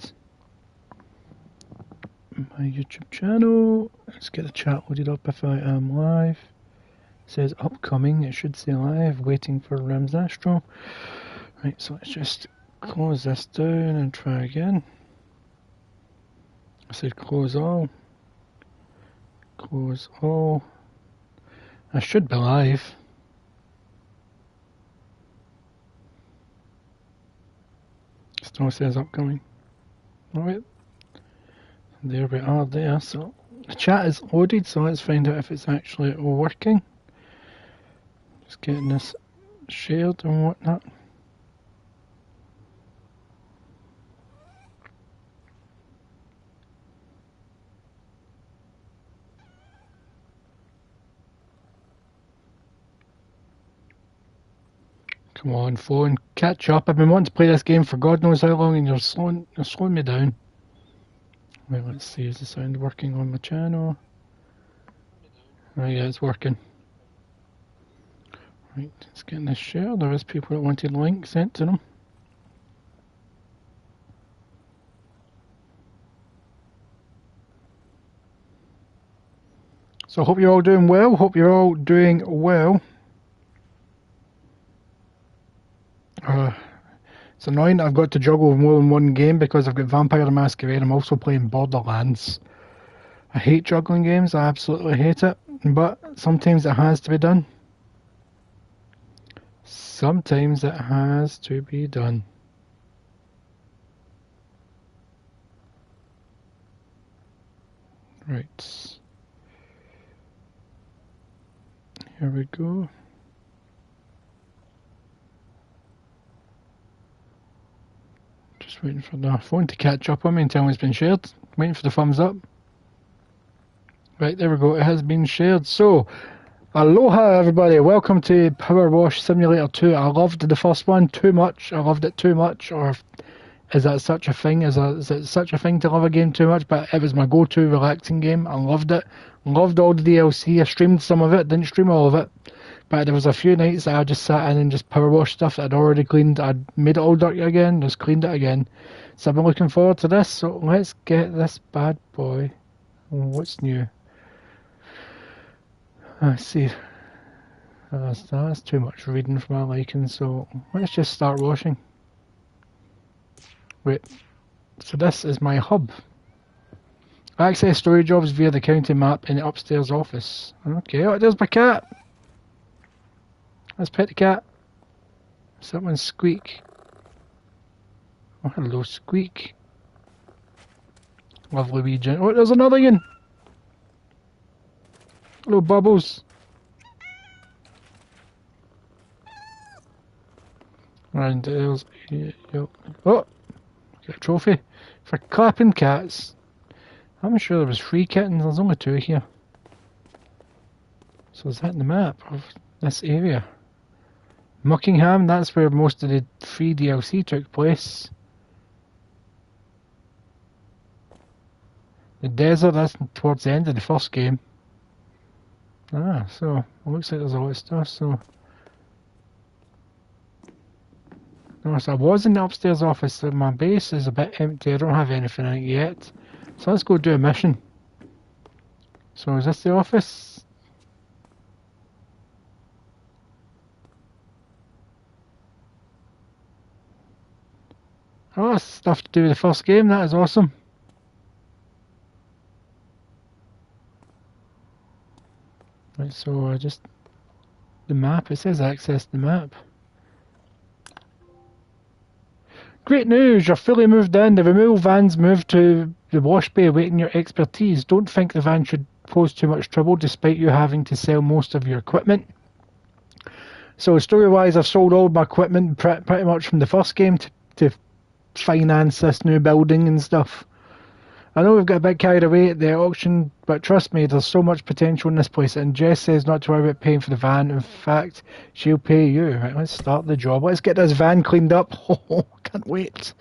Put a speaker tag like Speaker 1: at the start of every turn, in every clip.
Speaker 1: yet. My YouTube channel. Let's get the chat loaded up if I am live. It says upcoming, it should say live, waiting for Ramsastro. Right, so let's just close this down and try again. I said close all. Close all. I should be live. Still says upcoming. Alright. There we are there. So the chat is loaded, so let's find out if it's actually working. Just getting this shared and whatnot. Come on, phone, catch up. I've been wanting to play this game for God knows how long, and you're slowing me down. Right, let's see, is the sound working on my channel? Oh yeah, it's working. Right, it's getting this shared. There is people that wanted links sent to them. So I hope you're all doing well. It's annoying I've got to juggle more than one game because I've got Vampire the Masquerade. I'm also playing Borderlands. I hate juggling games. I absolutely hate it. But sometimes it has to be done. Sometimes it has to be done. Right. Here we go. Just waiting for the phone to catch up on me and tell me it's been shared. Waiting for the thumbs up. Right, there we go. It has been shared. So, aloha everybody. Welcome to Powerwash Simulator 2. I loved the first one too much. I loved it too much. Or is that such a thing? Is it such a thing to love a game too much? But it was my go-to relaxing game. I loved it. Loved all the DLC. I streamed some of it. Didn't stream all of it. But there was a few nights that I just sat in and just power washed stuff that I'd already cleaned. I'd made it all dirty again, just cleaned it again. So I've been looking forward to this. So let's get this bad boy. What's new? Let's see. That's too much reading for my liking. So let's just start washing. Wait. So this is my hub. Access storage jobs via the county map in the upstairs office. Okay, oh, there's my cat. Let's pet the cat. Someone squeak. Oh, hello, squeak. Lovely wee gent. Oh, there's another one. Hello, Bubbles. And there's... Oh! Got a trophy. For clapping cats. I'm sure there was 3 kittens. There's only 2 here. So is that the map of this area? Muckingham, that's where most of the 3 DLC took place. The desert, that's towards the end of the first game. Ah, so it looks like there's a lot of stuff, so... Notice I was in the upstairs office, so my base is a bit empty, I don't have anything in it yet. So let's go do a mission. So is this the office? Oh, that's stuff to do with the first game, that is awesome. Right, so just... The map, it says access the map. Great news, you're fully moved in. The removal van's moved to the wash bay awaiting your expertise. Don't think the van should pose too much trouble despite you having to sell most of your equipment. So story-wise, I've sold all my equipment pretty much from the first game to finance this new building and stuff. I know we've got a bit carried away at the auction, but trust me, there's so much potential in this place. And Jess says not to worry about paying for the van. In fact, she'll pay you. Right, let's start the job. Let's get this van cleaned up. Oh, can't wait.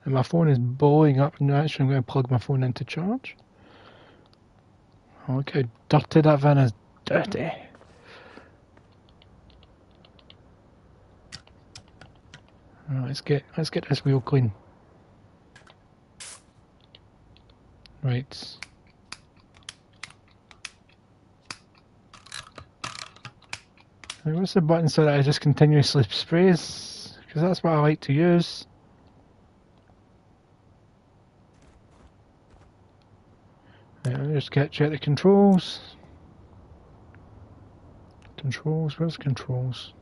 Speaker 1: And my phone is blowing up. No, actually, I'm going to plug my phone into charge. Oh, look how dirty that van is. Dirty. Right, let's get this wheel clean. Right. Right, what's the button so that I just continuously sprays? Because that's what I like to use. Right, I'll just check the controls. Controls, where's controls?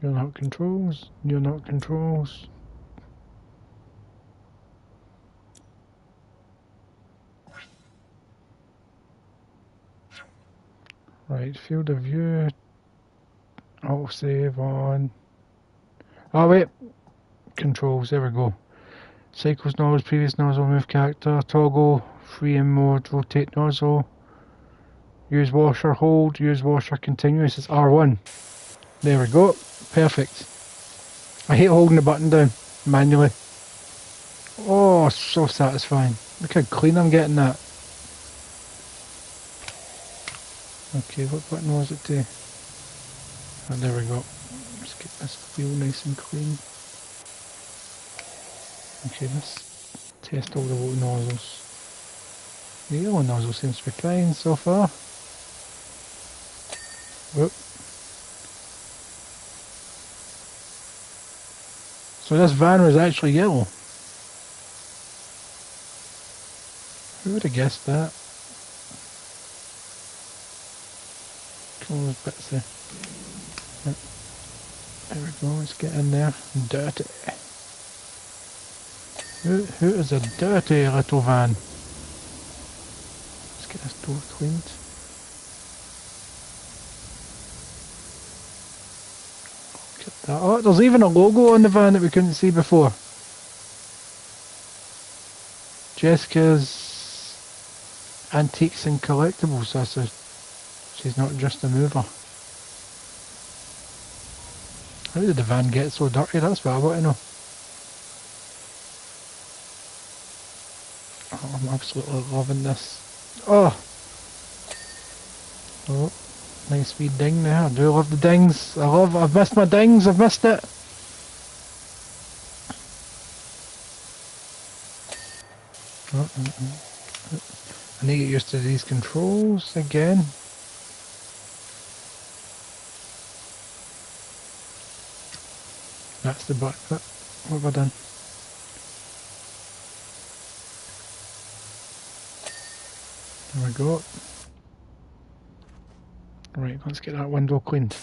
Speaker 1: You're not controls, you're not controls. Right, field of view. Auto save on. Oh wait, controls, there we go. Cycles nozzle, previous nozzle, move character, toggle, free in mode, rotate nozzle. Use washer, hold, use washer continuous, it's R1. There we go, perfect. I hate holding the button down manually. Oh, so satisfying. Look how clean I'm getting that. Okay, what button was it to? Oh, there we go. Let's get this wheel nice and clean. Okay, let's test all the little nozzles. The yellow nozzle seems to be fine so far. Whoop. So this van was actually yellow. Who would have guessed that? All those bits there. Yep. There we go, let's get in there. Dirty. Who is a dirty little van? Let's get this door cleaned. Look at that. Oh, there's even a logo on the van that we couldn't see before. Jessica's Antiques and Collectibles. That's a, she's not just a mover. How did the van get so dirty? That's what I want to know. Oh, I'm absolutely loving this. Oh! Oh, nice wee ding there. I do love the dings. I've missed my dings, I've missed it. I need to get used to these controls again. That's the button. What have I done? There we go. Right, let's get that window cleaned.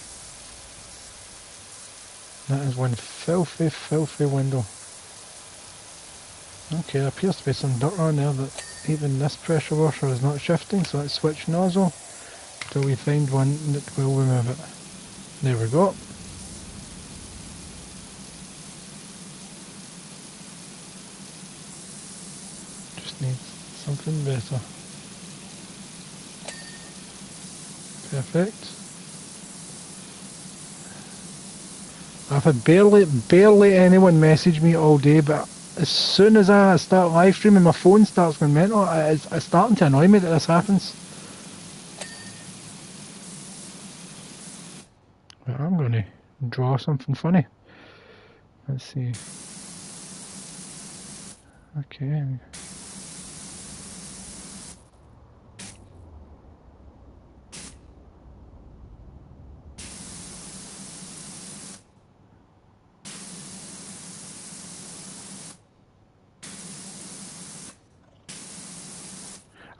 Speaker 1: That is one filthy, filthy window. Okay, there appears to be some dirt on there, but even this pressure washer is not shifting, so let's switch nozzle until we find one that will remove it. There we go. Just need something better. Perfect. I've had barely anyone message me all day, but as soon as I start live streaming, my phone starts going mental. It's starting to annoy me that this happens. Right, I'm going to draw something funny. Let's see. Okay.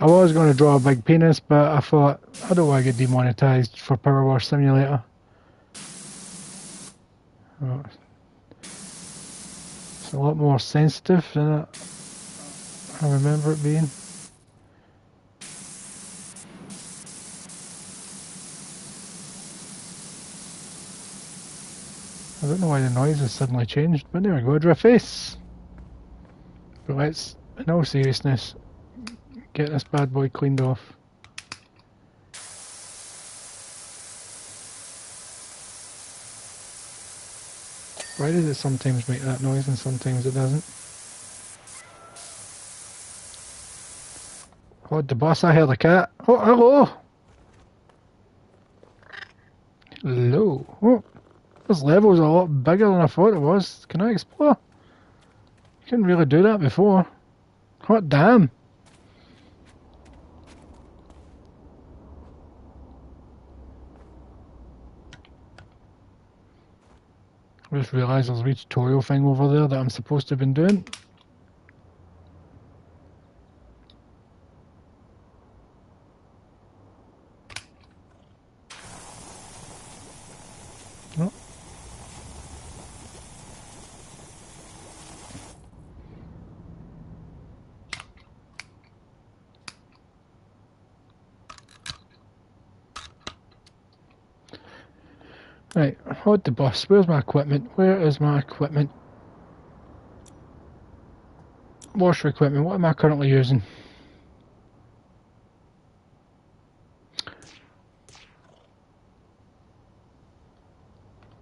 Speaker 1: I was going to draw a big penis, but I thought, I don't want to get demonetized for Powerwash Simulator. Oh. It's a lot more sensitive than I remember it being. I don't know why the noise has suddenly changed, but there we go, draw a face. But let's, in all seriousness, get this bad boy cleaned off. Why does it sometimes make that noise and sometimes it doesn't? Oh, the boss, I hear the cat. Oh, hello! Hello. Oh, This level's a lot bigger than I thought it was. Can I explore? Couldn't really do that before. Hot damn. I just realised there's a wee tutorial thing over there that I'm supposed to have been doing. Oh. Right, hold the bus. Where's my equipment? Where is my equipment? Washer equipment. What am I currently using?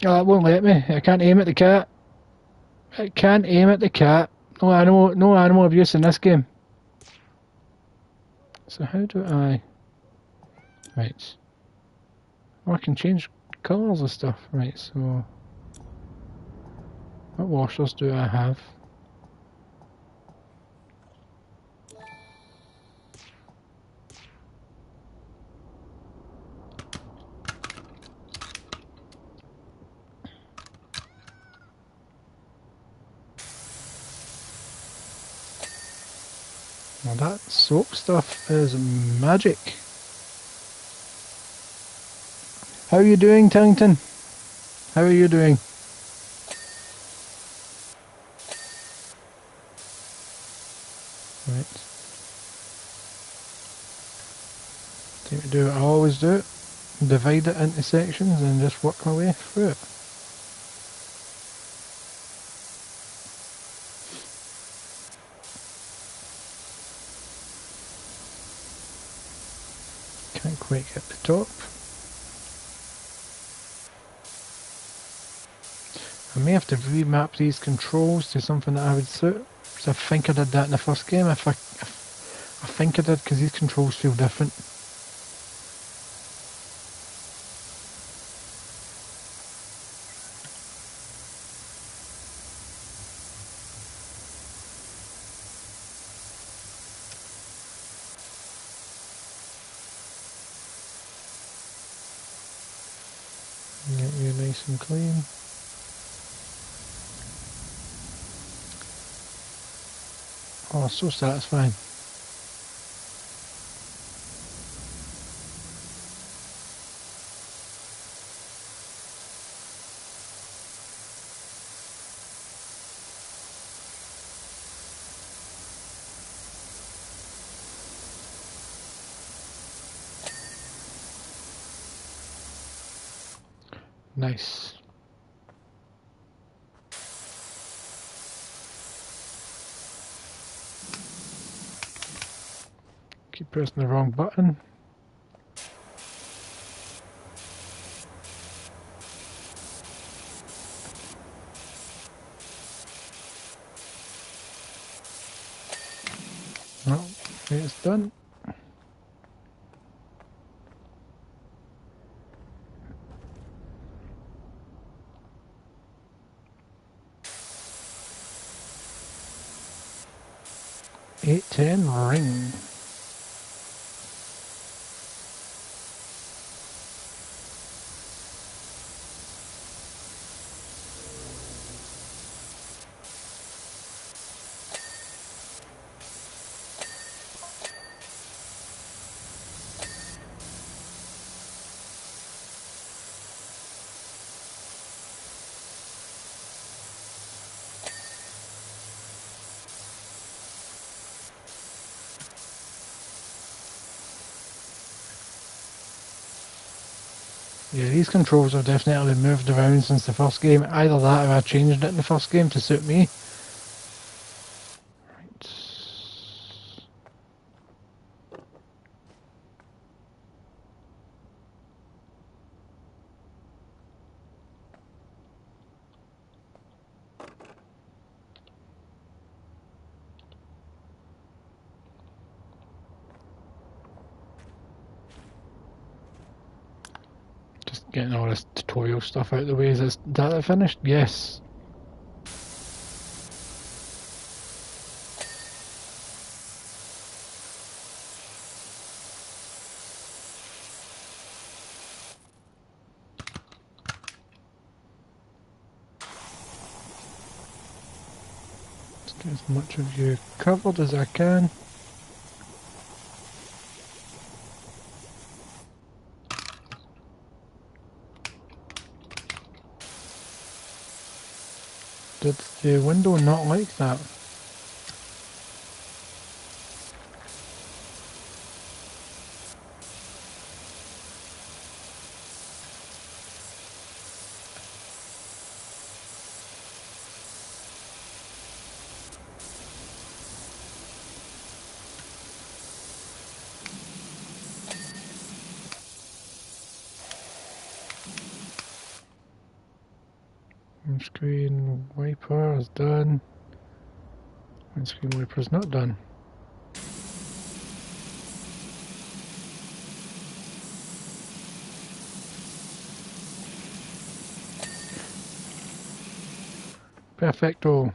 Speaker 1: Oh, it won't let me. I can't aim at the cat. I can't aim at the cat. No animal abuse in this game. So how do I... Right. Oh, I can change colours of stuff. Right, so... What washers do I have? Well, that soap stuff is magic. How are you doing, Tillington? How are you doing? Right. Time to do what I always do. Divide it into sections and just work my way through it. Can't quite get the top. I may have to remap these controls to something that I would suit. Because I think I did that in the first game. I think I did, because these controls feel different. Get you nice and clean. Oh, so satisfying. Nice. Keep pressing the wrong button. No, it's done. $8.10 ring. Yeah, these controls have definitely moved around since the first game. Either that or I changed it in the first game to suit me. Right. getting all this tutorial stuff out of the way. Is that finished? Yes. Let's get as much of you covered as I can. Did the window not like that? Windscreen wiper is done. Windscreen wiper is not done. Perfecto.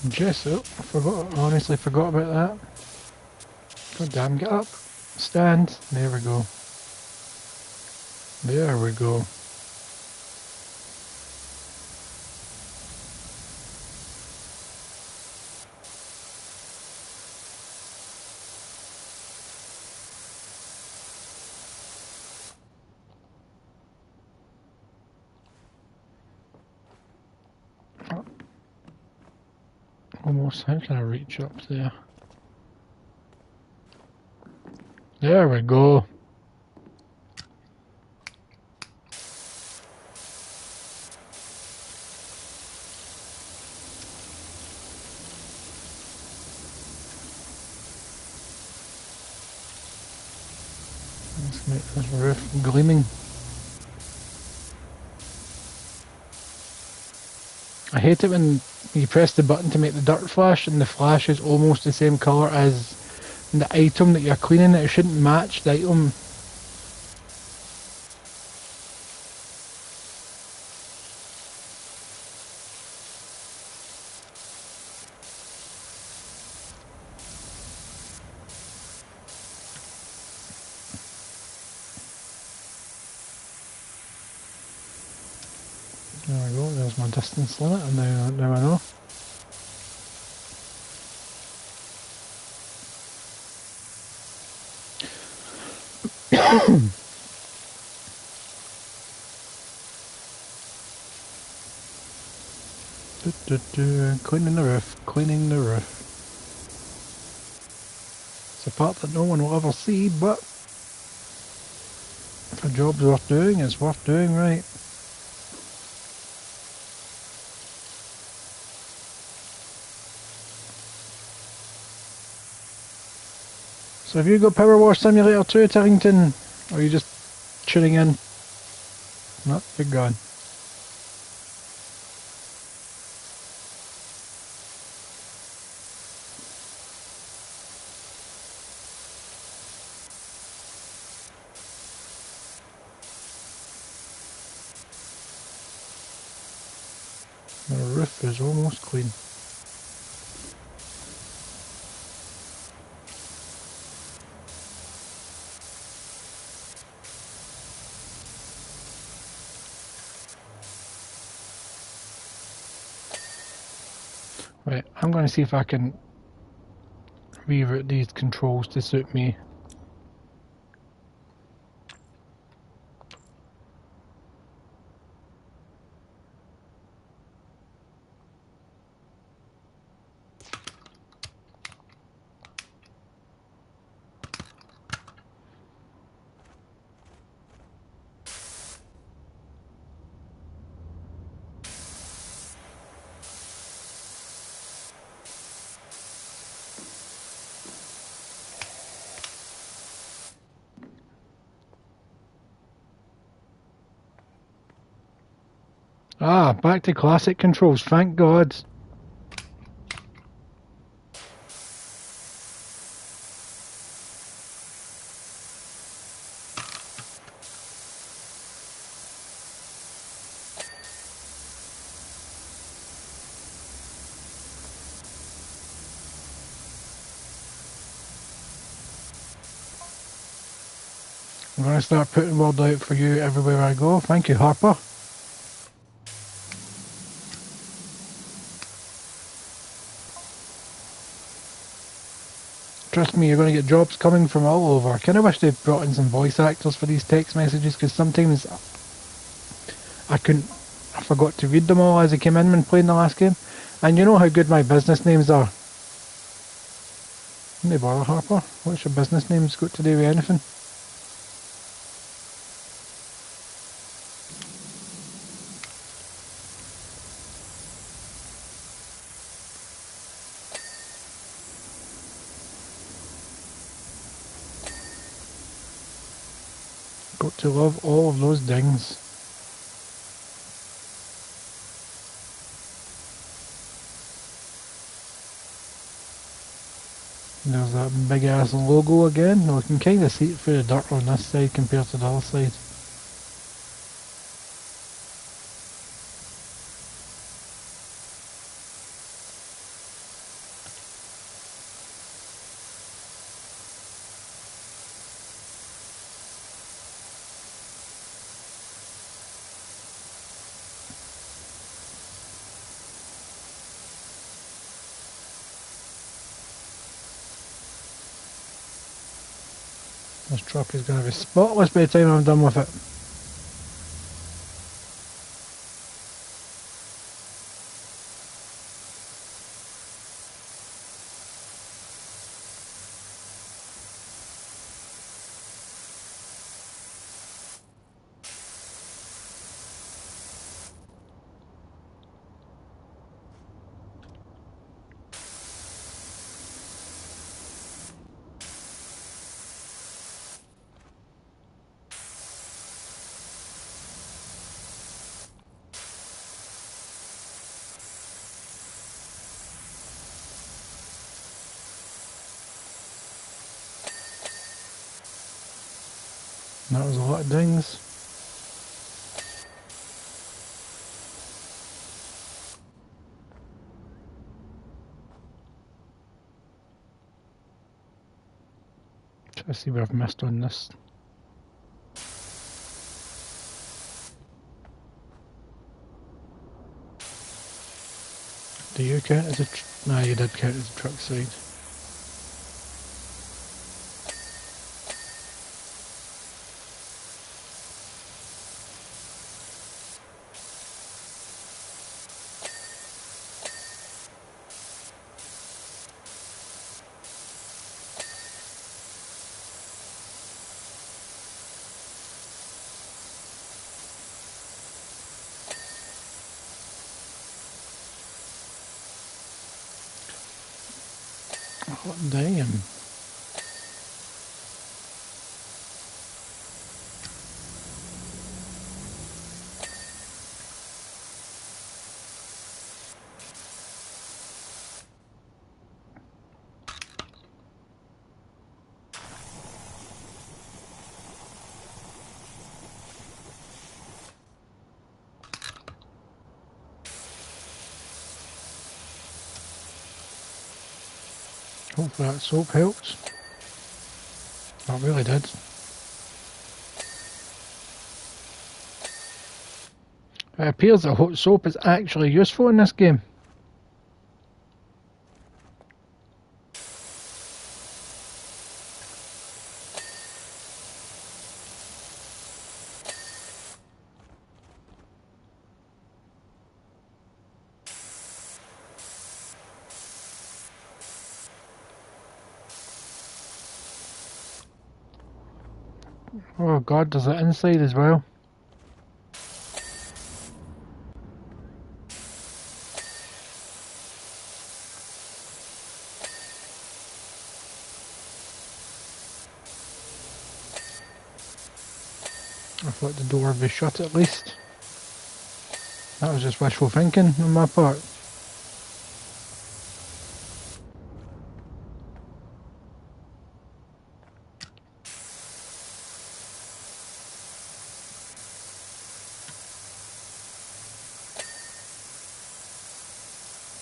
Speaker 1: Gesso, honestly forgot about that. God damn, get up. Stand. There we go. There we go. Almost, how can I reach up there? There we go. Let's make this roof gleaming. I hate it when you press the button to make the dirt flash and the flash is almost the same colour as the item that you're cleaning. It shouldn't match the item. There we go, there's my distance limit, and now I know. Cleaning the roof, cleaning the roof. It's a part that no one will ever see, but if a job's worth doing, it's worth doing right. So have you got Powerwash Simulator 2, Tarrington? Or are you just tuning in? No, you're gone. The roof is almost clean. Right, I'm going to see if I can reroute these controls to suit me. Ah, back to classic controls, thank God. I'm going to start putting word out for you everywhere I go. Thank you, Harper. Trust me, you're going to get jobs coming from all over. I kind of wish they brought in some voice actors for these text messages, because sometimes I forgot to read them all as I came in when playing the last game. And you know how good my business names are. No bother, Harper. What's your business names got to do with anything? Got to love all of those dings. There's that big ass logo again. No, I can kind of see it through the dirt on this side compared to the other side. This truck is going to be spotless by the time I'm done with it. That was a lot of dings. Try to see where I've missed on this. Do you count as a no, you did count as a truck side. Oh, damn. Hopefully that soap helps. That really did. It appears that hot soap is actually useful in this game. Oh god, there's it inside as well. I thought the door would be shut at least. That was just wishful thinking on my part.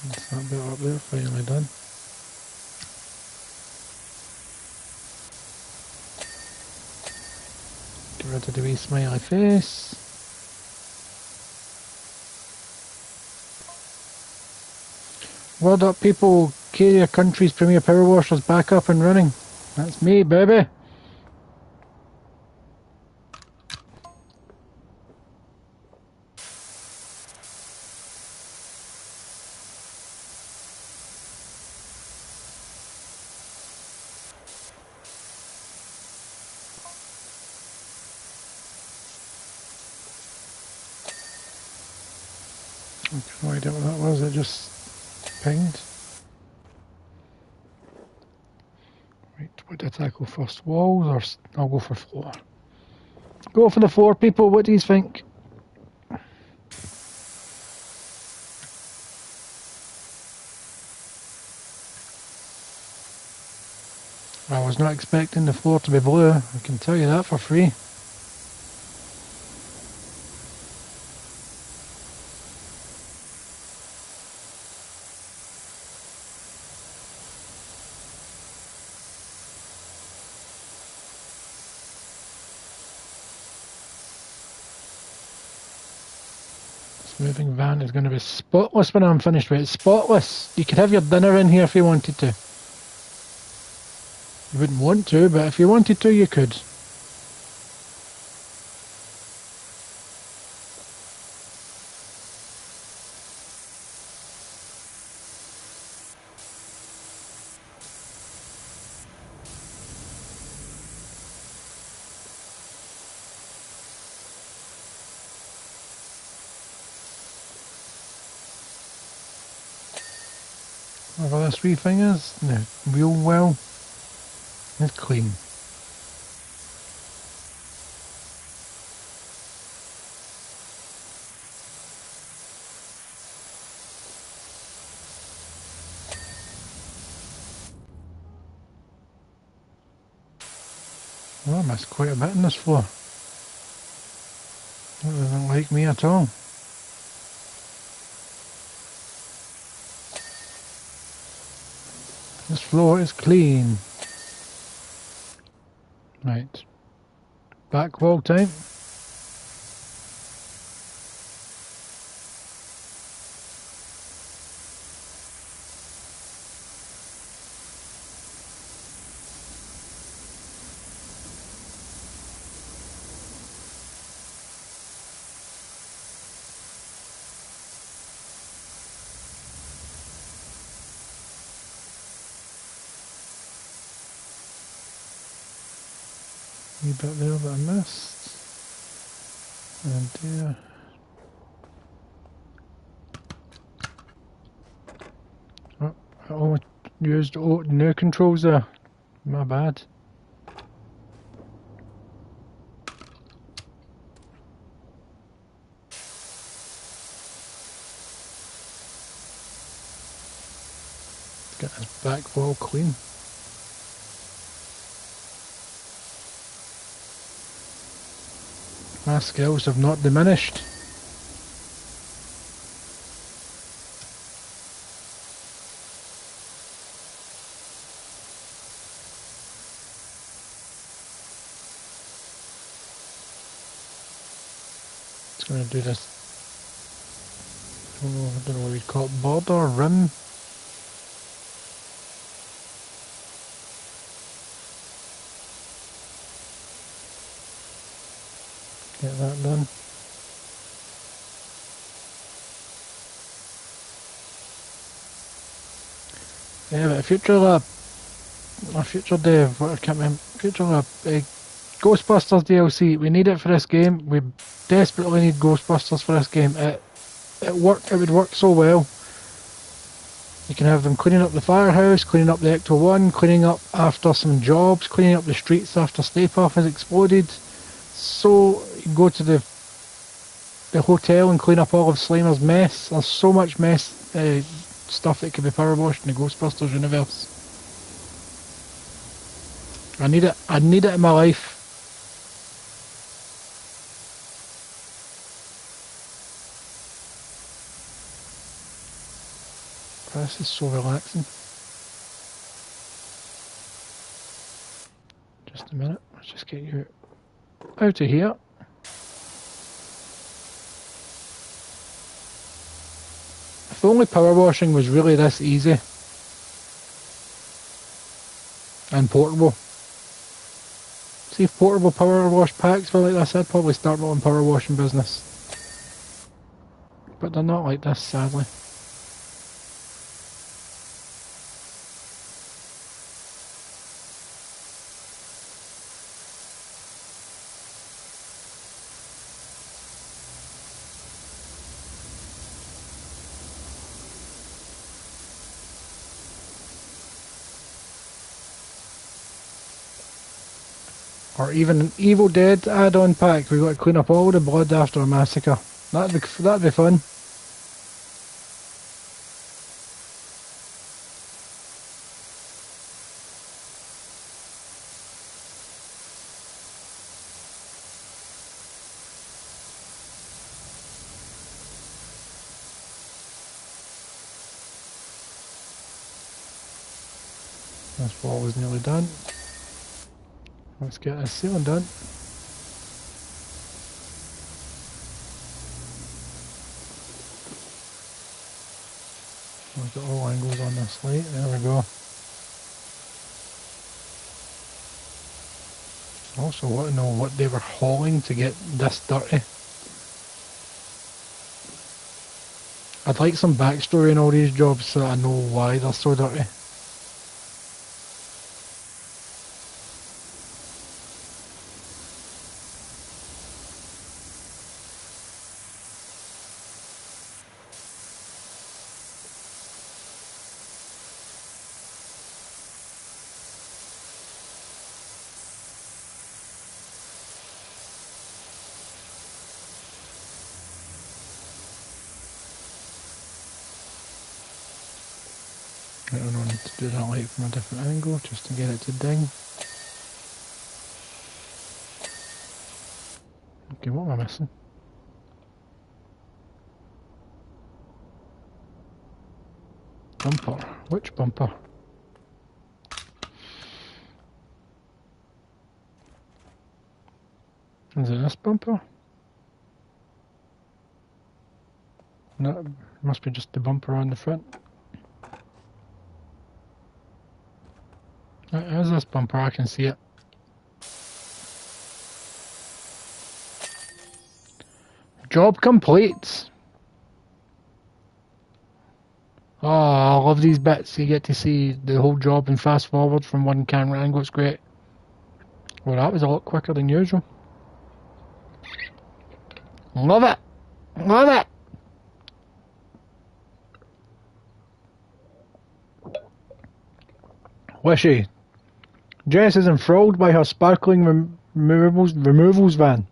Speaker 1: That's that bit up there, finally done. Get rid of the wee smiley face. Word up people, Carrier Country's premier power washer's back up and running. That's me, baby. I have no idea what that was, it just pinged. Right, what did I tackle first? Walls or I'll go for floor? Go for the floor, people, what do you think? I was not expecting the floor to be blue, I can tell you that for free. Moving van is going to be spotless when I'm finished with it. Spotless. You could have your dinner in here if you wanted to. You wouldn't want to, but if you wanted to, you could. Whatever this wee thing is, the wheel well is clean. Oh, I missed quite a bit in this floor. That doesn't like me at all. This floor is clean. Right. Back wall time. Wee bit there that I missed. And there. Oh, I almost used new controls there. My bad. Get this back wall clean. My skills have not diminished. It's going to do this. I don't know what we'd call it, border, rim. Get that done. Yeah, but a future dev, what I can't remember, Ghostbusters DLC. We need it for this game. We desperately need Ghostbusters for this game. It would work so well. You can have them cleaning up the firehouse, cleaning up the Ecto 1, cleaning up after some jobs, cleaning up the streets after Stay Puft has exploded. So you can go to the the hotel and clean up all of Slimer's mess. There's so much mess, stuff that could be power washed in the Ghostbusters universe. I need it. I need it in my life. This is so relaxing. Just a minute. Let's just get you out of here. If only power washing was really this easy and portable. See if portable power wash packs were like this, I'd probably start my own power washing business. But they're not like this, sadly. Or even an Evil Dead add-on pack. We've got to clean up all the blood after a massacre. That'd be fun. This wall is nearly done. Let's get this ceiling done. We've got all angles on this slate. There we go. I also want to know what they were hauling to get this dirty. I'd like some backstory in all these jobs so I know why they're so dirty. I don't need to do that light from a different angle just to get it to ding. Okay, what am I missing? Bumper. Which bumper? Is it this bumper? No, it must be just the bumper on the front. There's this bumper, I can see it. Job complete! Oh, I love these bits. You get to see the whole job and fast forward from one camera angle. It's great. Well, that was a lot quicker than usual. Love it! Love it! Wishy. Jess is enthralled by her sparkling removals van.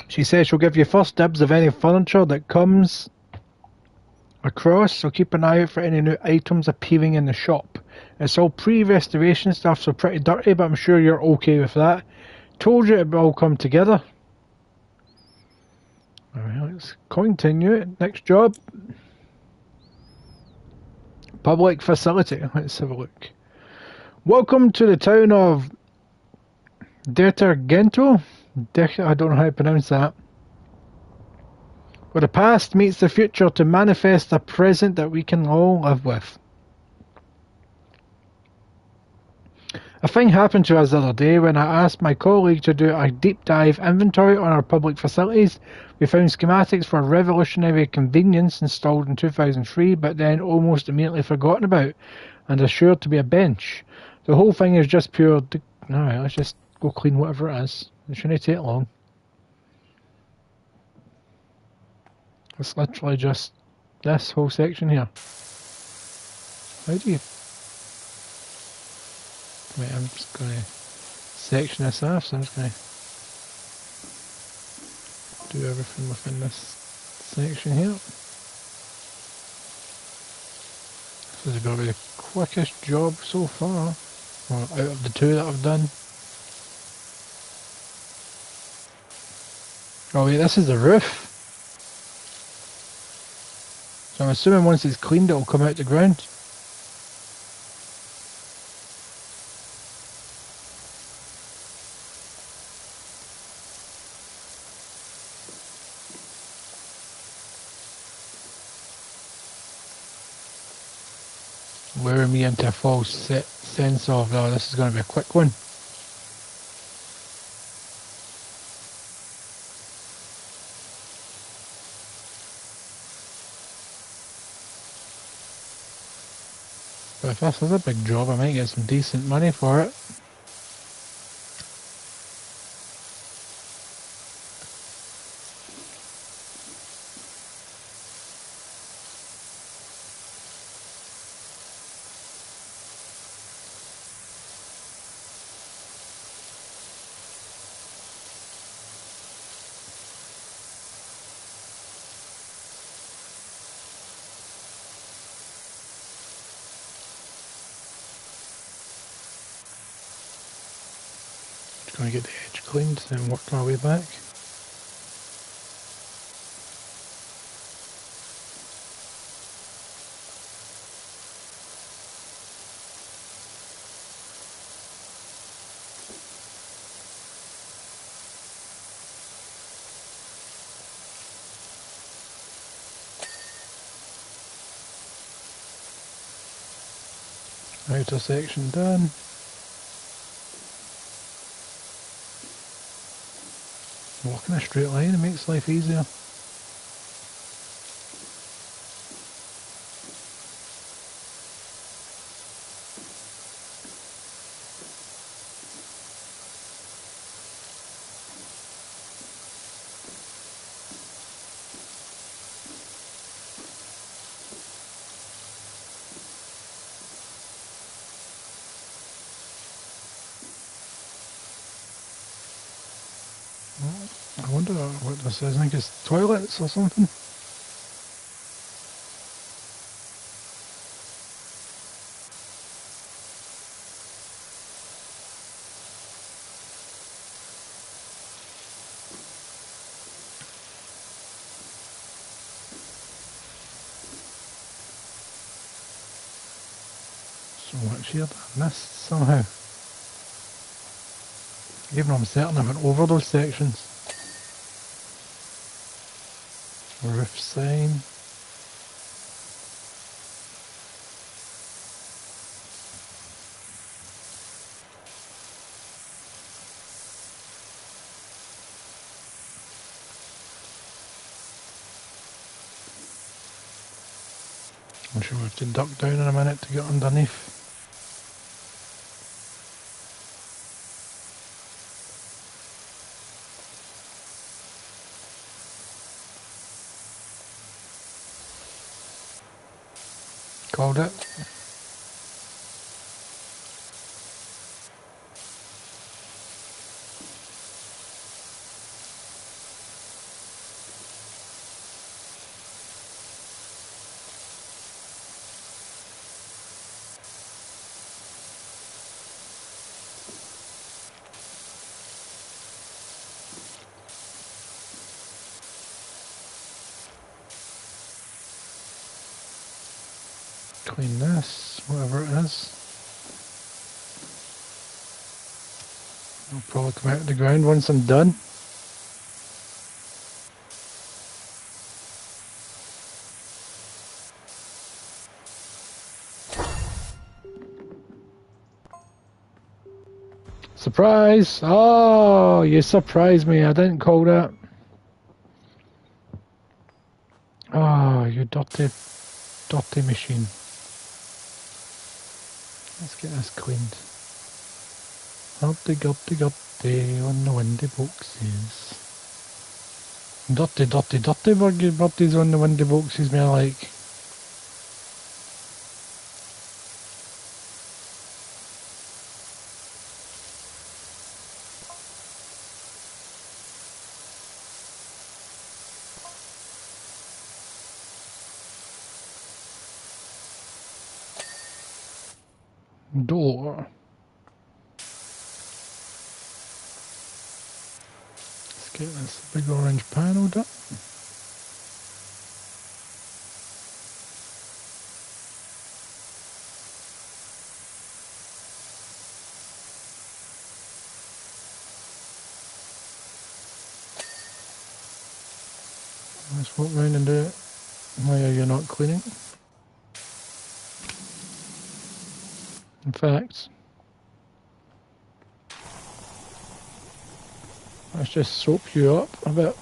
Speaker 1: She says she'll give you first dibs of any furniture that comes across, so keep an eye out for any new items appearing in the shop. It's all pre-restoration stuff, so pretty dirty, but I'm sure you're okay with that. Told you it would all come together. Alright, let's continue. Next job. Public facility. Let's have a look. Welcome to the town of Detergento. I don't know how to pronounce that. Where the past meets the future to manifest a present that we can all live with. A thing happened to us the other day when I asked my colleague to do a deep dive inventory on our public facilities. We found schematics for revolutionary convenience installed in 2003, but then almost immediately forgotten about, and assured to be a bench. The whole thing is just pure... Alright, let's just go clean whatever it is. It shouldn't take long. It's literally just this whole section here. How do you... Wait, I'm just going to section this off, so I'm just going to do everything within this section here. This is going to be the quickest job so far, well, out of the two that I've done. Oh wait, this is the roof. So I'm assuming once it's cleaned it'll come out the ground. Luring me into a false sense of, oh, this is going to be a quick one. But if this is a big job, I might get some decent money for it. Going to get the edge cleaned, then work my way back. Outer section done. Walking a straight line, it makes life easier. I wonder what this is. I think it's toilets or something. So much here that I missed somehow. Even though I'm certain I went over those sections. Roof sign. I'm sure we have to duck down in a minute to get underneath. Called it. Clean this, whatever it is. I'll probably come out of the ground once I'm done. Surprise! Oh, you surprised me. I didn't call that. Oh, you dirty, dirty machine. Let's get this cleaned. Dirty on the windy boxes. Dirty birdies on the windy boxes, me like. Door. Let's get this big orange panel done. Let's walk round and do it. Why are you not cleaning? In fact, let's just soap you up a bit.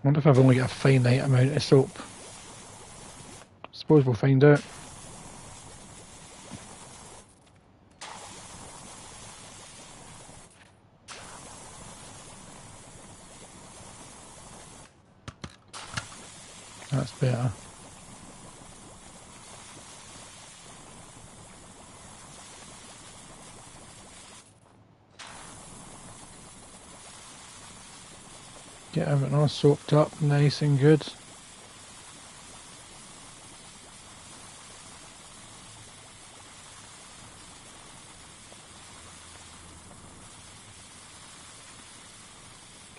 Speaker 1: I wonder if I've only got a finite amount of soap. Suppose we'll find out. That's better. Get everything all soaked up, nice and good.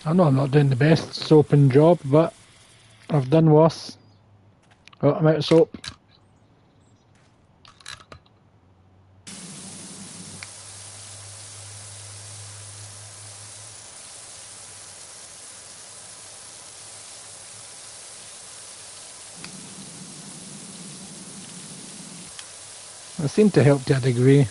Speaker 1: I know I'm not doing the best soaping job, but I've done worse. Oh, I'm out of soap. It seemed to help to a degree.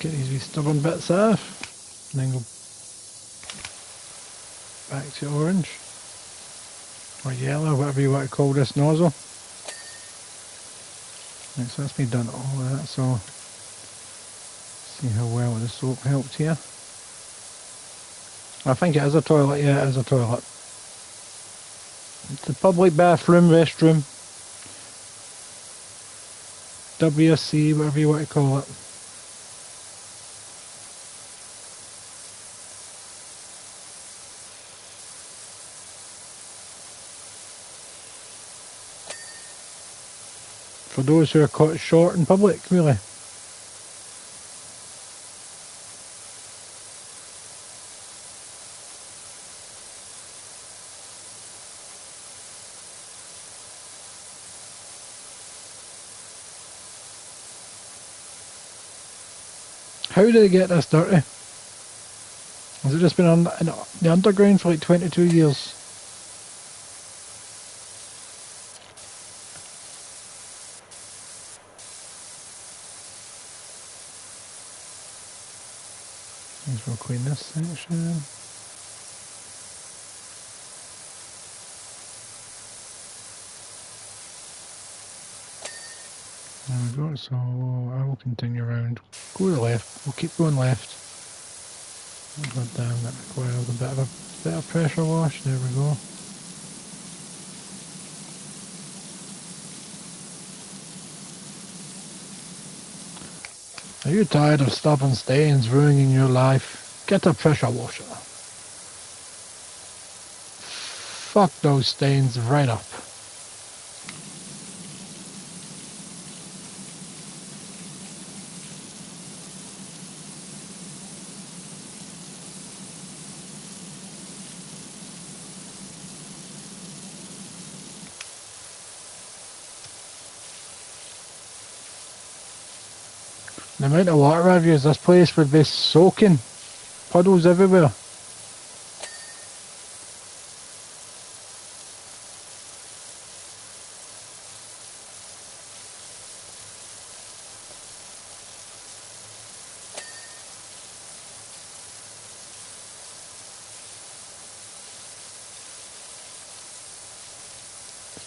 Speaker 1: Get these wee stubborn bits off, and then go back to orange, or yellow, whatever you want to call this nozzle. Right, so that's me done all of that, so see how well the soap helped here. I think it is a toilet, yeah it is a toilet. It's a public bathroom, restroom, WC, whatever you want to call it. For those who are caught short in public, really. How did it get this dirty? Has it just been on in the underground for like 22 years? We'll clean this section. There we go, so I will continue around. Go to the left, we'll keep going left. God damn, that requires a bit of pressure wash, there we go. Are you tired of stubborn stains ruining your life? Get a pressure washer. Fuck those stains right up. The amount of water I've used, this place would be soaking. Puddles everywhere.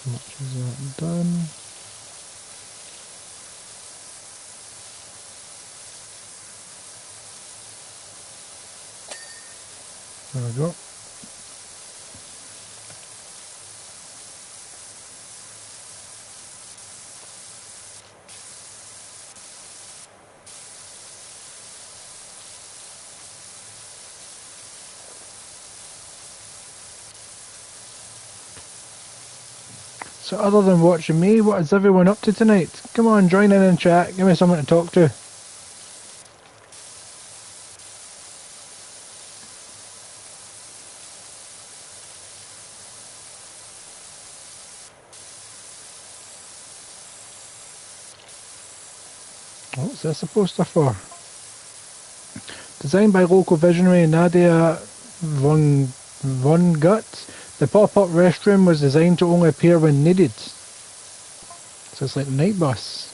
Speaker 1: How much is that done? There we go. So other than watching me, what is everyone up to tonight? Come on, join in and chat, give me someone to talk to. What's this a poster for? Designed by local visionary Nadia von Guts, the pop-up restroom was designed to only appear when needed. So it's like the night bus.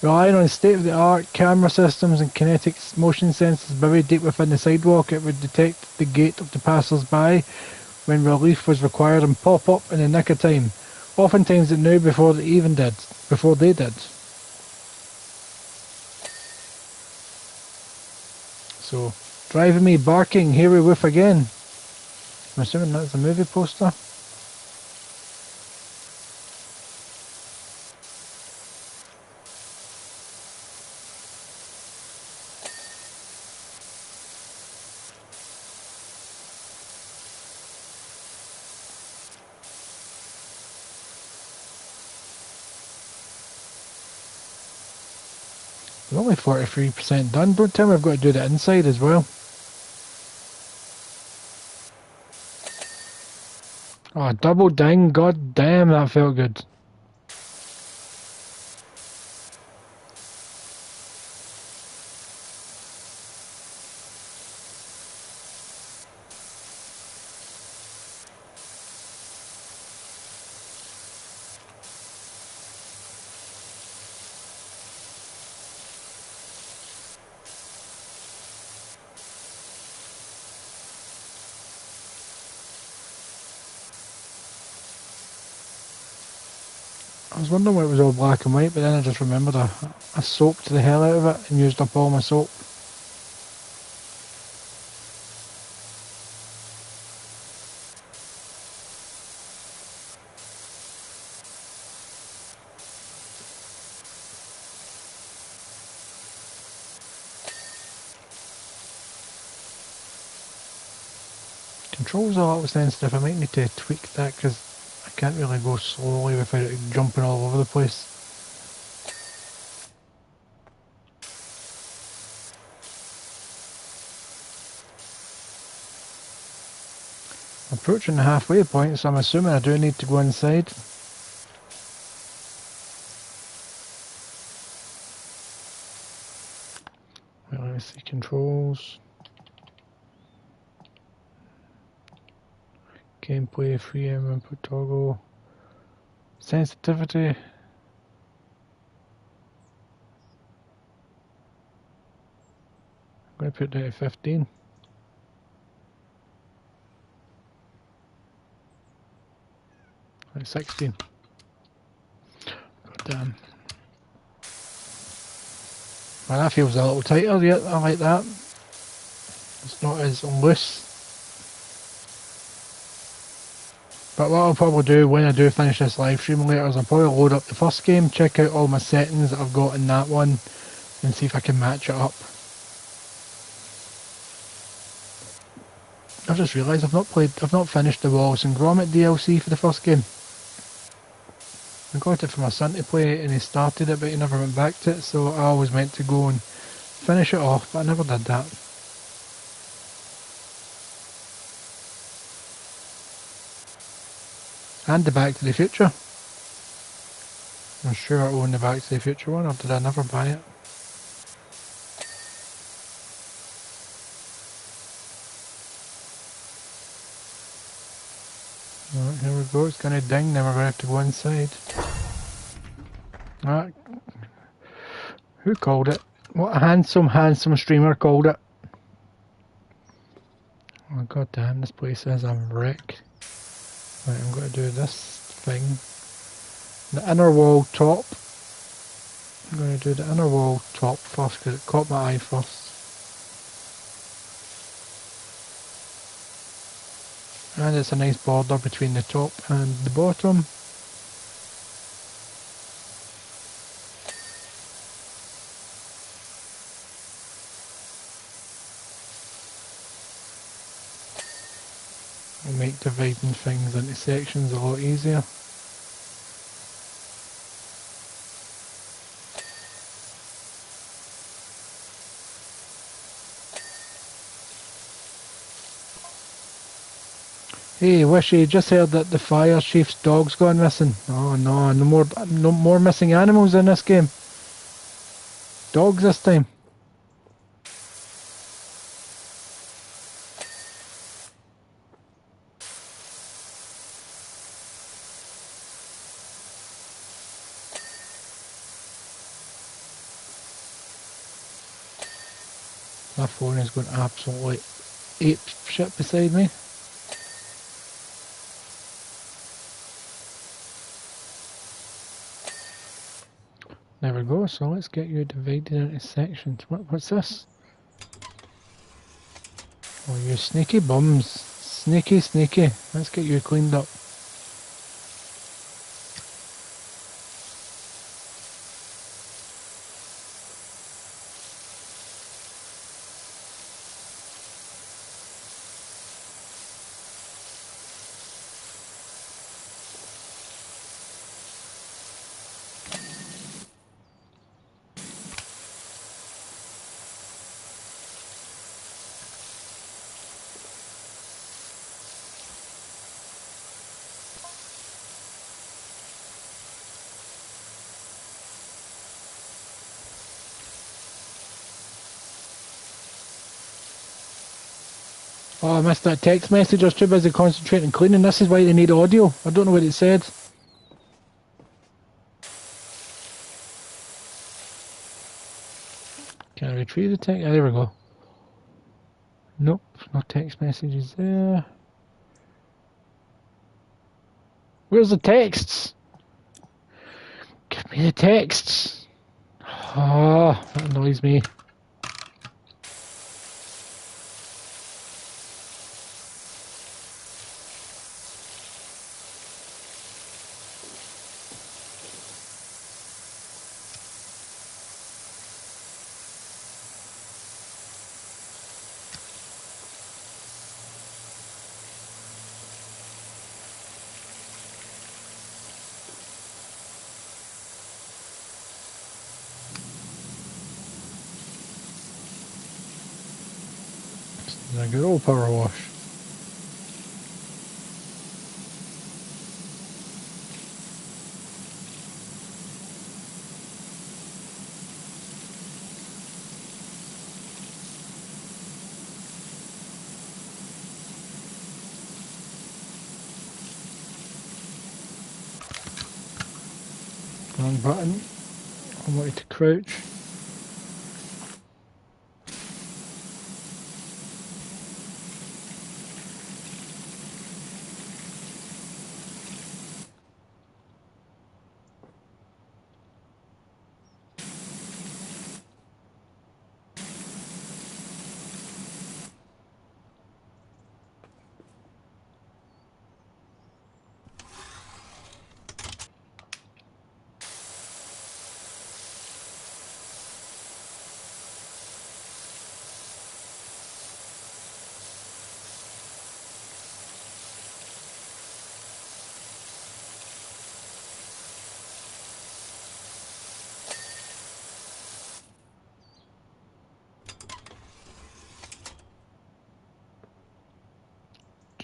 Speaker 1: Relying on state-of-the-art camera systems and kinetic motion sensors buried deep within the sidewalk, it would detect the gait of the passers-by when relief was required and pop up in the nick of time. Oftentimes it knew before they did. So, driving me barking, here we woof again. I'm assuming that's a movie poster. We're only 43% done. Don't tell me I've got to do the inside as well. Oh, double ding. God damn, that felt good. I was wondering why it was all black and white, but then I just remembered I soaked the hell out of it and used up all my soap. Controls are a little sensitive. I might need to tweak that because I can't really go slowly without it jumping all over the place. I'm approaching the halfway point, so I'm assuming I do need to go inside. Right, let me see controls. Gameplay, 3M input toggle. Sensitivity. I'm going to put that at 15. Like 16. God damn. Well, that feels a little tighter yet. I like that. It's not as loose. But what I'll probably do when I do finish this live stream later is I'll probably load up the first game, check out all my settings that I've got in that one, and see if I can match it up. I've just realised I've not finished the Wallace and Gromit DLC for the first game. I got it for my son to play and he started it but he never went back to it, so I always meant to go and finish it off, but I never did that. And the Back to the Future. I'm sure I own the Back to the Future one, or did I never buy it? Alright, here we go, it's gonna ding, then we're gonna have to go inside. Alright. Who called it? What a handsome streamer called it. Oh god damn, this place is a wreck. Right, I'm gonna do this thing. The inner wall top. I'm going to do the inner wall top first because it caught my eye first. And it's a nice border between the top and the bottom. It'll make dividing things into sections a lot easier. Hey, Wishy, just heard that the fire chief's dog's gone missing. Oh no, no more missing animals in this game. Dogs this time. My phone is going absolutely ape shit beside me. There we go, so let's get you divided into sections. What's this? Oh, you sneaky bums. Sneaky, sneaky. Let's get you cleaned up. Oh, I missed that text message. I was too busy concentrating cleaning. This is why they need audio. I don't know what it said. Can I retrieve the text? Ah, there we go. Nope, no text messages there. Where's the texts? Give me the texts. Oh, that annoys me. A good old power wash. Wrong button. I wanted to crouch.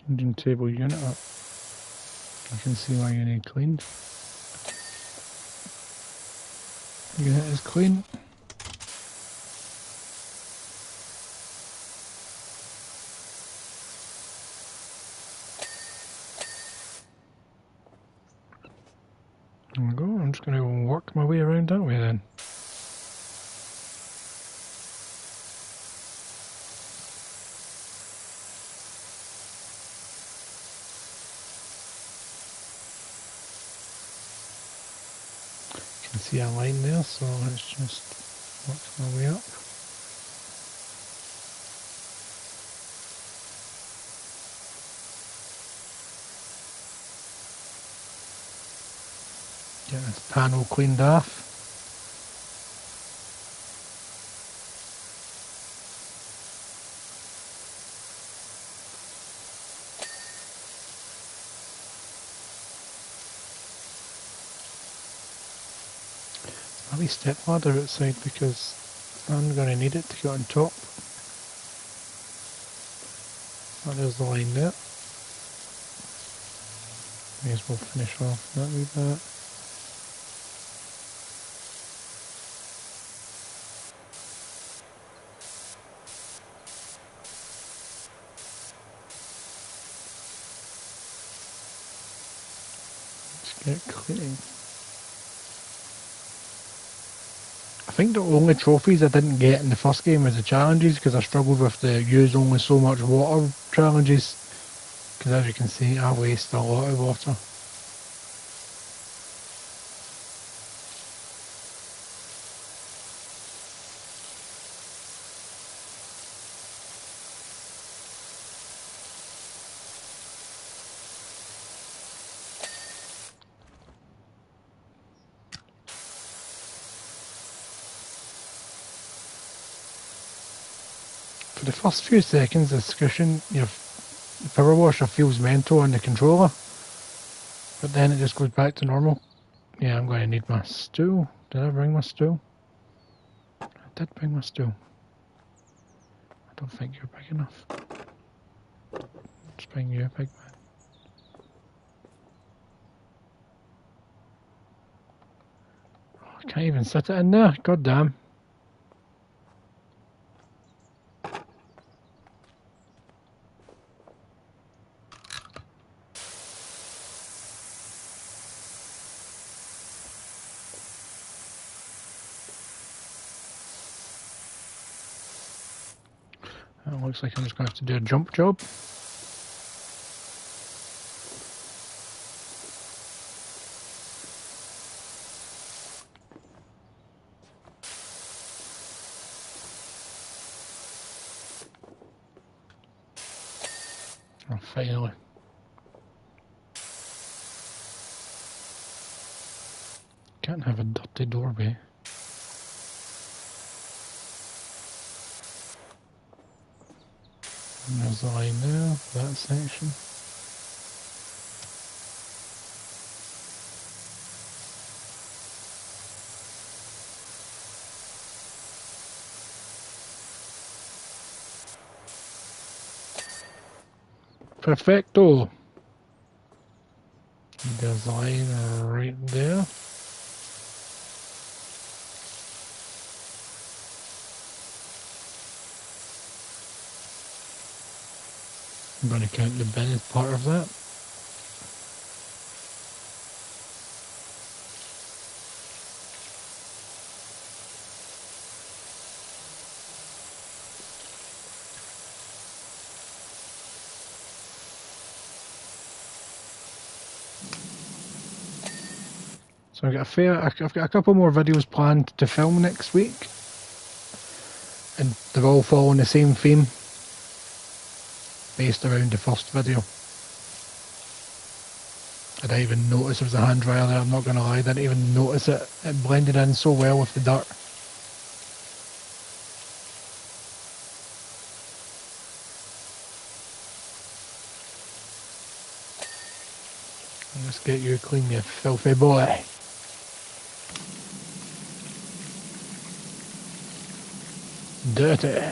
Speaker 1: Changing table unit up. I can see why you need cleaned. Unit is clean. There we go. I'm just going to work my way around that way then. can see a line there, so let's just work my way up. Get this panel cleaned off. A wee step ladder outside because I'm going to need it to get on top. Oh, there's the line there. May as well finish off that wee bit. Let's get cleaning. I think the only trophies I didn't get in the first game was the challenges because I struggled with the use only so much water challenges. Because as you can see, I waste a lot of water. For the first few seconds, the discussion, your power washer feels mental on the controller, but then it just goes back to normal. Yeah, I'm going to need my stool. Did I bring my stool? I did bring my stool. I don't think you're big enough. Let's bring you a big man. Oh, I can't even sit it in there. God damn. That looks like I'm just going to have to do a jump job. Oh, finally. Can't have a dirty doorway. And there's the line there, that section. Perfecto! There's the line right there. I'm going to count the bin as part of that. So I've got a couple more videos planned to film next week, and they're all following the same theme, based around the first video. I didn't even notice there was a hand dryer there, I'm not going to lie, I didn't even notice it. It blended in so well with the dirt. Let's get you clean, you filthy boy. Dirty.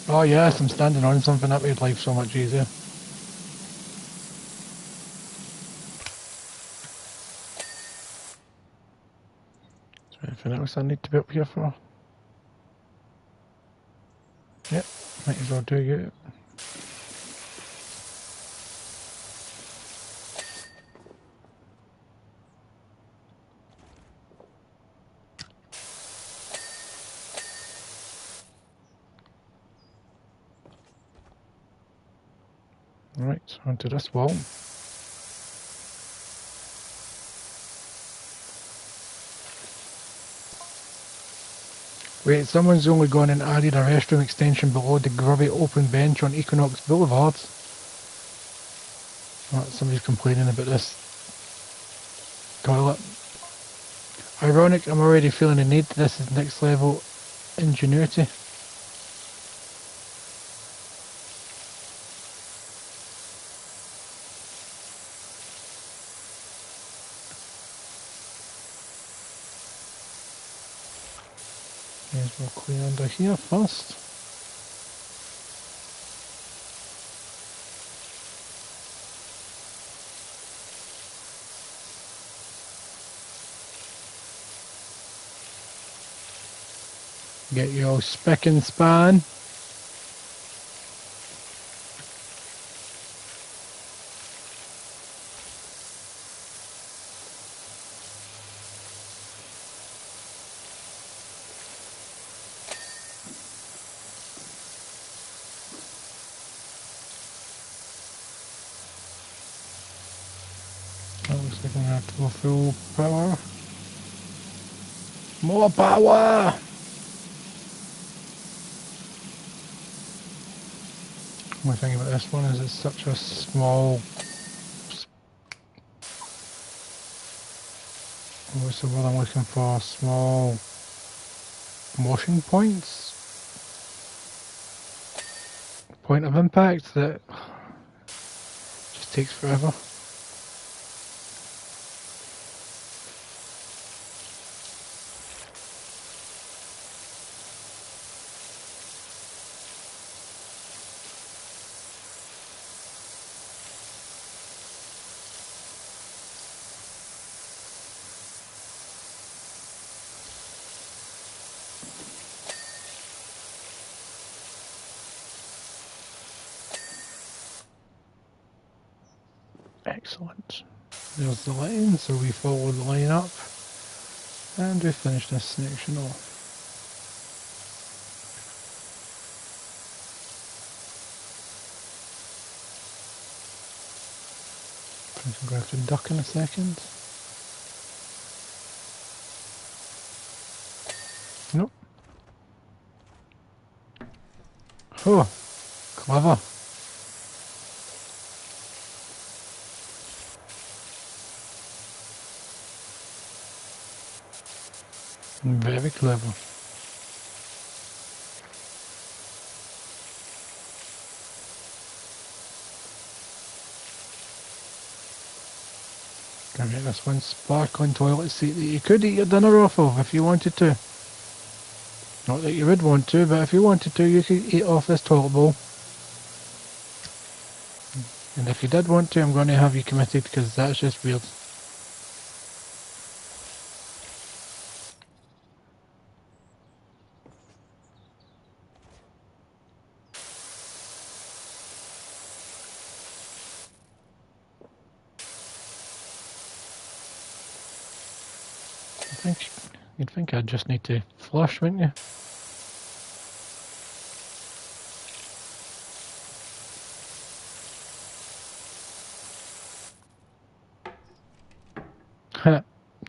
Speaker 1: Oh yes, I'm standing on something, that made life so much easier. Is there anything else I need to be up here for? Yep, might as well do you. Right, onto this wall. Wait, someone's only gone and added a restroom extension below the grubby open bench on Equinox Boulevard. Oh, somebody's complaining about this toilet. Ironic, I'm already feeling the need. This is next level ingenuity. May as well clean under here first. Get your spick and span. That looks like I'm gonna have to go full power. More power! My thing about this one is it's such a small... What's the word I'm looking for? Small... washing points? Point of impact that just takes forever. Excellent. There's the line, so we follow the line up and we finish this section off. I'm going to have to duck in a second. Nope. Oh, clever. Very clever. Gonna make this one sparkling toilet seat that you could eat your dinner off of if you wanted to. Not that you would want to, but if you wanted to, you could eat off this toilet bowl. And if you did want to, I'm going to have you committed because that's just weird. You'd think I'd just need to flush, wouldn't you?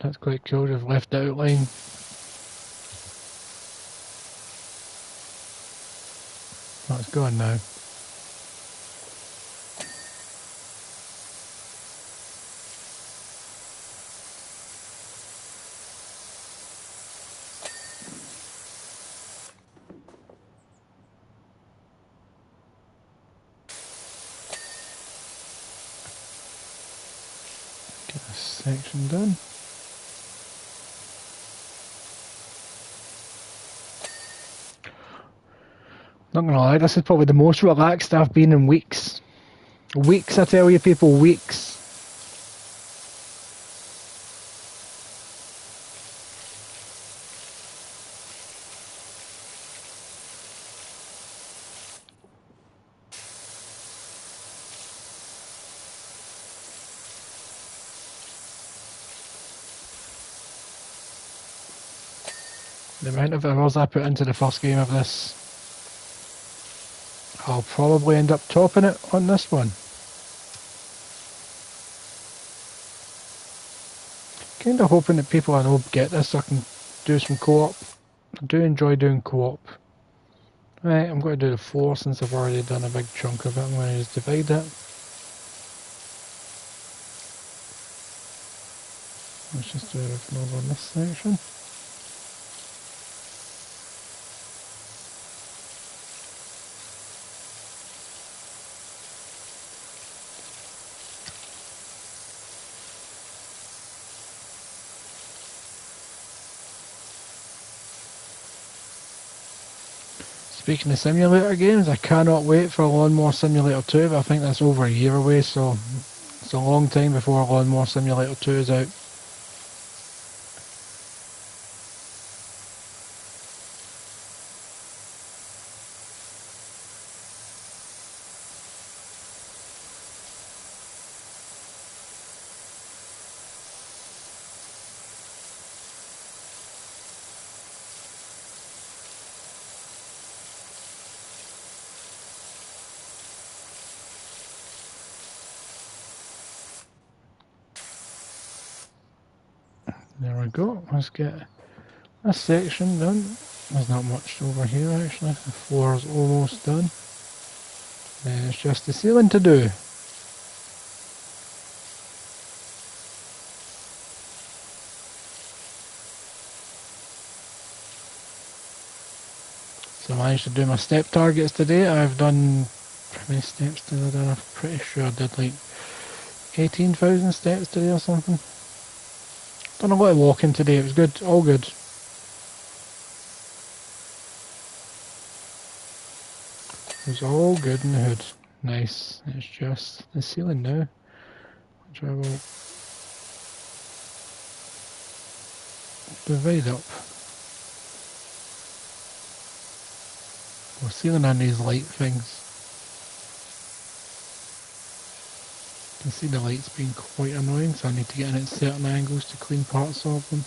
Speaker 1: That's quite cool, they've left the outline. Oh, it's going now. Get this section done. Not gonna lie, this is probably the most relaxed I've been in weeks. Weeks, I tell you people, weeks. The amount of hours I put into the first game of this, I'll probably end up topping it on this one. Kinda hoping that people I know get this so I can do some co-op I do enjoy doing co-op. Right, I'm going to do the floor since I've already done a big chunk of it. I'm going to just divide it. Let's just do it over on this section. Speaking of simulator games, I cannot wait for Lawnmower Simulator 2, but I think that's over a year away, so it's a long time before Lawnmower Simulator 2 is out. There we go, let's get this section done. There's not much over here actually, the floor's almost done. Then it's just the ceiling to do. So I managed to do my step targets today. I've done, how many steps did I do? I'm pretty sure I did like 18,000 steps today or something. Done a lot of walking today, it was good, all good. It was all good in the hood. Nice. It's just the ceiling now, which I will divide up. We're sealing on these light things. You can see the lights being quite annoying, so I need to get in at certain angles to clean parts of them.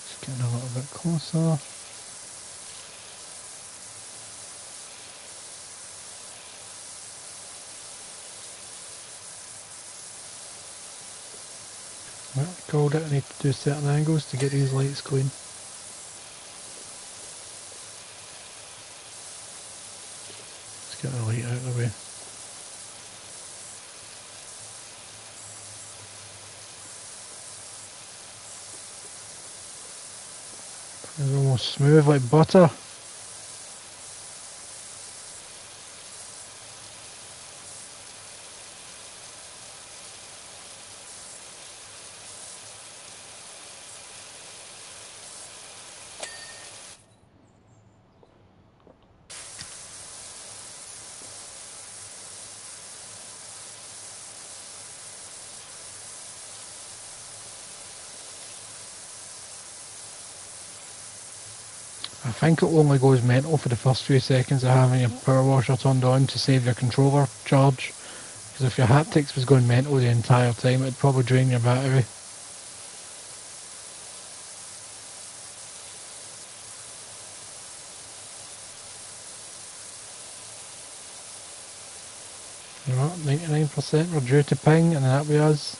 Speaker 1: Just getting a little bit closer. Well, called it, I need to do certain angles to get these lights clean. Let's get the light out of the way. It's almost smooth like butter. I think it only goes mental for the first few seconds of having your power washer turned on to save your controller charge. Because if your haptics was going mental the entire time, it'd probably drain your battery. You know what, 99% we're due to ping, and that be us.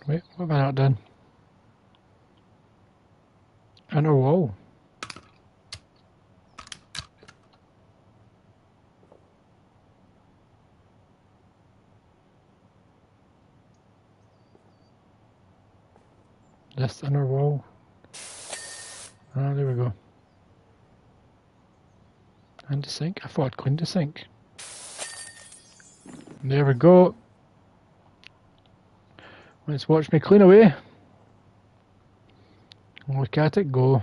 Speaker 1: Wait, what have I not done? Inner wall. This inner wall. Ah, there we go. And the sink. I thought I'd cleaned the sink. There we go. Let's watch me clean away. Look at it go.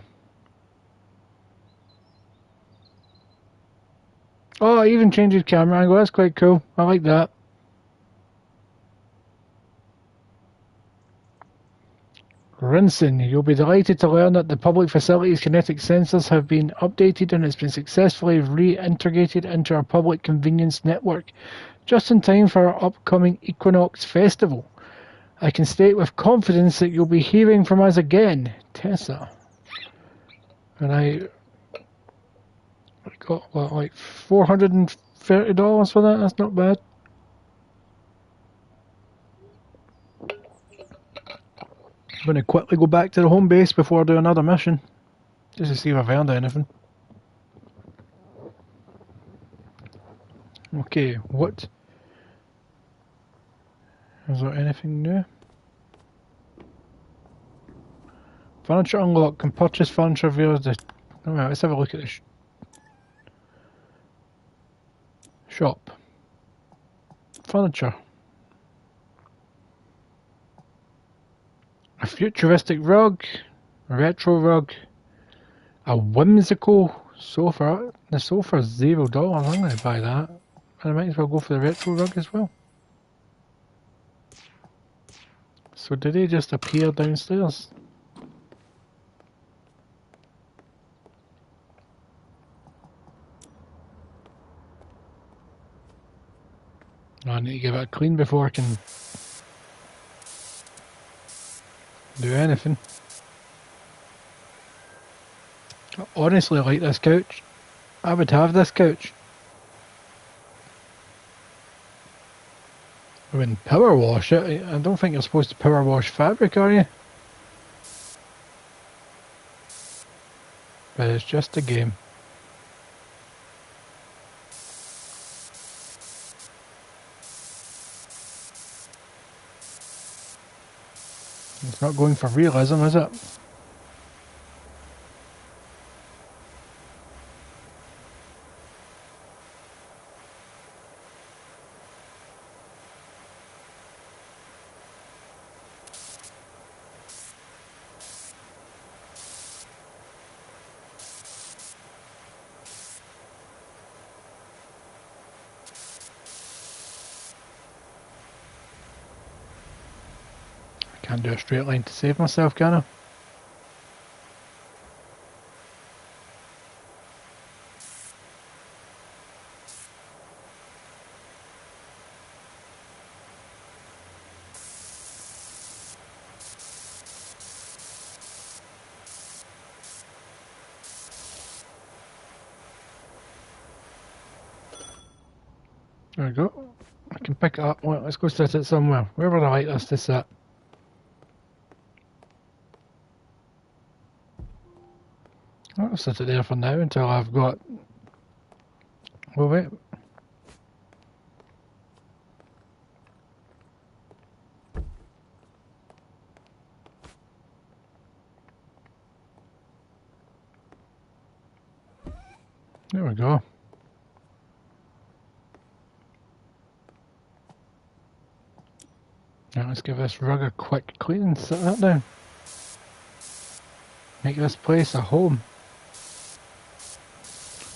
Speaker 1: Oh, it even changes camera angle. That's quite cool. I like that. Rinson, you'll be delighted to learn that the public facilities kinetic sensors have been updated and it's been successfully reintegrated into our public convenience network, just in time for our upcoming Equinox Festival. I can state with confidence that you'll be hearing from us again, Tessa. And I got, what, like $430 for that? That's not bad. I'm going to quickly go back to the home base before I do another mission, just to see if I've earned anything. Okay, what? Is there anything new? Furniture unlocked. Can purchase furniture via the... Oh, right, let's have a look at the shop. Furniture. A futuristic rug, a retro rug, a whimsical sofa. The sofa's $0. I'm going to buy that. And I might as well go for the retro rug as well. So did they just appear downstairs? I need to give it a clean before I can do anything. I honestly like this couch. I would have this couch. I mean, power wash it. I don't think you're supposed to power wash fabric, are you? But it's just a game. It's not going for realism, is it? Can't do a straight line to save myself, can I? There we go. I can pick it up. Well, let's go sit it somewhere. Where would I like this to sit? I'll sit it there for now until I've got... Well, wait. There we go. Now let's give this rug a quick clean and sit that down. Make this place a home.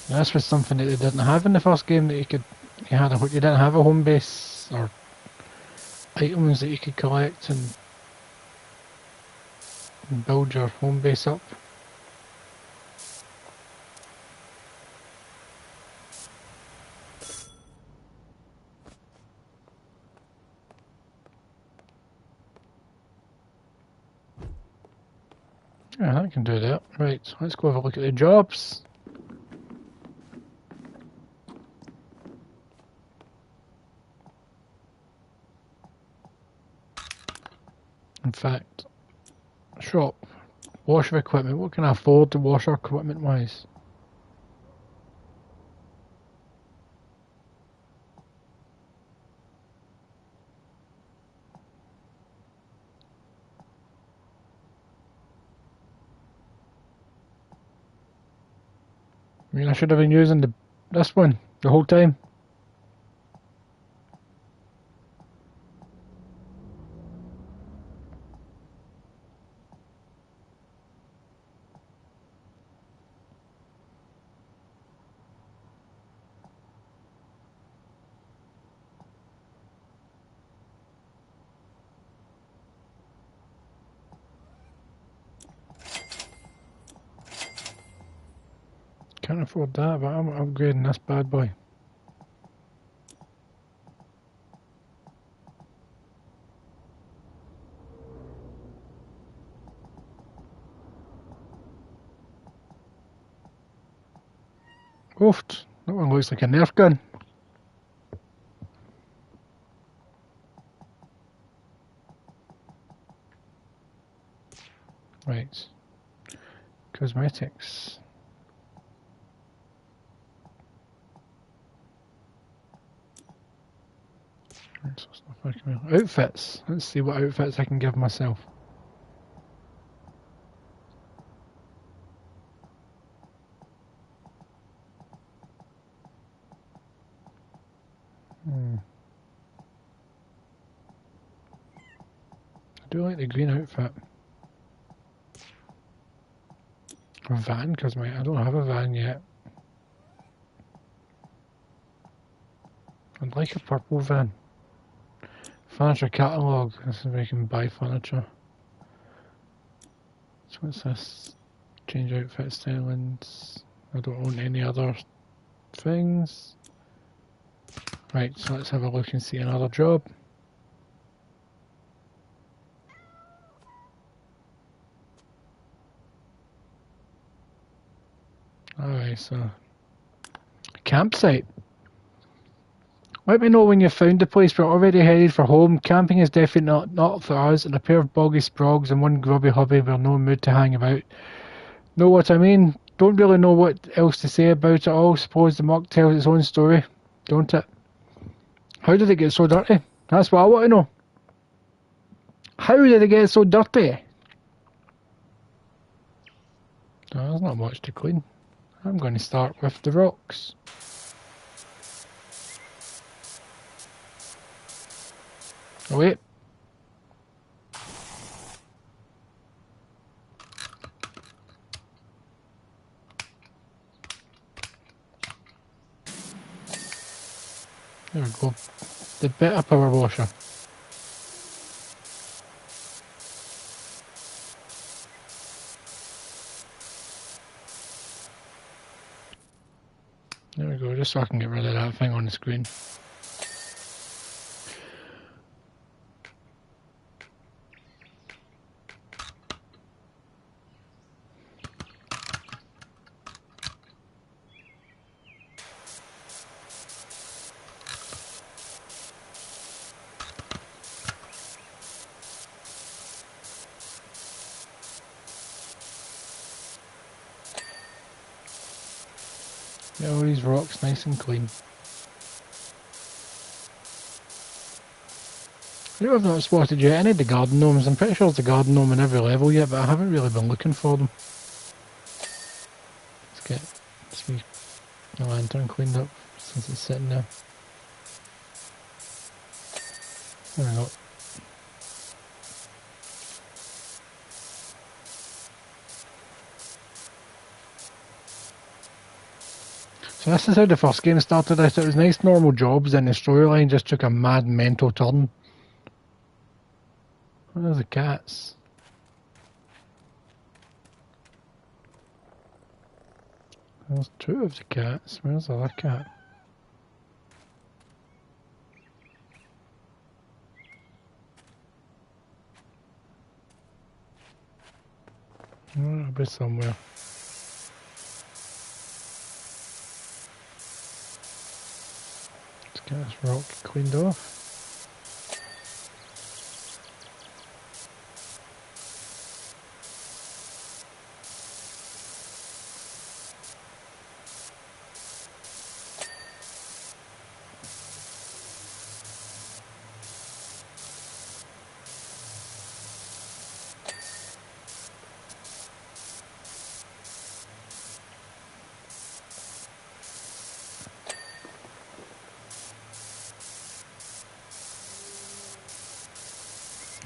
Speaker 1: Now, this was something that they didn't have in the first game, that you didn't have a home base or items that you could collect and build your home base up. Yeah, I can do that. Right, so let's go have a look at the jobs. In fact, shop, wash of equipment. What can I afford to wash our equipment wise? I mean, I should have been using this one the whole time. Can't afford that, but I'm upgrading this bad boy. Oofed. That one looks like a Nerf gun. Right. Cosmetics. Outfits. Let's see what outfits I can give myself. I do like the green outfit. A van cosmetic. I don't have a van yet. I'd like a purple van. Furniture catalogue. This is where you can buy furniture. So what's this? Change outfit stylings. I don't own any other things. Right, so let's have a look and see another job. Alright, so campsite. Let me know when you've found the place. We're already headed for home. Camping is definitely not for us, and a pair of boggy sprogs and one grubby hubby we're no mood to hang about. Know what I mean? Don't really know what else to say about it all. Suppose the muck tells its own story, don't it? How did it get so dirty? That's what I want to know. How did it get so dirty? Oh, there's not much to clean. I'm going to start with the rocks. Oh wait. There we go. The better power washer. There we go, just so I can get rid of that thing on the screen. Get all these rocks nice and clean. I've not spotted yet any of the garden gnomes. I'm pretty sure there's a garden gnome in every level yet, but I haven't really been looking for them. Let's get this wee lantern cleaned up since it's sitting there. There we go. So this is how the first game started out. It was nice normal jobs, then the storyline just took a mad mental turn. Where are the cats? There's two of the cats. Where's the other cat? Oh, it'll be somewhere. Let's get this rock cleaned off.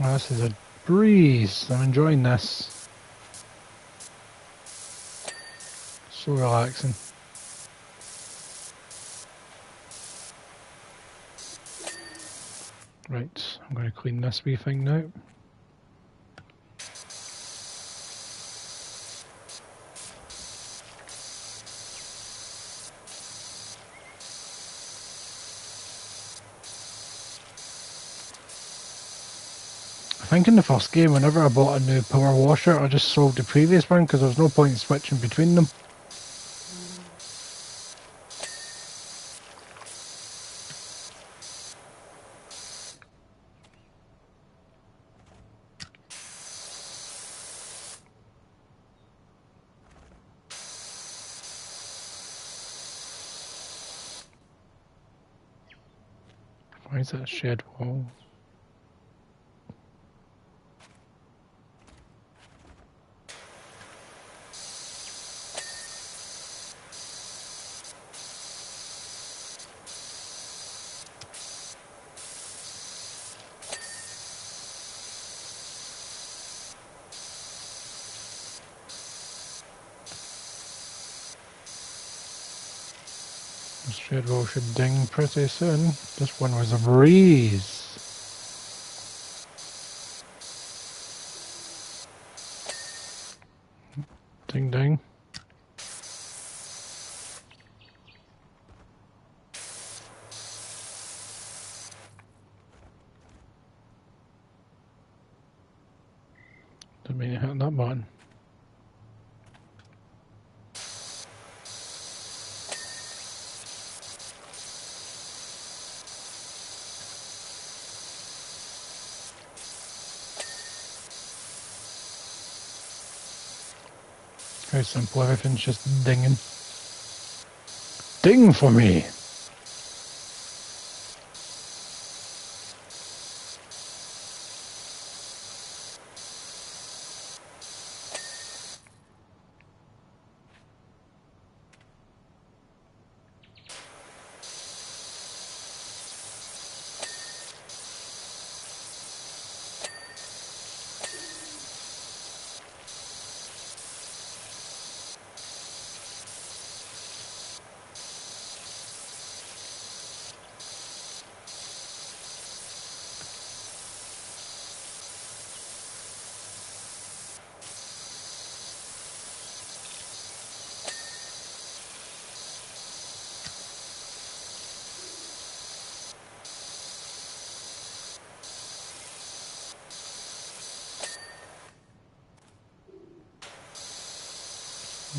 Speaker 1: Oh, this is a breeze. I'm enjoying this. So relaxing. Right, I'm going to clean this wee thing now. think in the first game, whenever I bought a new power washer, I just sold the previous one because there was no point in switching between them. Why is that a shed wall? This shed wall should ding pretty soon. This one was a breeze. Ding ding. Didn't mean to hit that button. Very simple, everything's just dinging. Ding for me!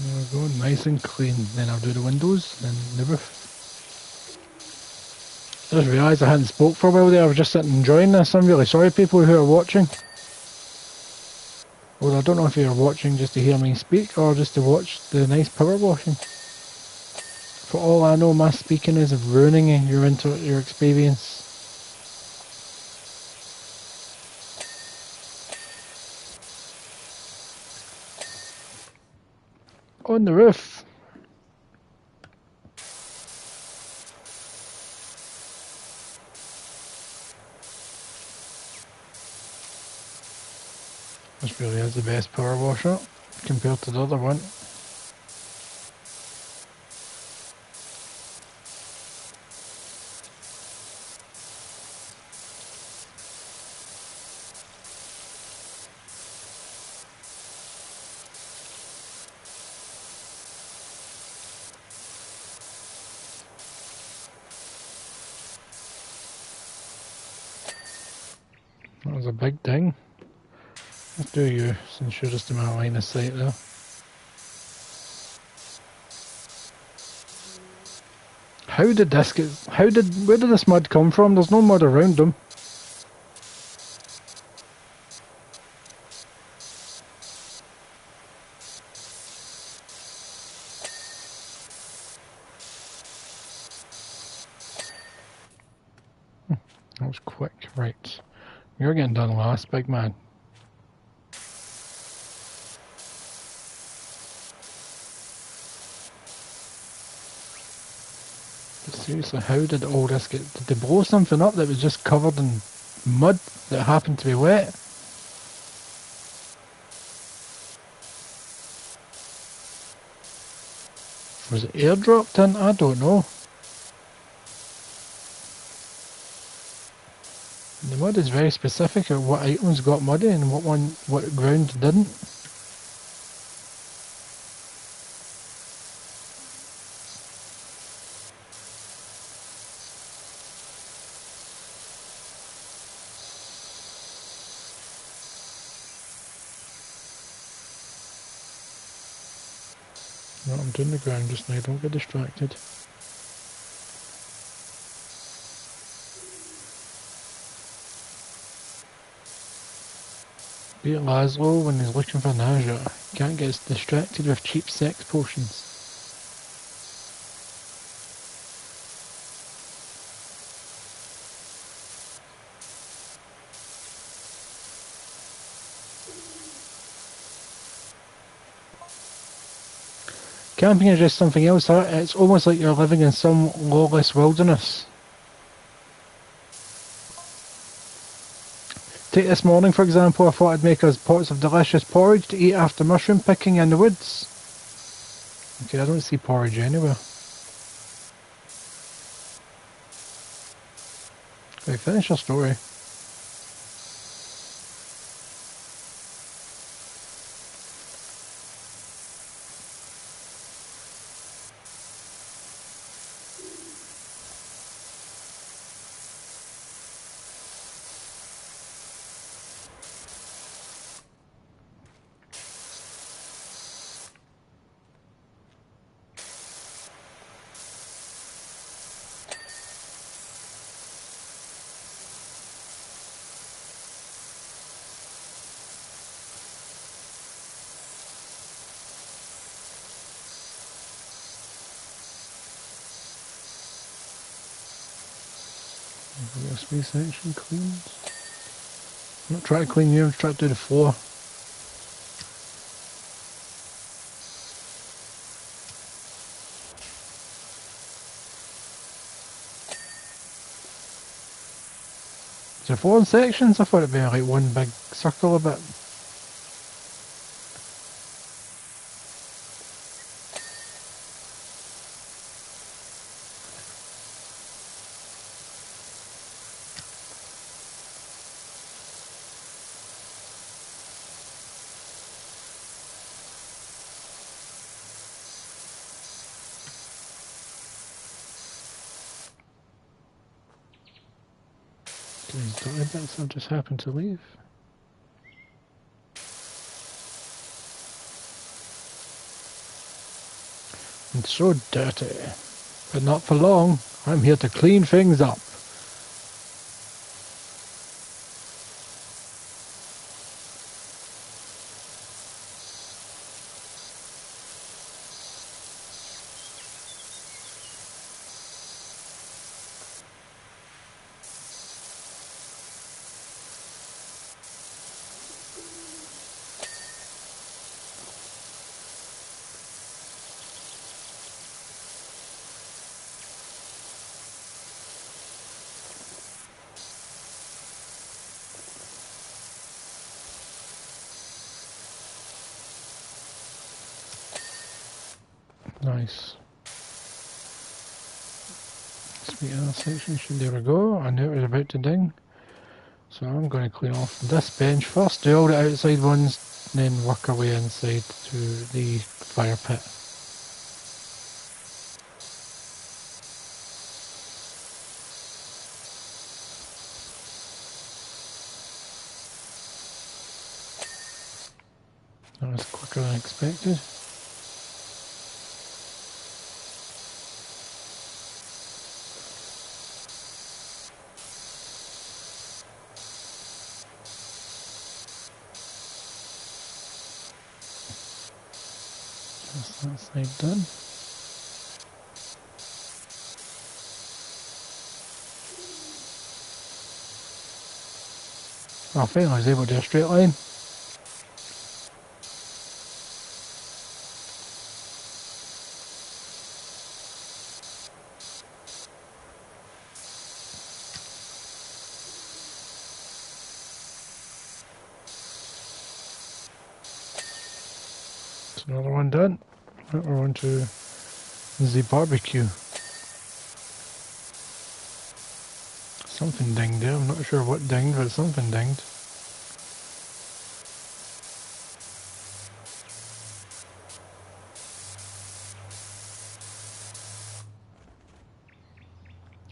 Speaker 1: There we go, nice and clean. Then I'll do the windows, then the roof. I just realised I hadn't spoke for a while there, I was just sitting enjoying this. I'm really sorry people who are watching. Well, I don't know if you're watching just to hear me speak or just to watch the nice power washing. For all I know, my speaking is ruining your experience. On the roof. This really is the best power washer compared to the other one. That was a big ding. Let's do you, since you're just in my line of sight there. Where did this mud come from? There's no mud around them. That was quick, right. You're getting done last, big man. But seriously, how did all this did they blow something up that was just covered in mud that happened to be wet? Was it airdropped in? I don't know. The mud is very specific at what items got muddy and what ground didn't. No, I'm doing the ground just now, don't get distracted. Be it Laszlo when he's looking for nausea. Can't get distracted with cheap sex potions. Camping is just something else. It's almost like you're living in some lawless wilderness. Take this morning, for example, I thought I'd make us pots of delicious porridge to eat after mushroom picking in the woods. Okay, I don't see porridge anywhere. Okay, finish your story. This wee section cleaned. I'm not trying to clean you, I'm trying to do the floor. Is there 4 sections? I thought it'd be like one big circle a bit. These dirty bits I've just happened to leave. It's so dirty. But not for long. I'm here to clean things up. Nice. Sweet air section, there we go. I knew it was about to ding. So I'm going to clean off this bench first, do all the outside ones, then work our way inside to the fire pit. That was quicker than expected. Just that side done. Oh, finally I was able to do a straight line. That's another one done. Right, we're on to the barbecue. Something dinged there, I'm not sure what dinged, but something dinged.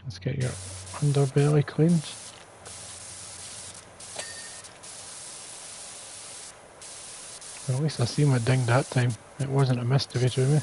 Speaker 1: Let's get your underbelly cleaned. Well, at least I seen my ding that time. It wasn't a mystery to me.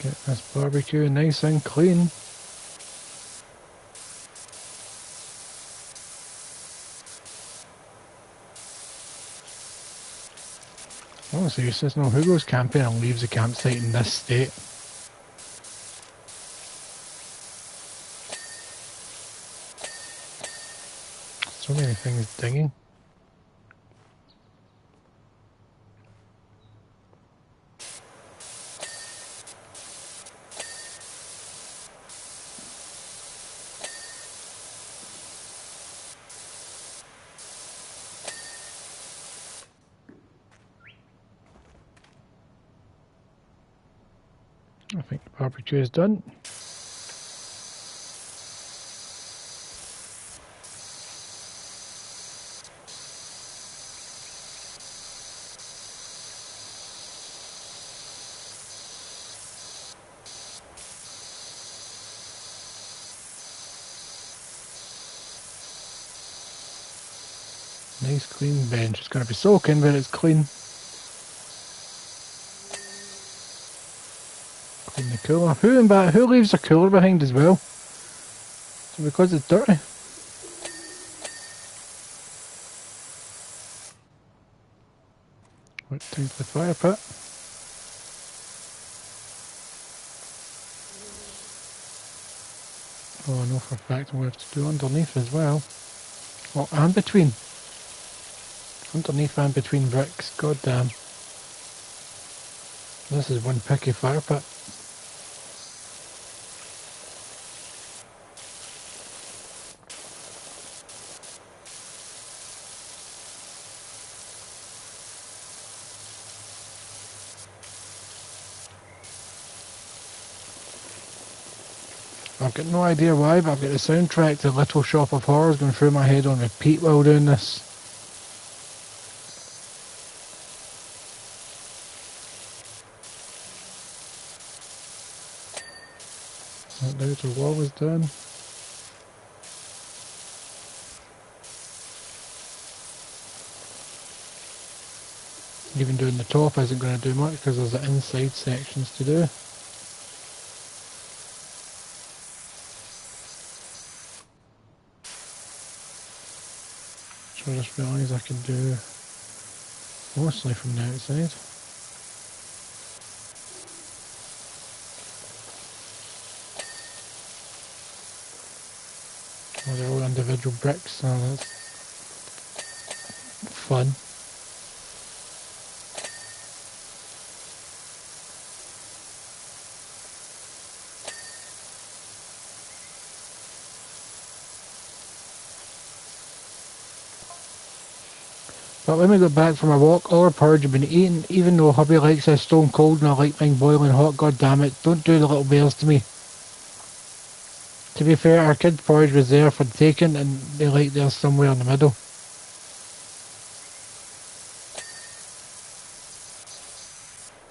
Speaker 1: Get this barbecue nice and clean. Honestly, it says no, who goes camping and leaves the campsite in this state? So many things dinging. I think the barbecue is done. Nice clean bench. It's going to be soaking, but it's clean. Clean the cooler. Who leaves a cooler behind as well? So because it's dirty. Right, time for the fire pit. Oh, I know for a fact we'll have to do underneath as well. Oh, and between. Underneath and between bricks. God damn. This is one picky fire pit. I've got no idea why, but I've got the soundtrack to Little Shop of Horrors going through my head on repeat while doing this. That outer wall is done. Even doing the top isn't going to do much because there's the inside sections to do. So I just realised I can do mostly from the outside. Well, they're all individual bricks, so that's fun. But when we got back from our walk, all our porridge had been eaten, even though hubby likes it stone cold and I like mine boiling hot. God damn it, don't do the little bears to me. To be fair, our kids' porridge was there for the taking and they like theirs somewhere in the middle.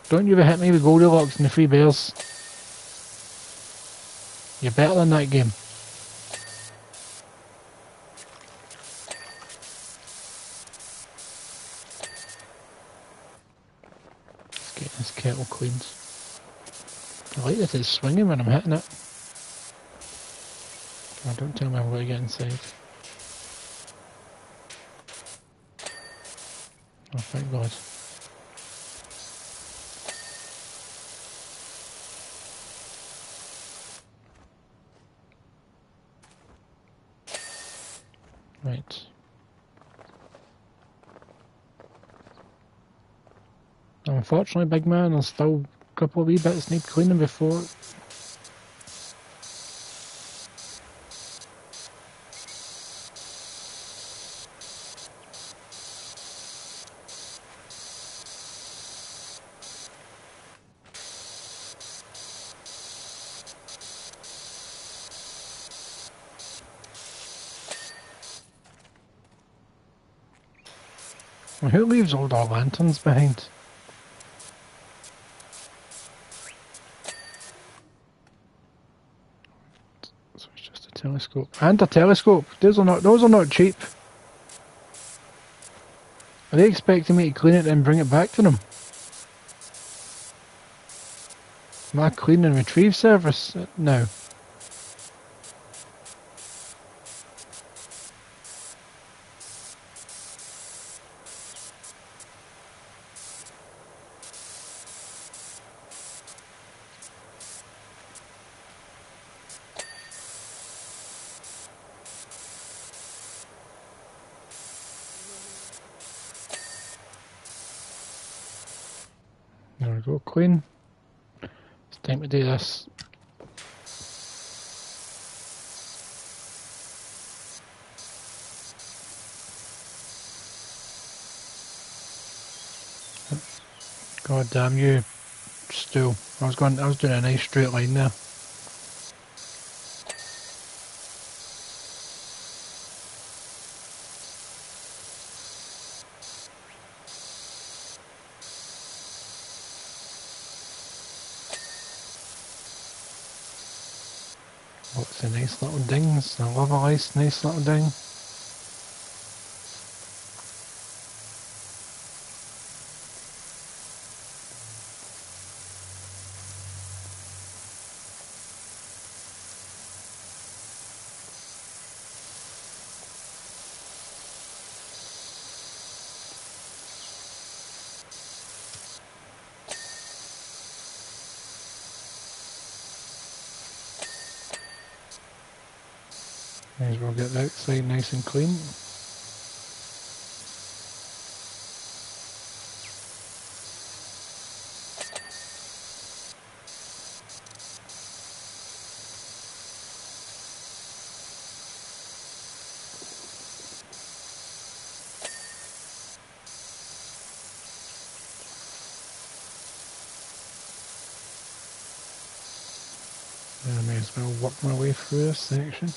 Speaker 1: Don't you ever hit me with Goldilocks and the three bears. You're better than that game. Let's get this kettle cleaned. I like that it's swinging when I'm hitting it. Oh, don't tell me I'm going to get inside. Oh, thank God. Right. Unfortunately, big man, there's still a couple of wee bits need cleaning before. Well, who leaves all our lanterns behind? So it's just a telescope. And a telescope! Those are not cheap. Are they expecting me to clean it and bring it back to them? My clean and retrieve service? No. There we go, clean. It's time to do this. God damn you, stool. I was doing a nice straight line there. Lots of nice little dings. I love a nice little ding. May as well get the outside nice and clean. And I may as well work my way through this section.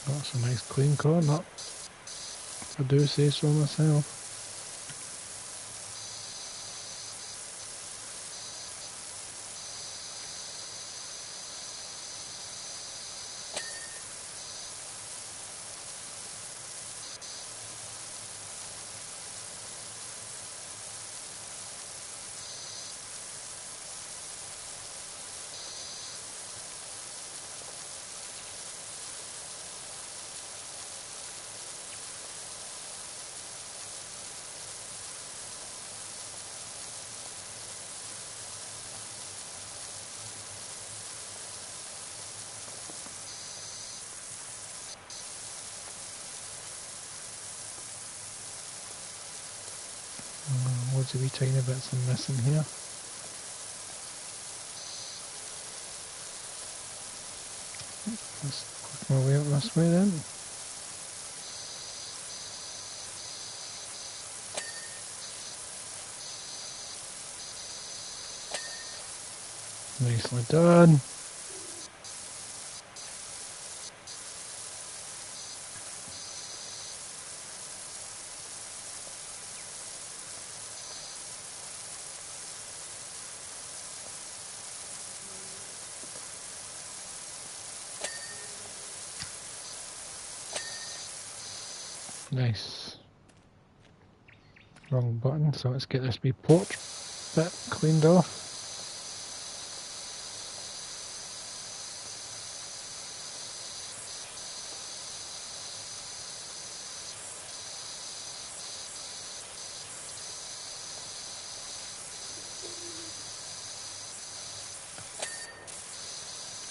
Speaker 1: That's a nice clean car, that. I do say so myself. Loads of wee tiny bits I'm missing here. Let's work my way up this way then. Nicely done. Nice. Wrong button, so let's get this wee porch bit cleaned off.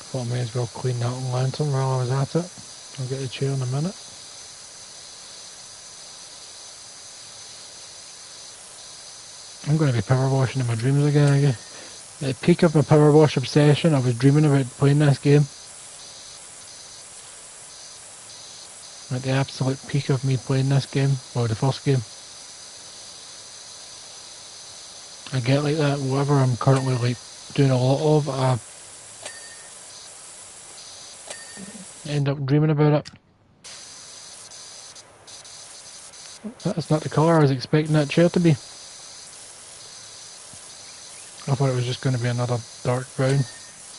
Speaker 1: Thought I may as well clean that lantern while I was at it. I'll get the chair in a minute. I'm going to be power washing in my dreams again. At the peak of my power wash obsession, I was dreaming about playing this game. At the absolute peak of me playing this game, or the first game. I get like that, whatever I'm currently like doing a lot of, I end up dreaming about it. That's not the colour I was expecting that chair to be. I thought it was just going to be another dark brown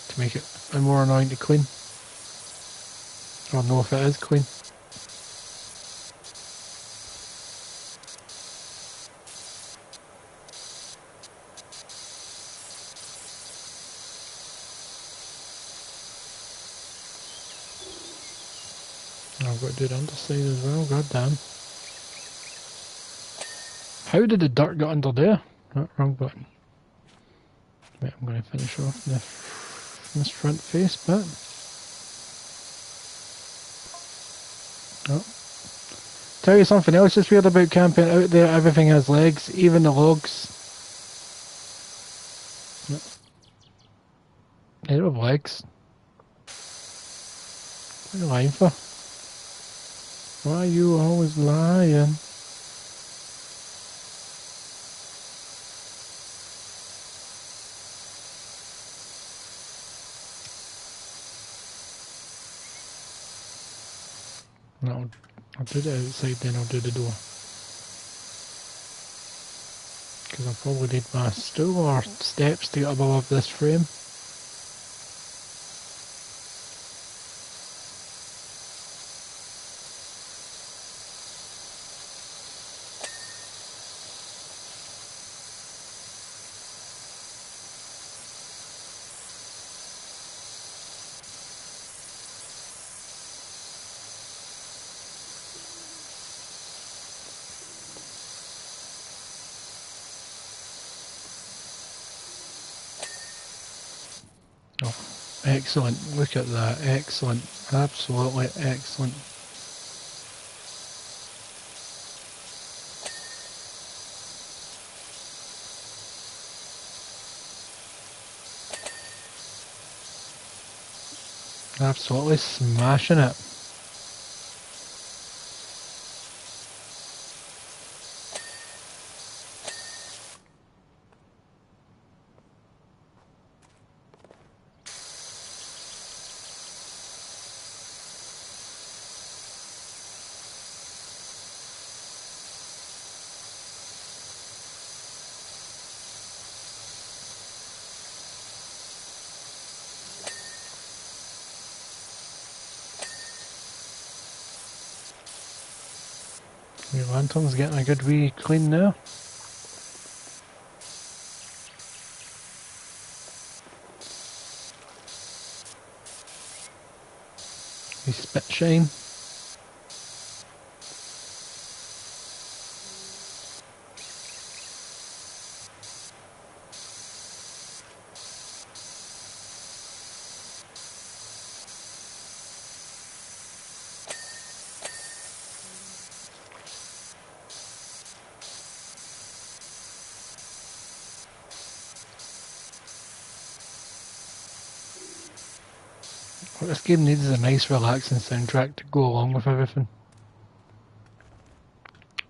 Speaker 1: to make it more annoying to clean. I don't know if it is clean. I've got to do the underside as well, god damn. How did the dirt get under there? Oh, wrong button. Right, I'm going to finish off this front face bit. Oh. Tell you something else that's weird about camping out there, everything has legs, even the logs. They don't have legs. What are you lying for? Why are you always lying? No, I'll do the outside, then I'll do the door. Because I'll probably need my stool or steps to get above this frame. Oh, excellent. Look at that. Excellent. Absolutely excellent. Absolutely smashing it. Your lantern's getting a good wee clean now. Wee spit shine. What this game needs is a nice relaxing soundtrack to go along with everything.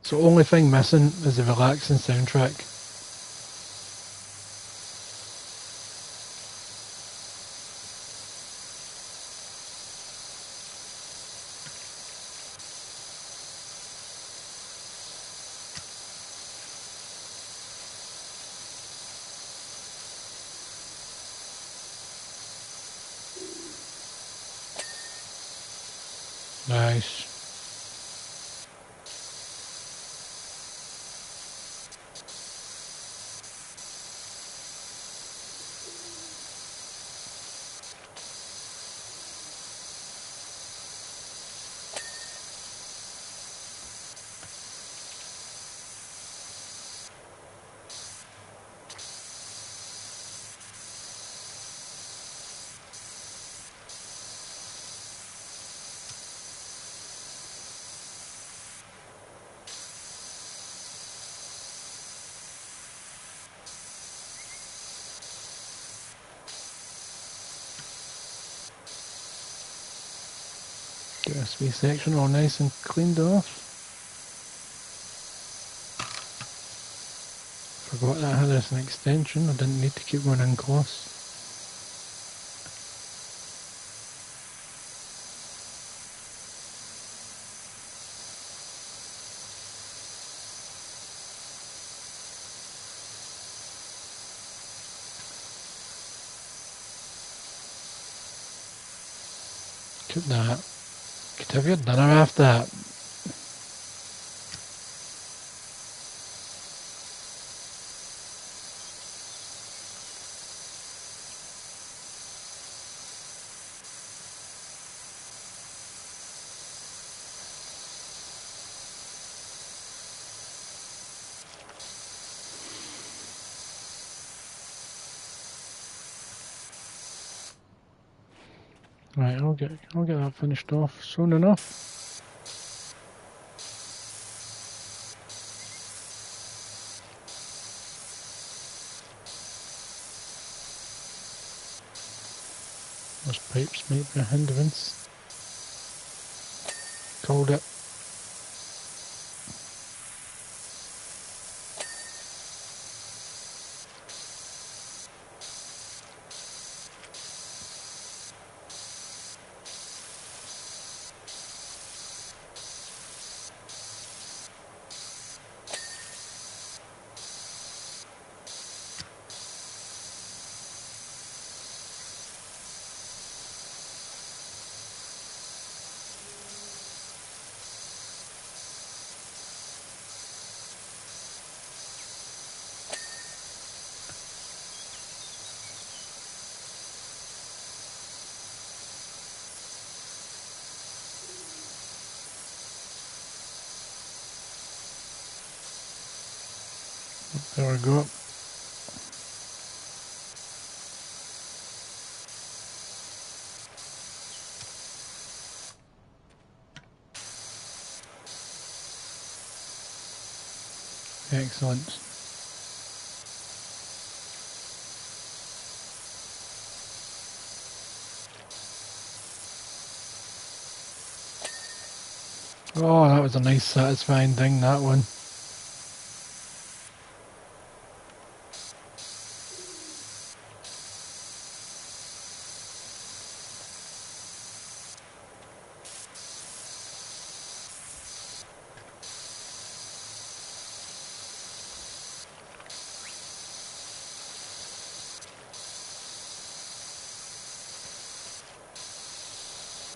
Speaker 1: So the only thing missing is a relaxing soundtrack. Nice. Get this wee section all nice and cleaned off. Forgot that I had this an extension, I didn't need to keep one in close. Look at that. Could have your dinner after that. Right, I'll get that finished off soon enough. Those pipes might be a hindrance. Called it. There we go. Excellent. Oh, that was a nice satisfying thing, that one.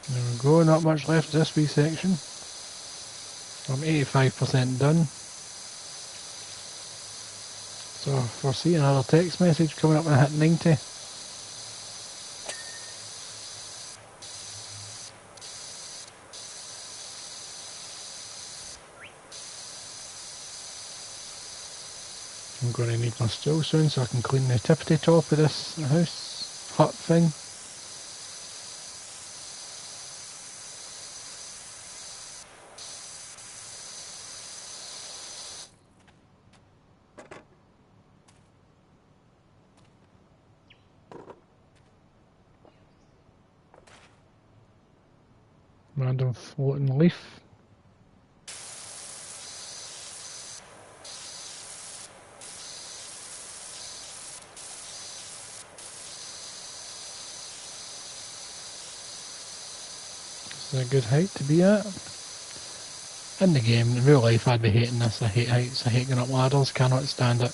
Speaker 1: There we go, not much left of this wee section. I'm 85% done. So foresee another text message coming up when I hit 90. I'm going to need my stool soon so I can clean the tippity top of this house hut thing. Random floating leaf. This is a good height to be at. In the game, in real life I'd be hating this. I hate heights, I hate going up ladders, cannot stand it.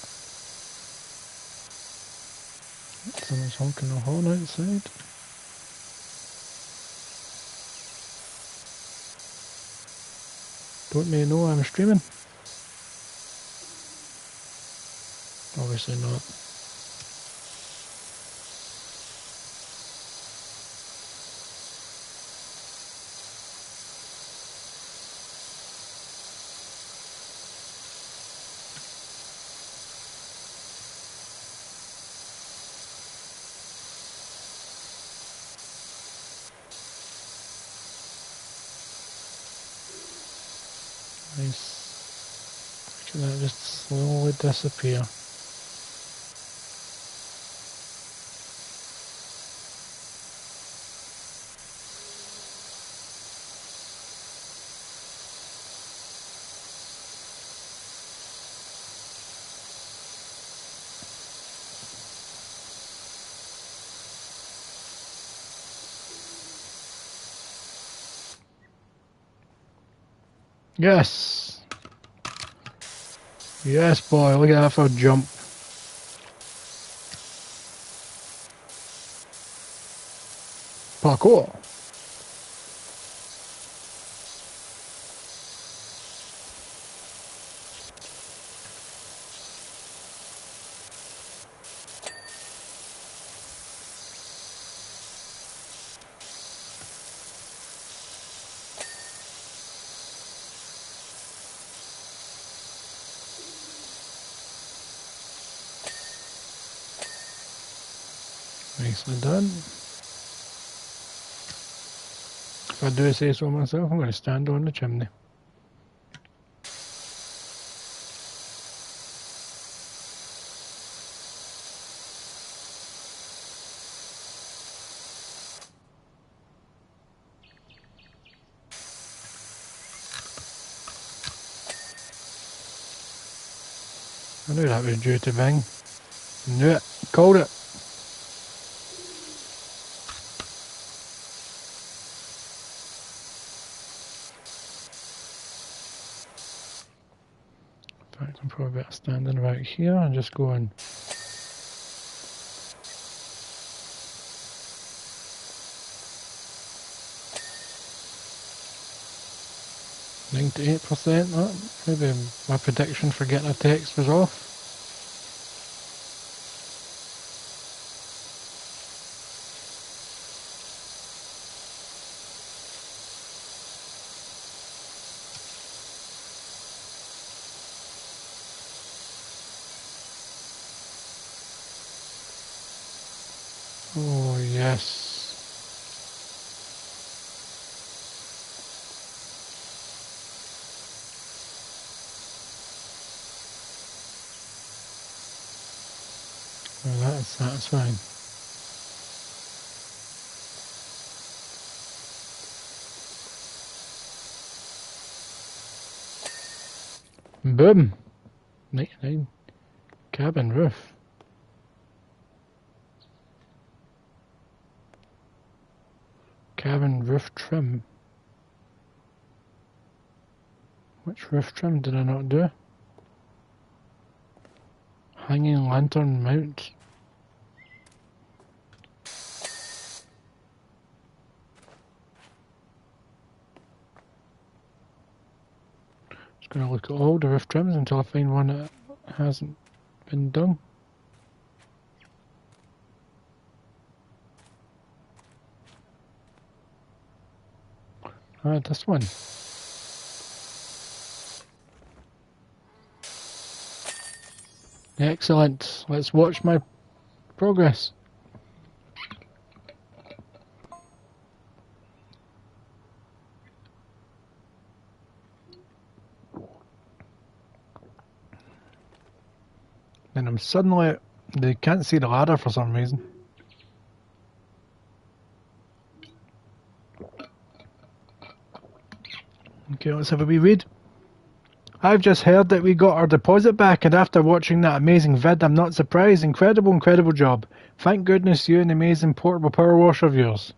Speaker 1: Someone's honking the horn outside. Don't they know I'm streaming? Obviously not. Nice. Look at that just slowly disappear. Yes! Yes, boy, look at that for a jump. Parkour. Nicely done. If I do say so myself, I'm going to stand on the chimney. I knew that was due to Bing. Knew it. Called it. In fact, I'm probably better standing about here and just going. 98%, maybe my prediction for getting a text was off. Oh yes. Well, that is satisfying. Boom! 99. Cabin roof. Cabin roof trim. Which roof trim did I not do? Hanging lantern mount. Just going to look at all the roof trims until I find one that hasn't been done. Ah, this one. Excellent. Let's watch my progress. And I'm suddenly, they can't see the ladder for some reason. Okay, let's have a wee read. I've just heard that we got our deposit back, and after watching that amazing vid, I'm not surprised. Incredible job. Thank goodness you and the amazing portable power wash of yours.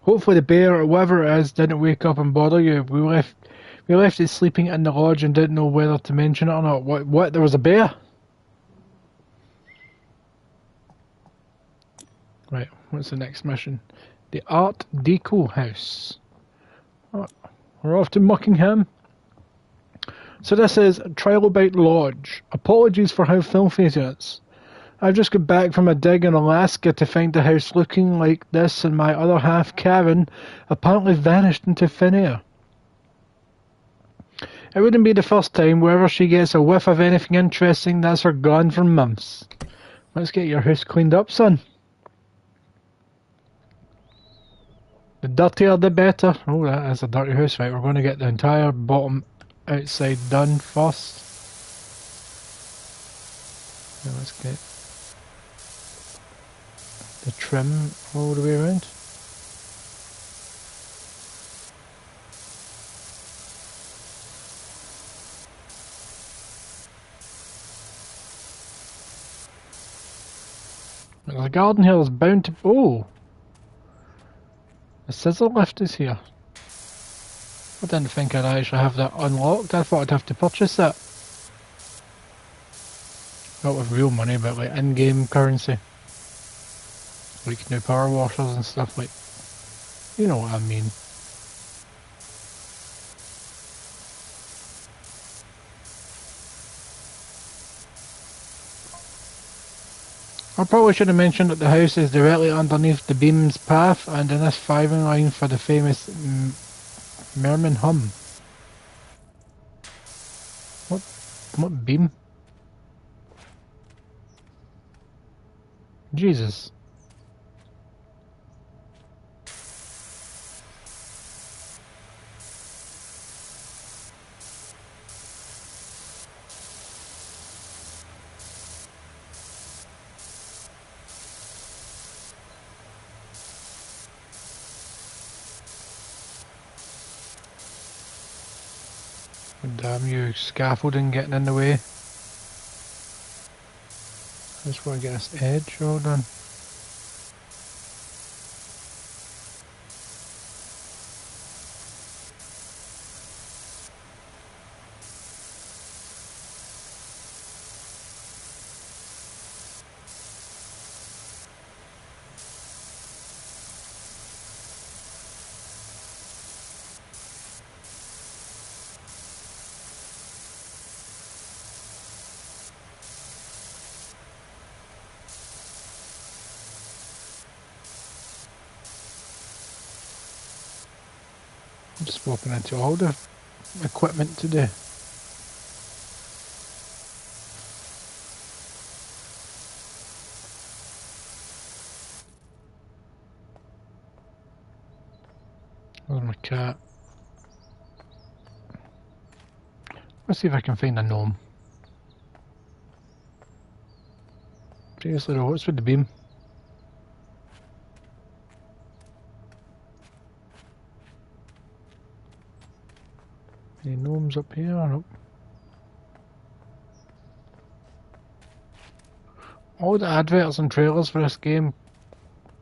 Speaker 1: Hopefully the bear or whatever it is didn't wake up and bother you. We left it sleeping in the lodge and didn't know whether to mention it or not. What? There was a bear? Right, what's the next mission? The Art Deco House. Oh, we're off to Muckingham. So this is Trilobite Lodge. Apologies for how filthy it is. I've just got back from a dig in Alaska to find the house looking like this, and my other half, Karen, apparently vanished into thin air. It wouldn't be the first time. Wherever she gets a whiff of anything interesting, that's her gone for months. Let's get your house cleaned up, son. The dirtier the better. Oh, that is a dirty house. Right, we're going to get the entire bottom outside done first. Now let's get the trim all the way around. The garden here is bound to... Oh! The scissor lift is here. I didn't think I'd actually have that unlocked. I thought I'd have to purchase that. Not with real money, but like in-game currency. Like new power washers and stuff like... You know what I mean. I probably should have mentioned that the house is directly underneath the beam's path and in this firing line for the famous Merman hum. What beam? Jesus. Damn you, scaffolding getting in the way. I just want to get this edge all done. I'm just walking into all the equipment today. Where's my cat? Let's see if I can find a gnome. Seriously though, what's with the beam? Any gnomes up here? Nope. All the adverts and trailers for this game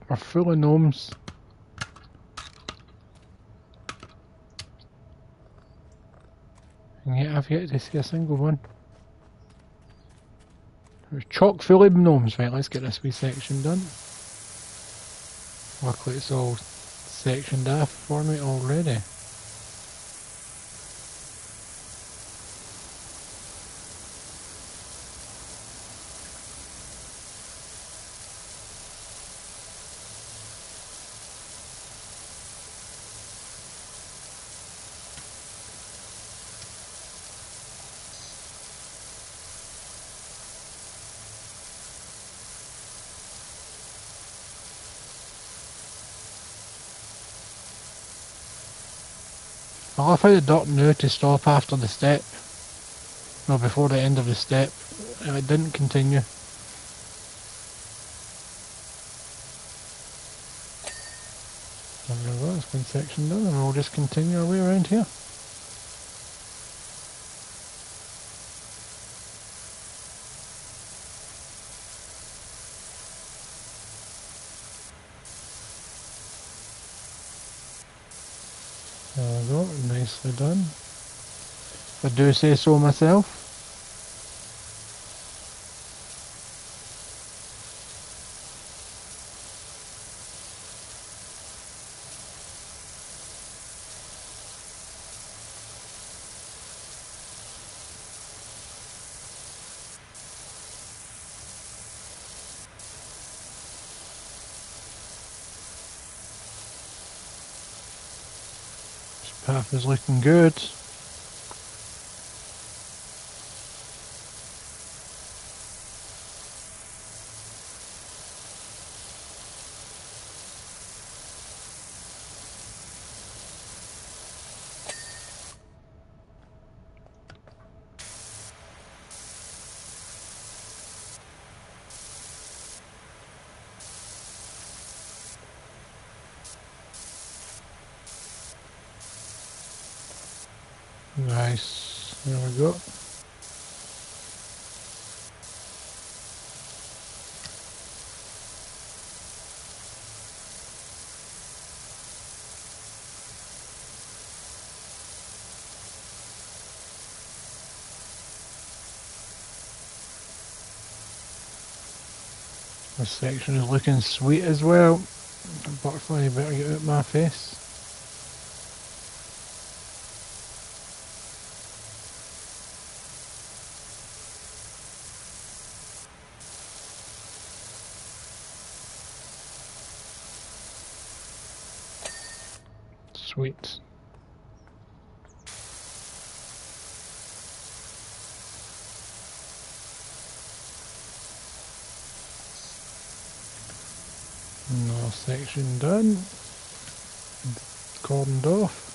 Speaker 1: are full of gnomes. And yet I've yet to see a single one. There's chock full of gnomes. Right, let's get this wee section done. Luckily it's all sectioned off for me already. I love how the dot knew to stop after the step. No, before the end of the step. And it didn't continue. There we go, that's one section done and we'll just continue our way around here. There we go, nicely done. If I do say so myself. This path is looking good. Nice, there we go. This section is looking sweet as well. Butterfly, you better get out my face. Sweet. Another section done. Cordoned off.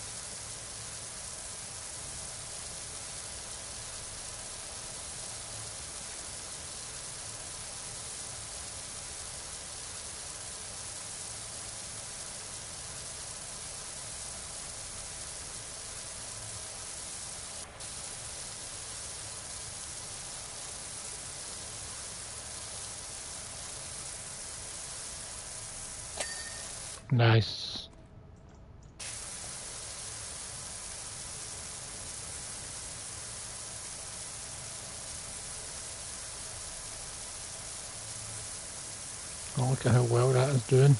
Speaker 1: Nice. Oh, look at how well that is doing.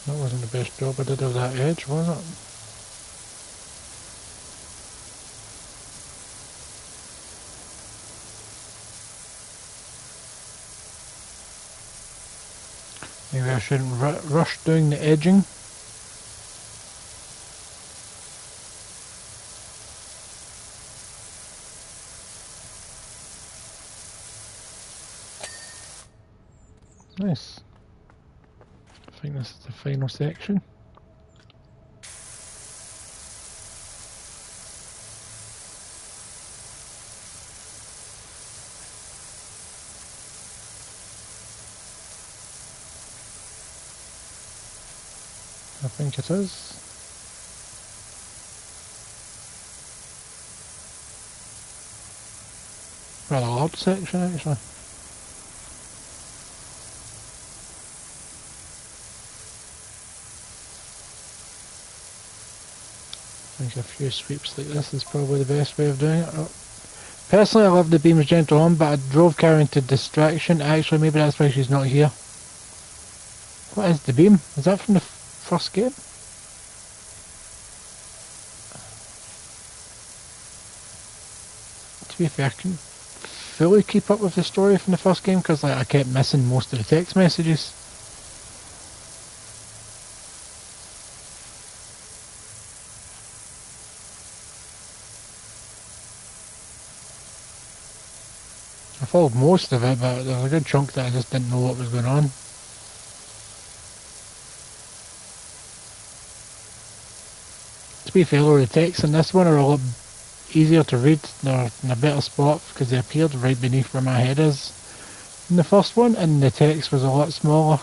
Speaker 1: That wasn't the best job I did of that edge, was it? Maybe I shouldn't rush doing the edging. Nice. I think this is the final section. I think it is. Rather large section actually. I think a few sweeps like this is probably the best way of doing it. Personally, I love the beams gentle on, but I drove Karen into distraction. Actually, maybe that's why she's not here. What is the beam? Is that from the first game? To be fair, I couldn't fully keep up with the story from the first game because like I kept missing most of the text messages. I followed most of it, but there was a good chunk that I just didn't know what was going on. To be fair though, the text in this one are a lot easier to read. They're in a better spot because they appeared right beneath where my head is in the first one, and the text was a lot smaller.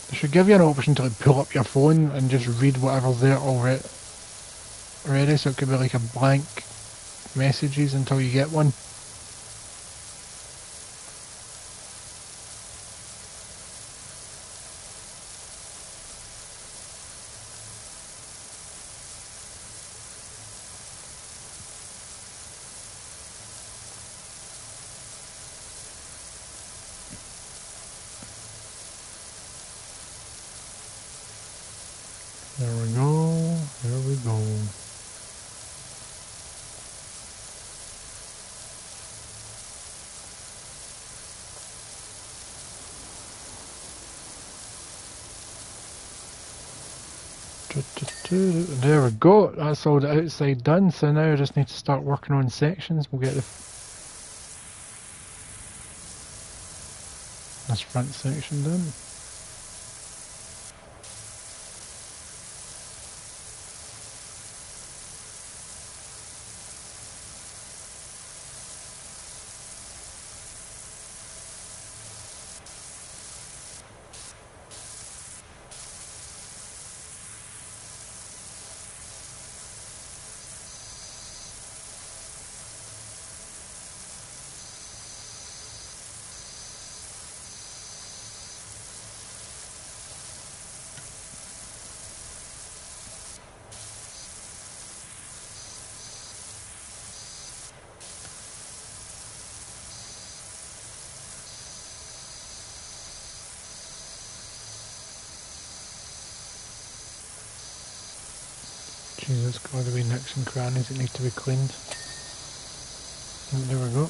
Speaker 1: They should give you an option to like pull up your phone and just read whatever's there already, so it could be like a blank messages until you get one. There we go, there we go. There we go, that's all the outside done, so now I just need to start working on sections. We'll get this front section done. Jeez, it's got all the wee nooks and crannies that need to be cleaned. Oh, there we go.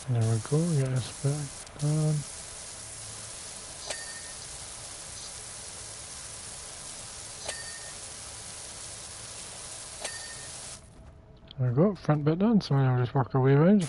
Speaker 1: There we go, get this bit done. There we go, front bit done, so now we'll just work our way around.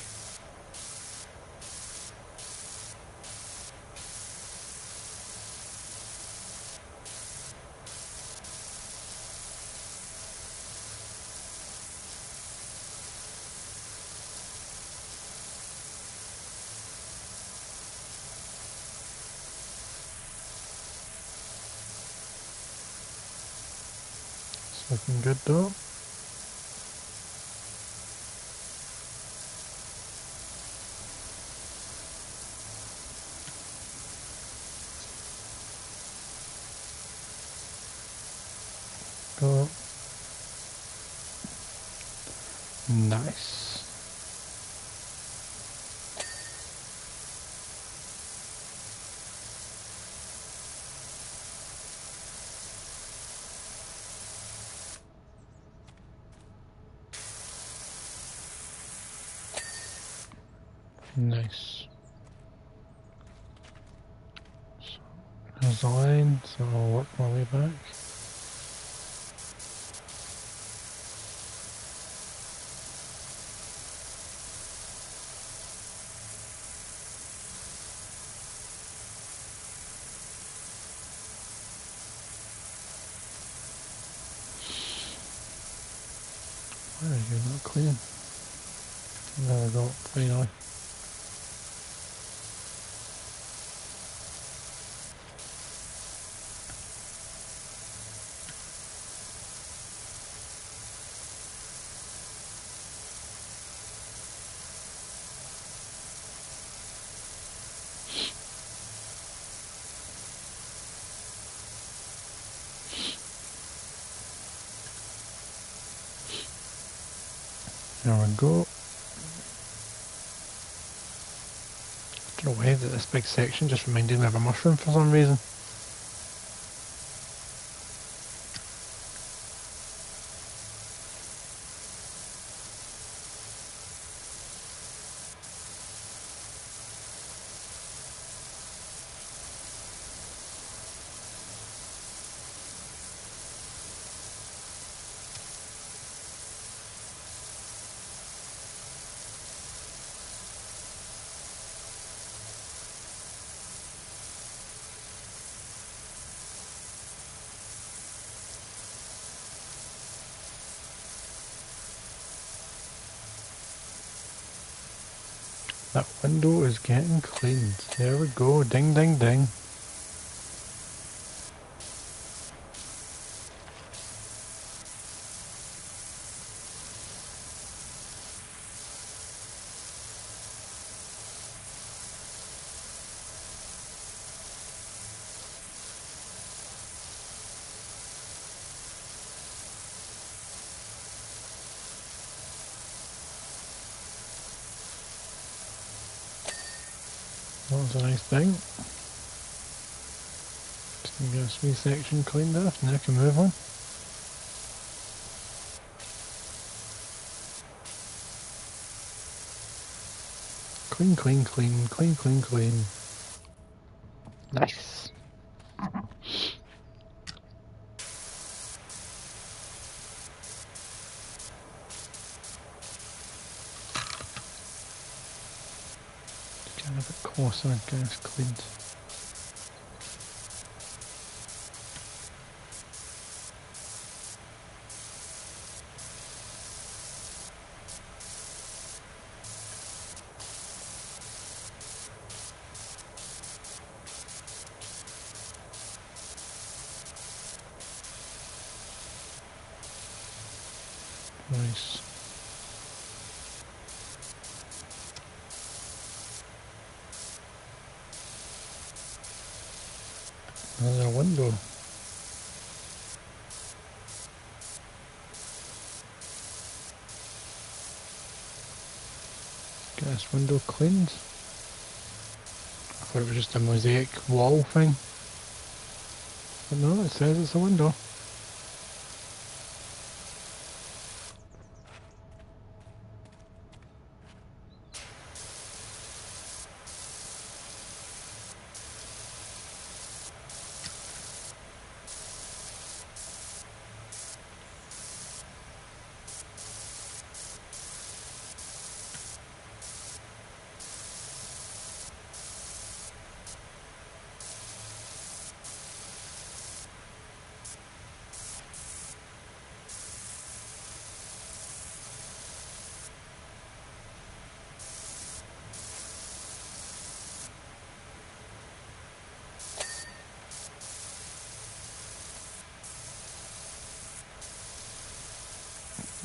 Speaker 1: It's looking good though. Go. Nice. Nice. So, there's the line, so I'll work my way back. Why are you not clean? There we go, finally. There we go. I don't know why that this big section just reminded me of a mushroom for some reason. That window is getting cleaned. There we go, ding ding ding. That was a nice thing. Just gonna get this wee section cleaned off and I can move on. Clean, clean, clean, clean, clean, clean. Nice. Get a bit closer and get this cleaned. Nice. Another window. Get this window cleaned. I thought it was just a mosaic wall thing. But no, it says it's a window.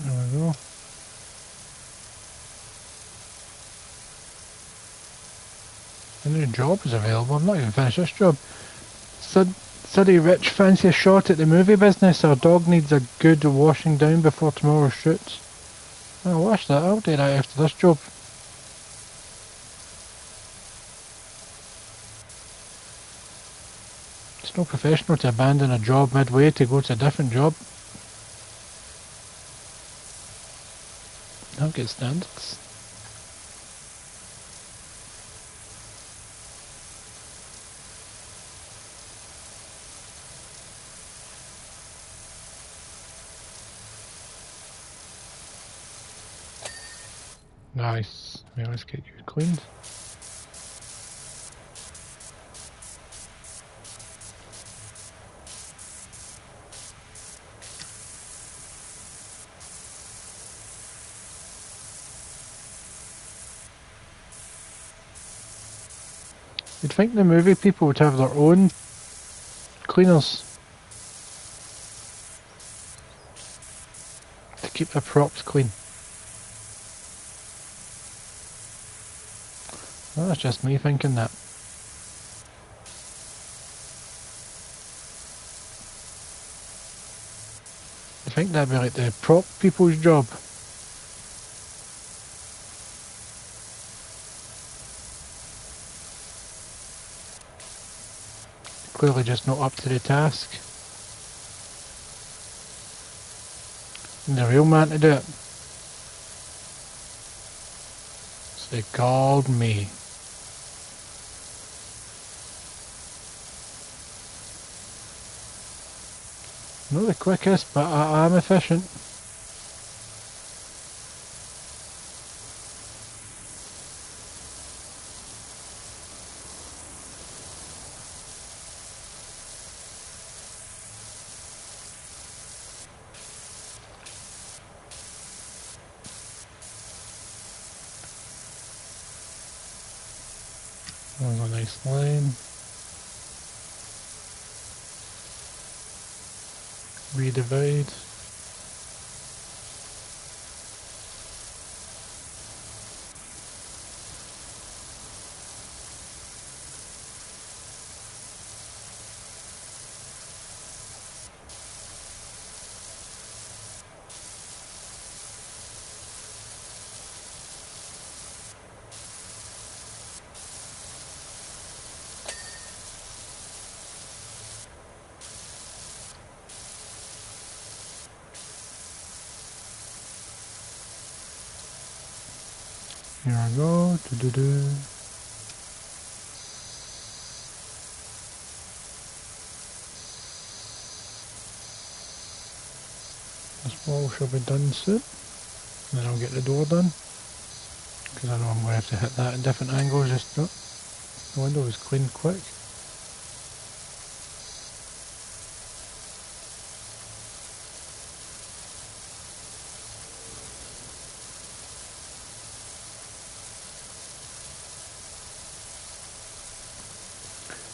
Speaker 1: There we go. A new job is available. I'm not even finished this job. Study rich, fancy a shot at the movie business. Our dog needs a good washing down before tomorrow's shoots. I'll wash that. I'll do that after this job. It's no professional to abandon a job midway to go to a different job. I'll get standards. Nice. Right, let's get you cleaned. You'd think the movie people would have their own cleaners to keep their props clean. Well, that's just me thinking that. I think that'd be like the prop people's job. Clearly just not up to the task. And the real man to do it. So they called me. Not the quickest, but I am efficient. There's a nice line. Redivide. Here I go. Do-do-do. This wall shall be done soon. Then I'll get the door done. Because I know I'm going to have to hit that at different angles. Just the window was cleaned quick.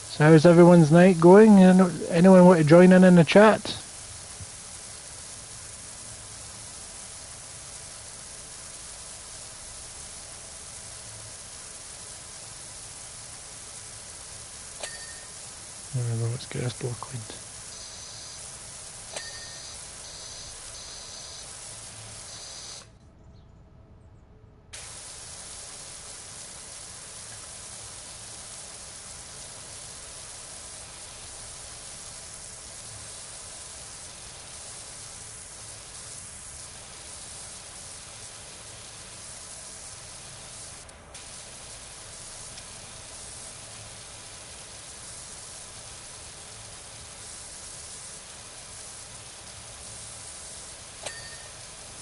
Speaker 1: So how's everyone's night going? Anyone want to join in the chat? There we go, let's get this door cleaned.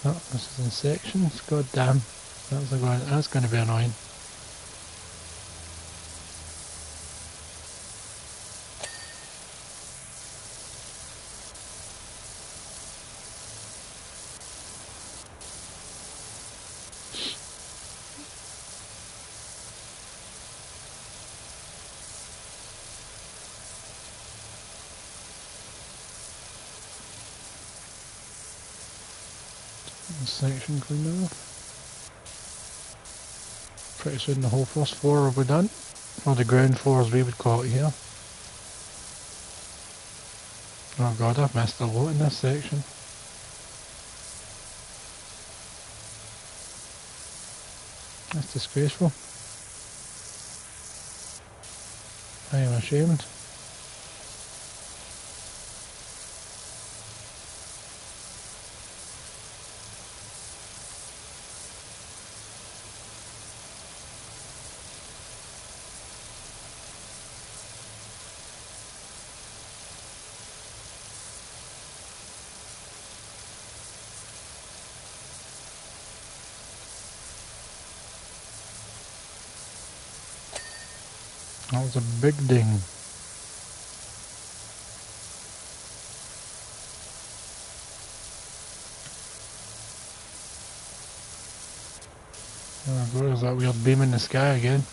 Speaker 1: Oh, this is in sections. God damn. That's going to be annoying. This section cleaned off. Pretty soon the whole first floor will be done. Or the ground floor as we would call it here. Oh god, I've missed a lot in this section. That's disgraceful. I am ashamed. That was a big ding. Oh god, there's that weird beam in the sky again.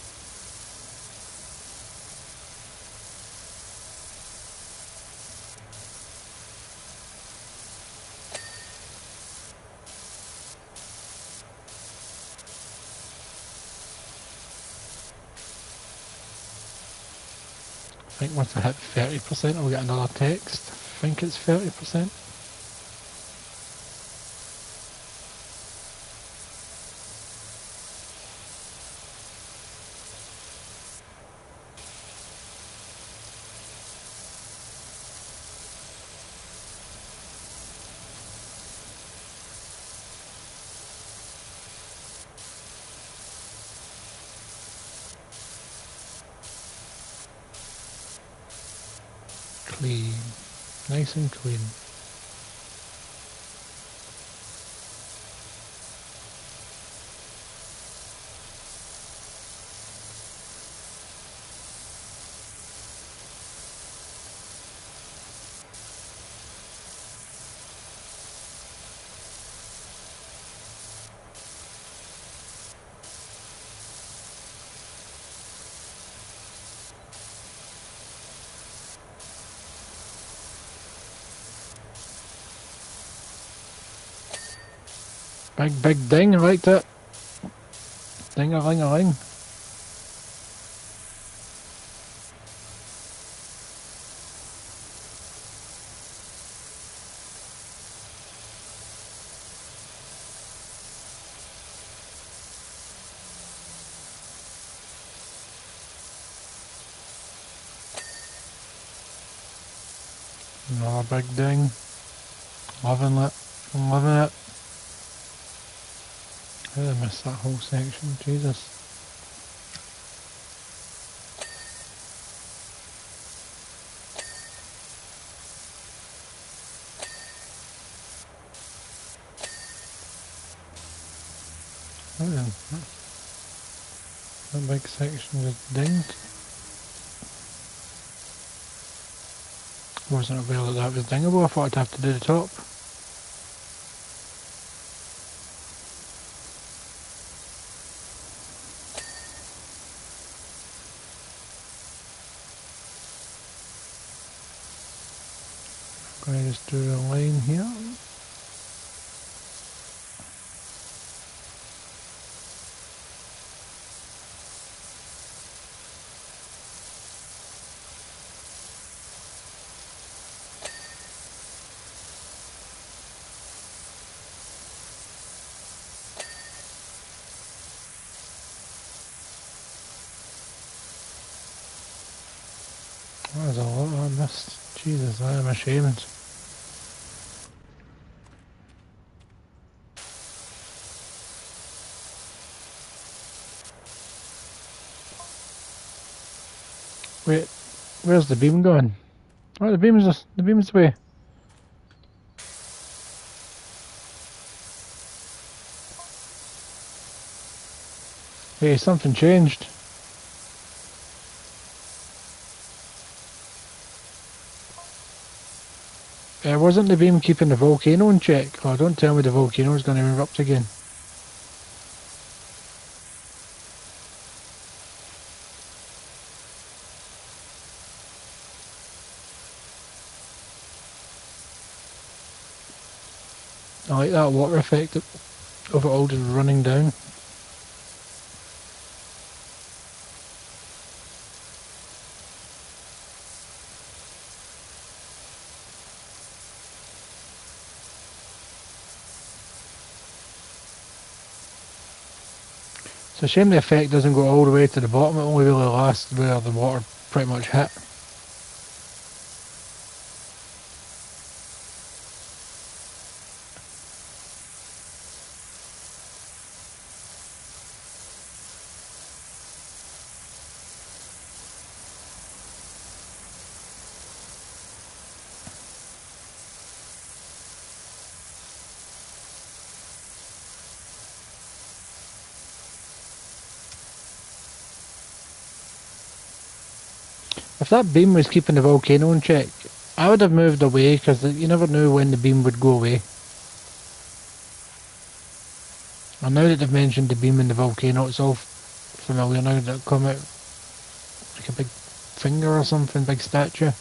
Speaker 1: I think once I hit 30% I'll get another text. I think it's 30%. Clean. Nice and clean. Big ding, I liked it. Ding-a-ling-a-ling. Another big ding. Loving it. I'm loving it. How did I miss that whole section? Jesus. Oh, then, that big section was dinged. Wasn't aware that that was dingable. I thought I'd have to do the top. I'm going to just do a line here. There's a lot I missed. Jesus, I am ashamed. Wait, where's the beam going? Oh, the beam's away. Hey, something changed. Wasn't the beam keeping the volcano in check? Oh, don't tell me the volcano's going to erupt again. I like that water effect of it all just running down. It's a shame the effect doesn't go all the way to the bottom, it only really lasts where the water pretty much hit. If that beam was keeping the volcano in check, I would have moved away because you never knew when the beam would go away. And now that they've mentioned the beam and the volcano, it's all familiar now that come out like a big finger or something, big statue.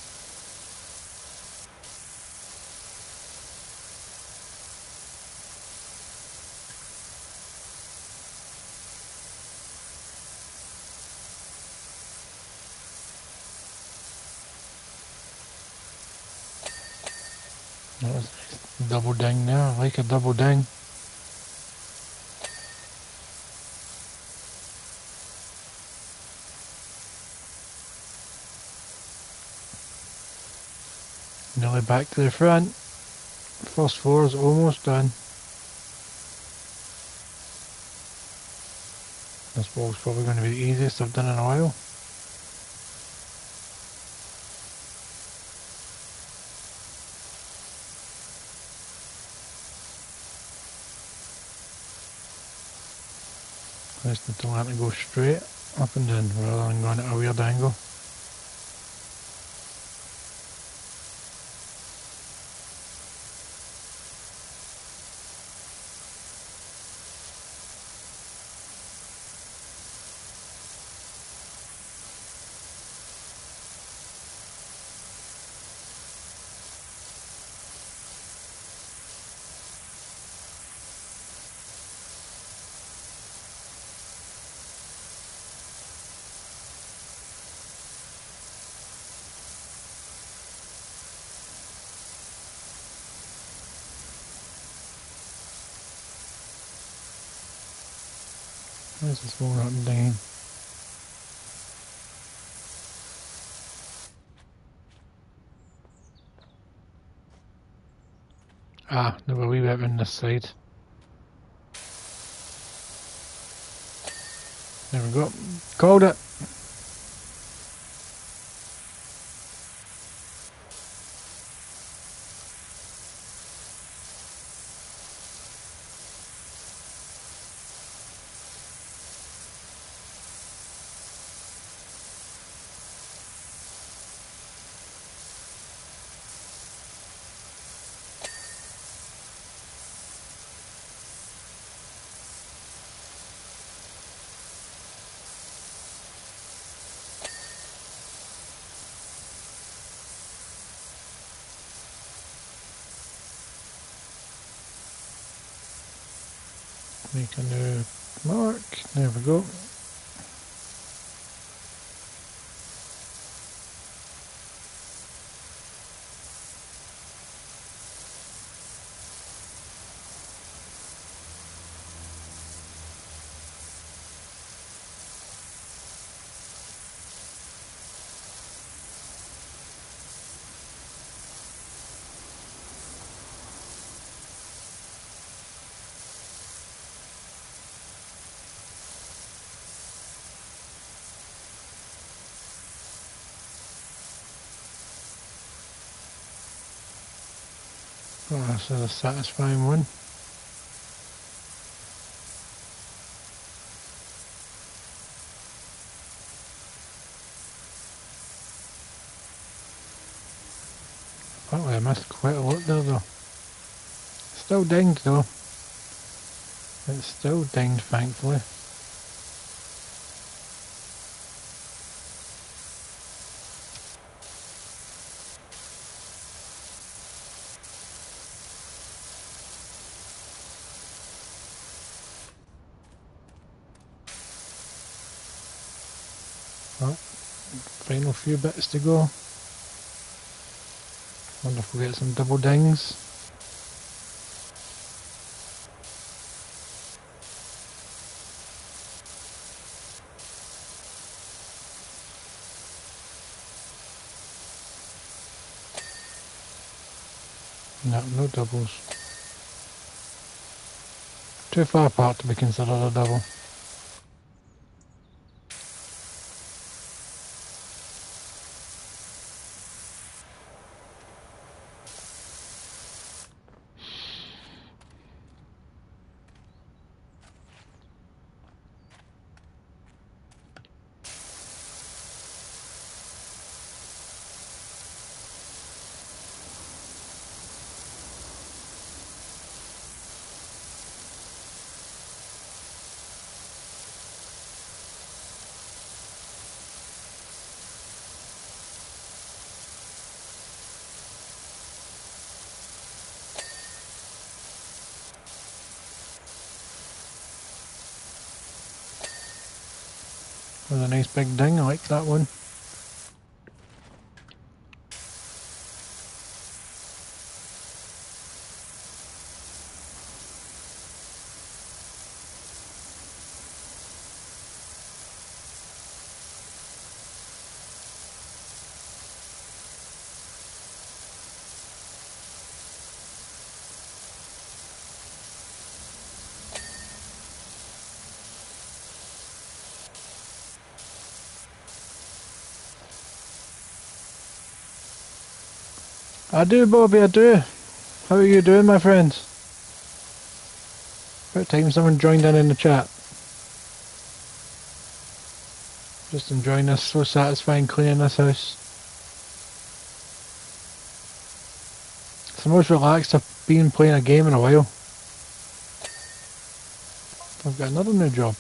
Speaker 1: That was a double ding there, I like a double ding. Nearly back to the front. First floor is almost done. This wall's probably going to be the easiest I've done in a while. I just need to learn to go straight up and down rather than going at a weird angle. Where's this wall up and down? Ah, there were a wee bit on this side. There we go. Called it. Make a new mark. There we go. Oh, this is a satisfying one. Apparently I missed quite a lot there though. Still dinged though. It's still dinged, thankfully. Oh, final few bits to go. Wonder if we'll get some double dings. No, no doubles. Too far apart to be considered a double. With a nice big ding, I like that one. I do, Bobby, I do. How are you doing, my friends? About time someone joined in the chat. Just enjoying this, so satisfying cleaning this house. It's the most relaxed I've been playing a game in a while. I've got another new job.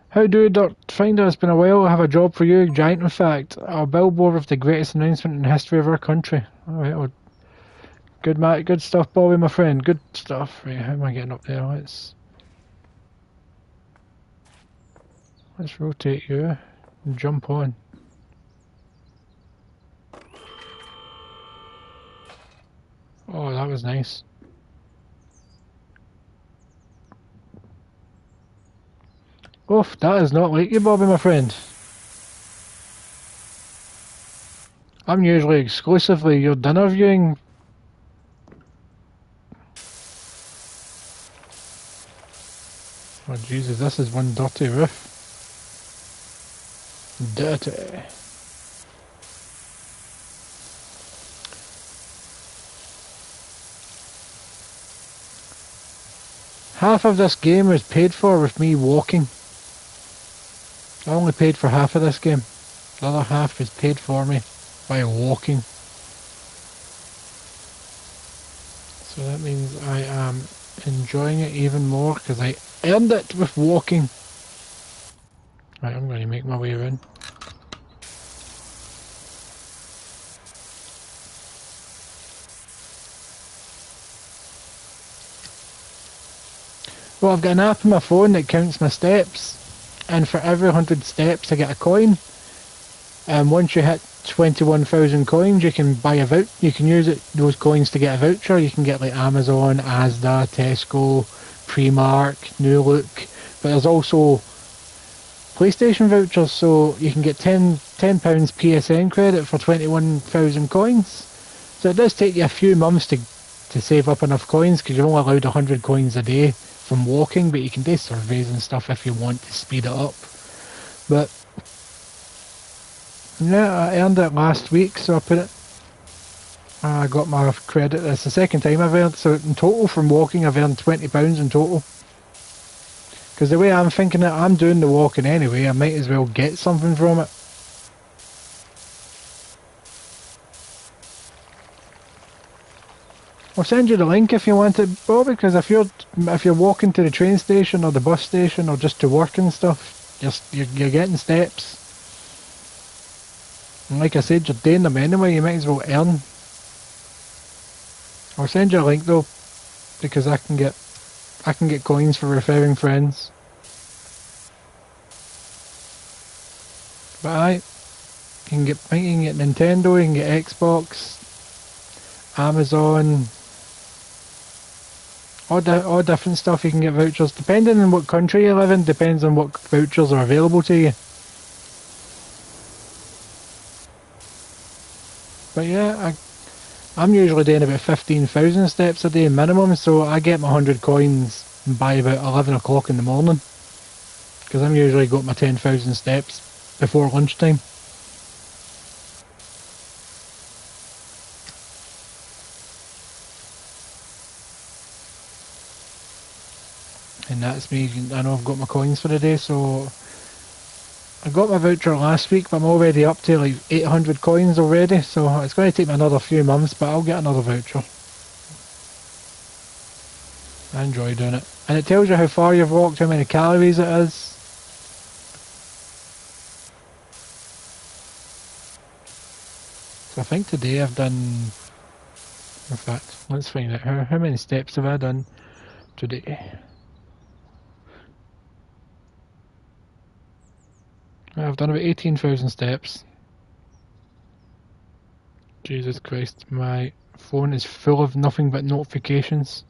Speaker 1: How do Dr. Finder? It's been a while. I have a job for you, giant in fact. A billboard with the greatest announcement in the history of our country. Alright, well, good Matt, good stuff, Bobby, my friend. Good stuff. Right, how am I getting up there? Let's rotate you and jump on. Oh, that was nice. Oof, that is not like you, Bobby, my friend. I'm usually exclusively your dinner viewing. Oh Jesus, this is one dirty roof. Dirty. Half of this game was paid for with me walking. I only paid for half of this game. The other half was paid for me by walking. So that means I am enjoying it even more because I earned it with walking. Right, I'm going to make my way around. Well, I've got an app on my phone that counts my steps, and for every 100 steps I get a coin. And once you hit 21,000 coins, you can buy a voucher. You can use those coins to get a voucher. You can get like Amazon, Asda, Tesco, Primark, New Look. But there's also PlayStation vouchers, so you can get £10 PSN credit for 21,000 coins. So it does take you a few months to save up enough coins, because you're only allowed 100 coins a day from walking, but you can do surveys and stuff if you want to speed it up. But yeah, I earned it last week, so I put it I got my credit. It's the second time I've earned, so in total from walking I've earned £20 in total. Because the way I'm thinking it, I'm doing the walking anyway, I might as well get something from it. I'll send you the link if you want it, Bobby, because if you're walking to the train station or the bus station or just to work and stuff, you're getting steps. And like I said, you're doing them anyway, you might as well earn. I'll send you a link though, because I can get coins for referring friends. But you can get Nintendo, you can get Xbox, Amazon, all different stuff. You can get vouchers depending on what country you live in. Depends on what vouchers are available to you. But yeah, I'm usually doing about 15,000 steps a day minimum, so I get my 100 coins by about 11 o'clock in the morning, because I'm usually got my 10,000 steps before lunchtime. And that's me. I know I've got my coins for the day, so I got my voucher last week, but I'm already up to like 800 coins already, so it's going to take me another few months, but I'll get another voucher. I enjoy doing it. And it tells you how far you've walked, how many calories it is. So I think today I've done, in fact, let's find out how many steps have I done today. I've done about 18,000 steps. Jesus Christ, my phone is full of nothing but notifications.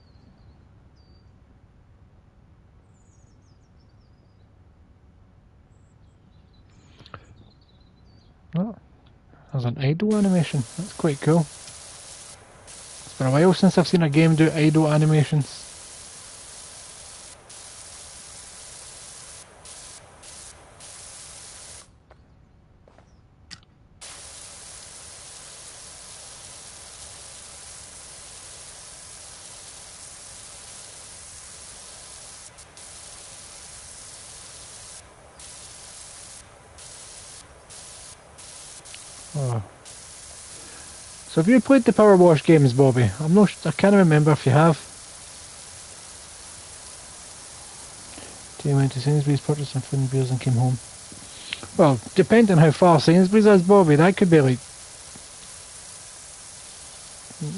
Speaker 1: Oh, there's an idle animation. That's quite cool. It's been a while since I've seen a game do idle animations. Oh. So have you played the Powerwash games, Bobby? I can't remember if you have. He went to Sainsbury's, purchased some food and beers and came home. Well, depending how far Sainsbury's is, Bobby, that could be like,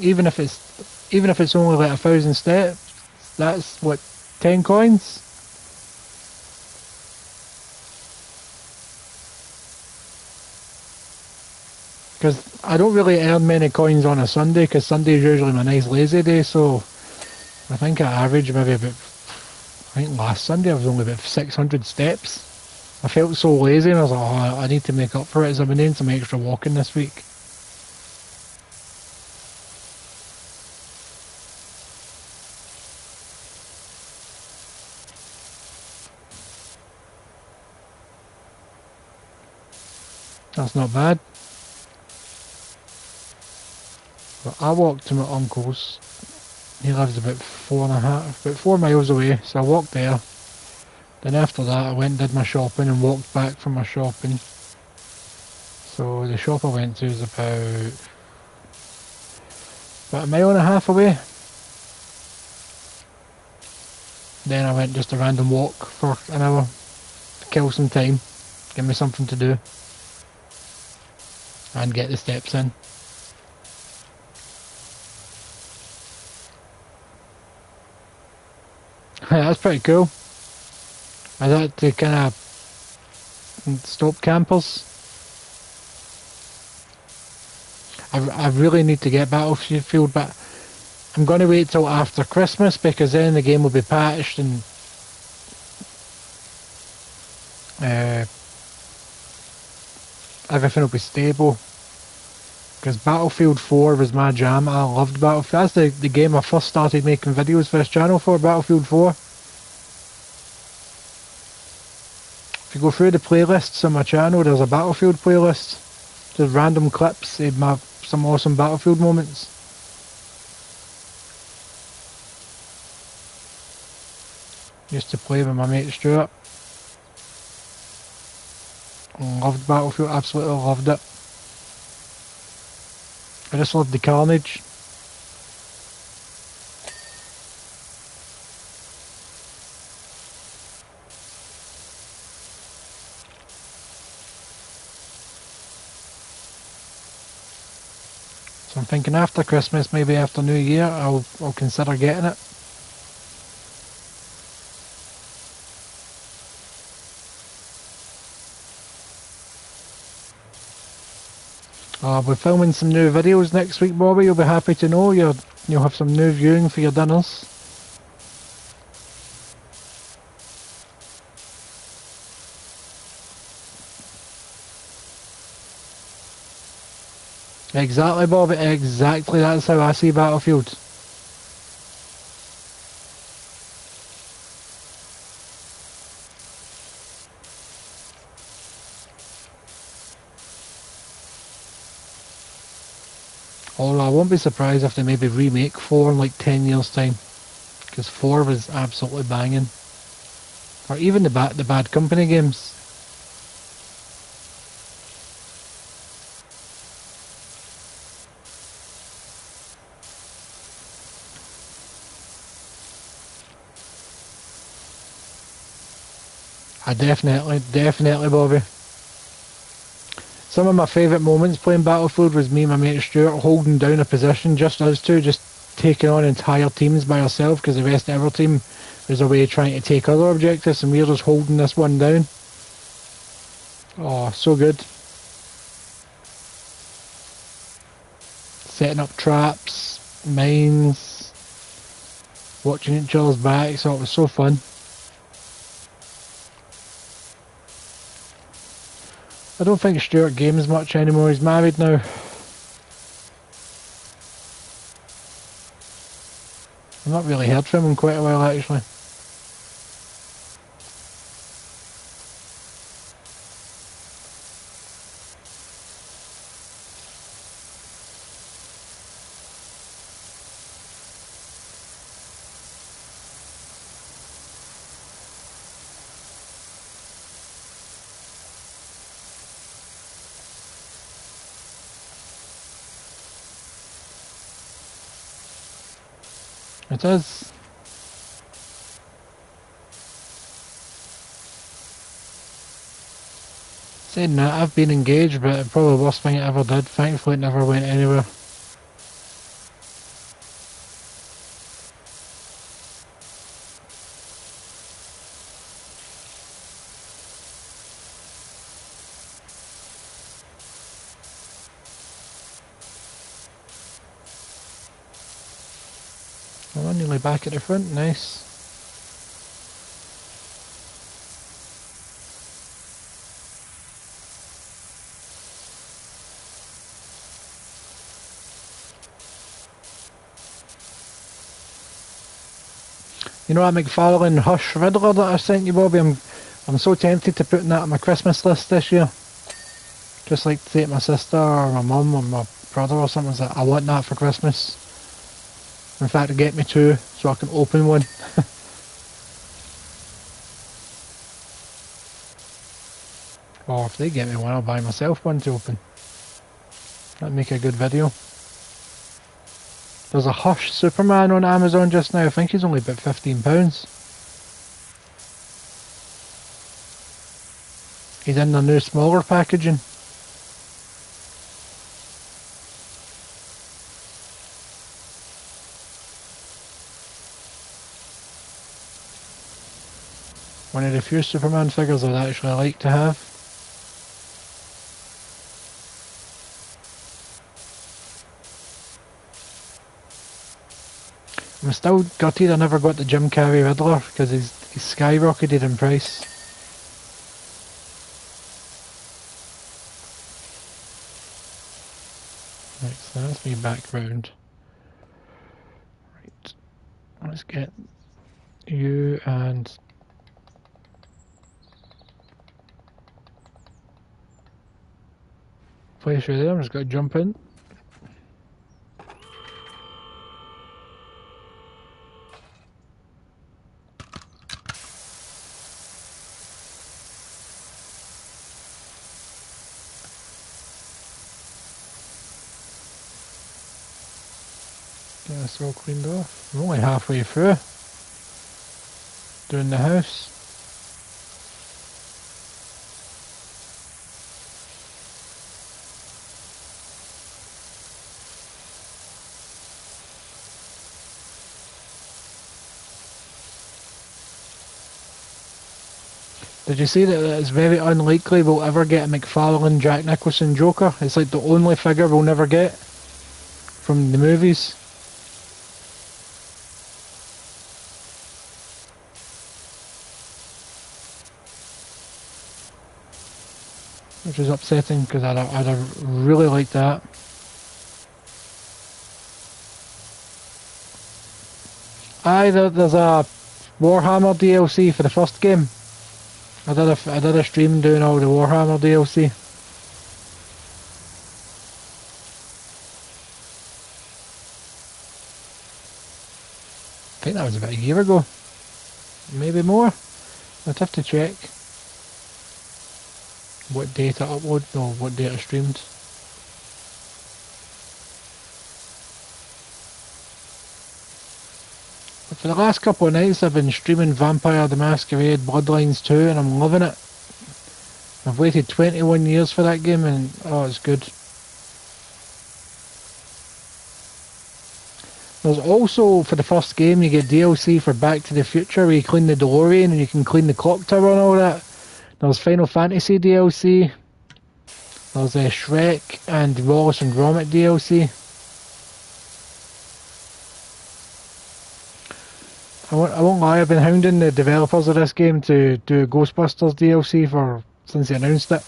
Speaker 1: even if it's only like 1,000 steps, that's what, 10 coins? Because I don't really earn many coins on a Sunday, because Sunday is usually my nice lazy day, so I think I average maybe about, I think last Sunday I was only about 600 steps. I felt so lazy and I was like, oh, I need to make up for it, so I've been doing some extra walking this week. That's not bad. But I walked to my uncle's. He lives about 4 miles away, so I walked there. Then after that I went and did my shopping and walked back from my shopping. So the shop I went to is about 1.5 miles away. Then I went just a random walk for an hour to kill some time, give me something to do, and get the steps in. That's pretty cool. I like to kind of stop campers. I really need to get Battlefield, but I'm going to wait till after Christmas, because then the game will be patched and everything will be stable. Because Battlefield 4 was my jam. I loved Battlefield. That's the game I first started making videos for this channel for, Battlefield 4. If you go through the playlists on my channel, there's a Battlefield playlist. Just random clips of my some awesome Battlefield moments. Used to play with my mate Stuart. Loved Battlefield, absolutely loved it. I just loved the carnage. So I'm thinking after Christmas, maybe after New Year, I'll consider getting it. I'll be filming some new videos next week, Bobby. You'll be happy to know you'll have some new viewing for your dinners. Exactly, Bobby. Exactly. That's how I see Battlefield. Although I won't be surprised if they maybe remake 4 in like 10 years time, because 4 was absolutely banging. Or even the Bad Company games. I definitely, Bobby. Some of my favourite moments playing Battlefield was me and my mate Stuart holding down a position, just us two, just taking on entire teams by ourselves, because the rest of our team was away trying to take other objectives, and we were just holding this one down. Oh, so good. Setting up traps, mines, watching each other's backs, so it was so fun. I don't think Stuart games much anymore, he's married now. I've not really heard from him in quite a while actually. It is. Saying that, I've been engaged, but probably the worst thing I ever did. Thankfully it never went anywhere. Well, I'm nearly back at the front, nice. You know that McFarlane Hush Riddler that I sent you, Bobby? I'm so tempted to put that on my Christmas list this year. Just like to take my sister or my mum or my brother or something. Like I want that for Christmas. In fact, to get me 2 so I can open one. Or if they get me one, I'll buy myself one to open. That'd make a good video. There's a Hush Superman on Amazon just now. I think he's only about £15. He's in the new smaller packaging. One of the few Superman figures I'd actually like to have. I'm still gutted I never got the Jim Carrey Riddler because he's skyrocketed in price. Right, so that's me background. Right, let's get you and place you there. I'm just going to jump in. Get this all cleaned off. I'm only halfway through doing the house. Did you see that it's very unlikely we'll ever get a McFarlane Jack Nicholson Joker? It's like the only figure we'll never get from the movies. Which is upsetting because I'd really like that. Aye, there's a Warhammer DLC for the first game. I did a stream doing all the Warhammer DLC. I think that was about a year ago. Maybe more. I'd have to check what date I uploaded or what date I streamed. But for the last couple of nights I've been streaming Vampire the Masquerade Bloodlines 2 and I'm loving it. I've waited 21 years for that game and oh, it's good. There's also, for the first game, you get DLC for Back to the Future where you clean the DeLorean and you can clean the clock tower and all that. There's Final Fantasy DLC. There's Shrek and Wallace and Gromit DLC. I won't lie, I've been hounding the developers of this game to do Ghostbusters DLC since they announced it.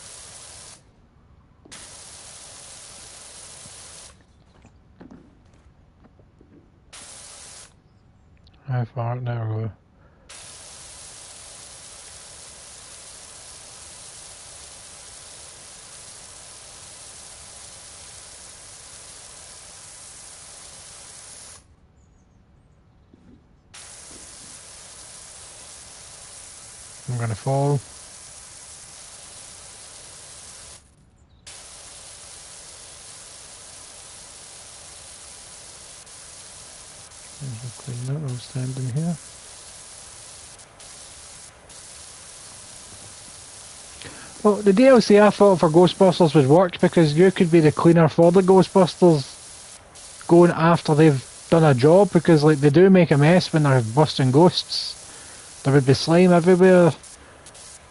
Speaker 1: How far? There we go. I'm gonna fall. Clean that, I'll stand in here. Well, the DLC I thought for Ghostbusters would work because you could be the cleaner for the Ghostbusters going after they've done a job, because like they do make a mess when they're busting ghosts. There would be slime everywhere.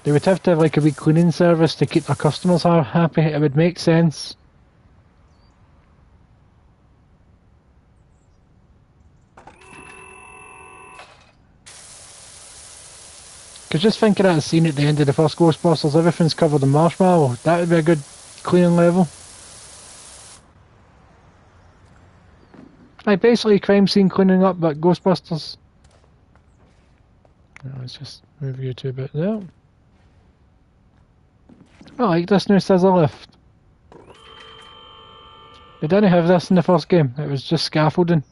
Speaker 1: They would have to have like a wee cleaning service to keep their customers happy. It would make sense. Because just thinking of that scene at the end of the first Ghostbusters, everything's covered in marshmallow. That would be a good cleaning level. Like basically crime scene cleaning up, but Ghostbusters. Let's just move you to a bit there. I like this new scissor lift. They didn't have this in the first game, it was just scaffolding.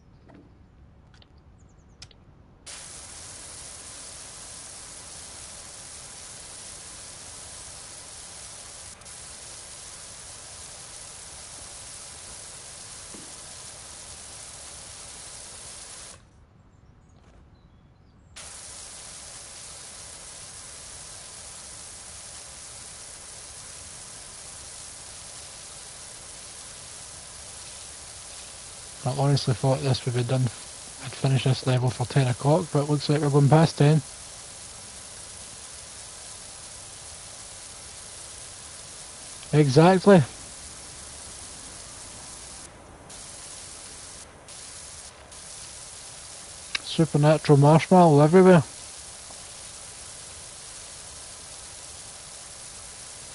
Speaker 1: I honestly thought this would be done, I'd finish this level for 10 o'clock, but it looks like we're going past 10. Exactly. Supernatural marshmallow everywhere.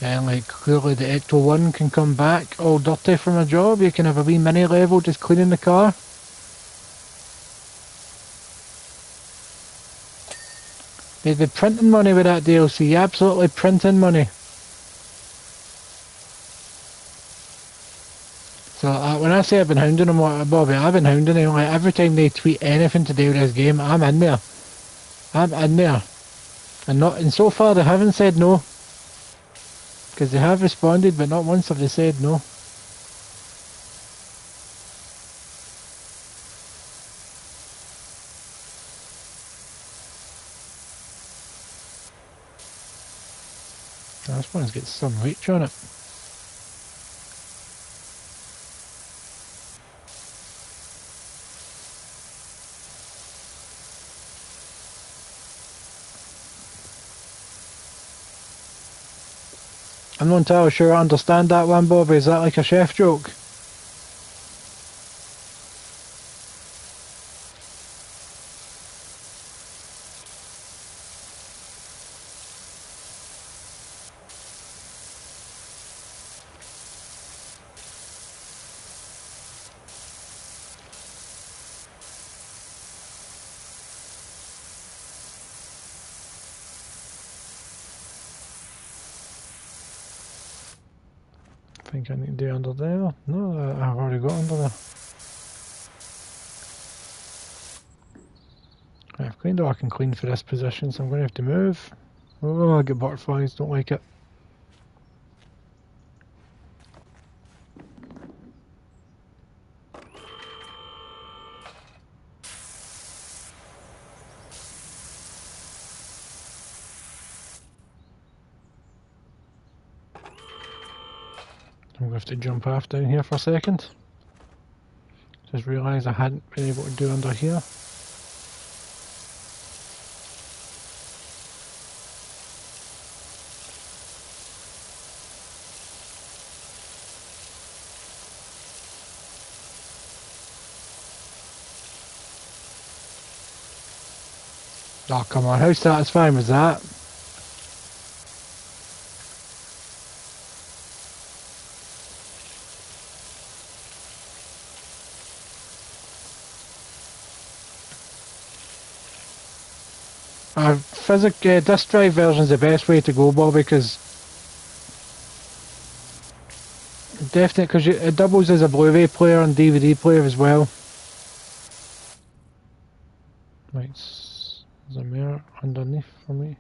Speaker 1: And like clearly the Ecto 1 can come back all dirty from a job. You can have a wee mini level just cleaning the car. They'd be printing money with that DLC, absolutely printing money. So when I say I've been hounding them, Bobby, I've been hounding them. Like every time they tweet anything to do with this game, I'm in there. I'm in there. And so far they haven't said no. Because they have responded, but not once have they said no. This one's got some reach on it. I'm not entirely sure I understand that one, Bobby. Is that like a chef joke? I think I need to do under there. No, I've already got under there. I've cleaned all I can clean for this position, so I'm going to have to move. Oh, I get butterflies, don't like it. I'm going to have to jump off down here for a second. Just realised I hadn't been able to do under here. Oh, come on, how satisfying was that? Disc drive version is the best way to go, Bob, because definitely because it doubles as a Blu-ray player and DVD player as well. Right, there's a mirror underneath for me.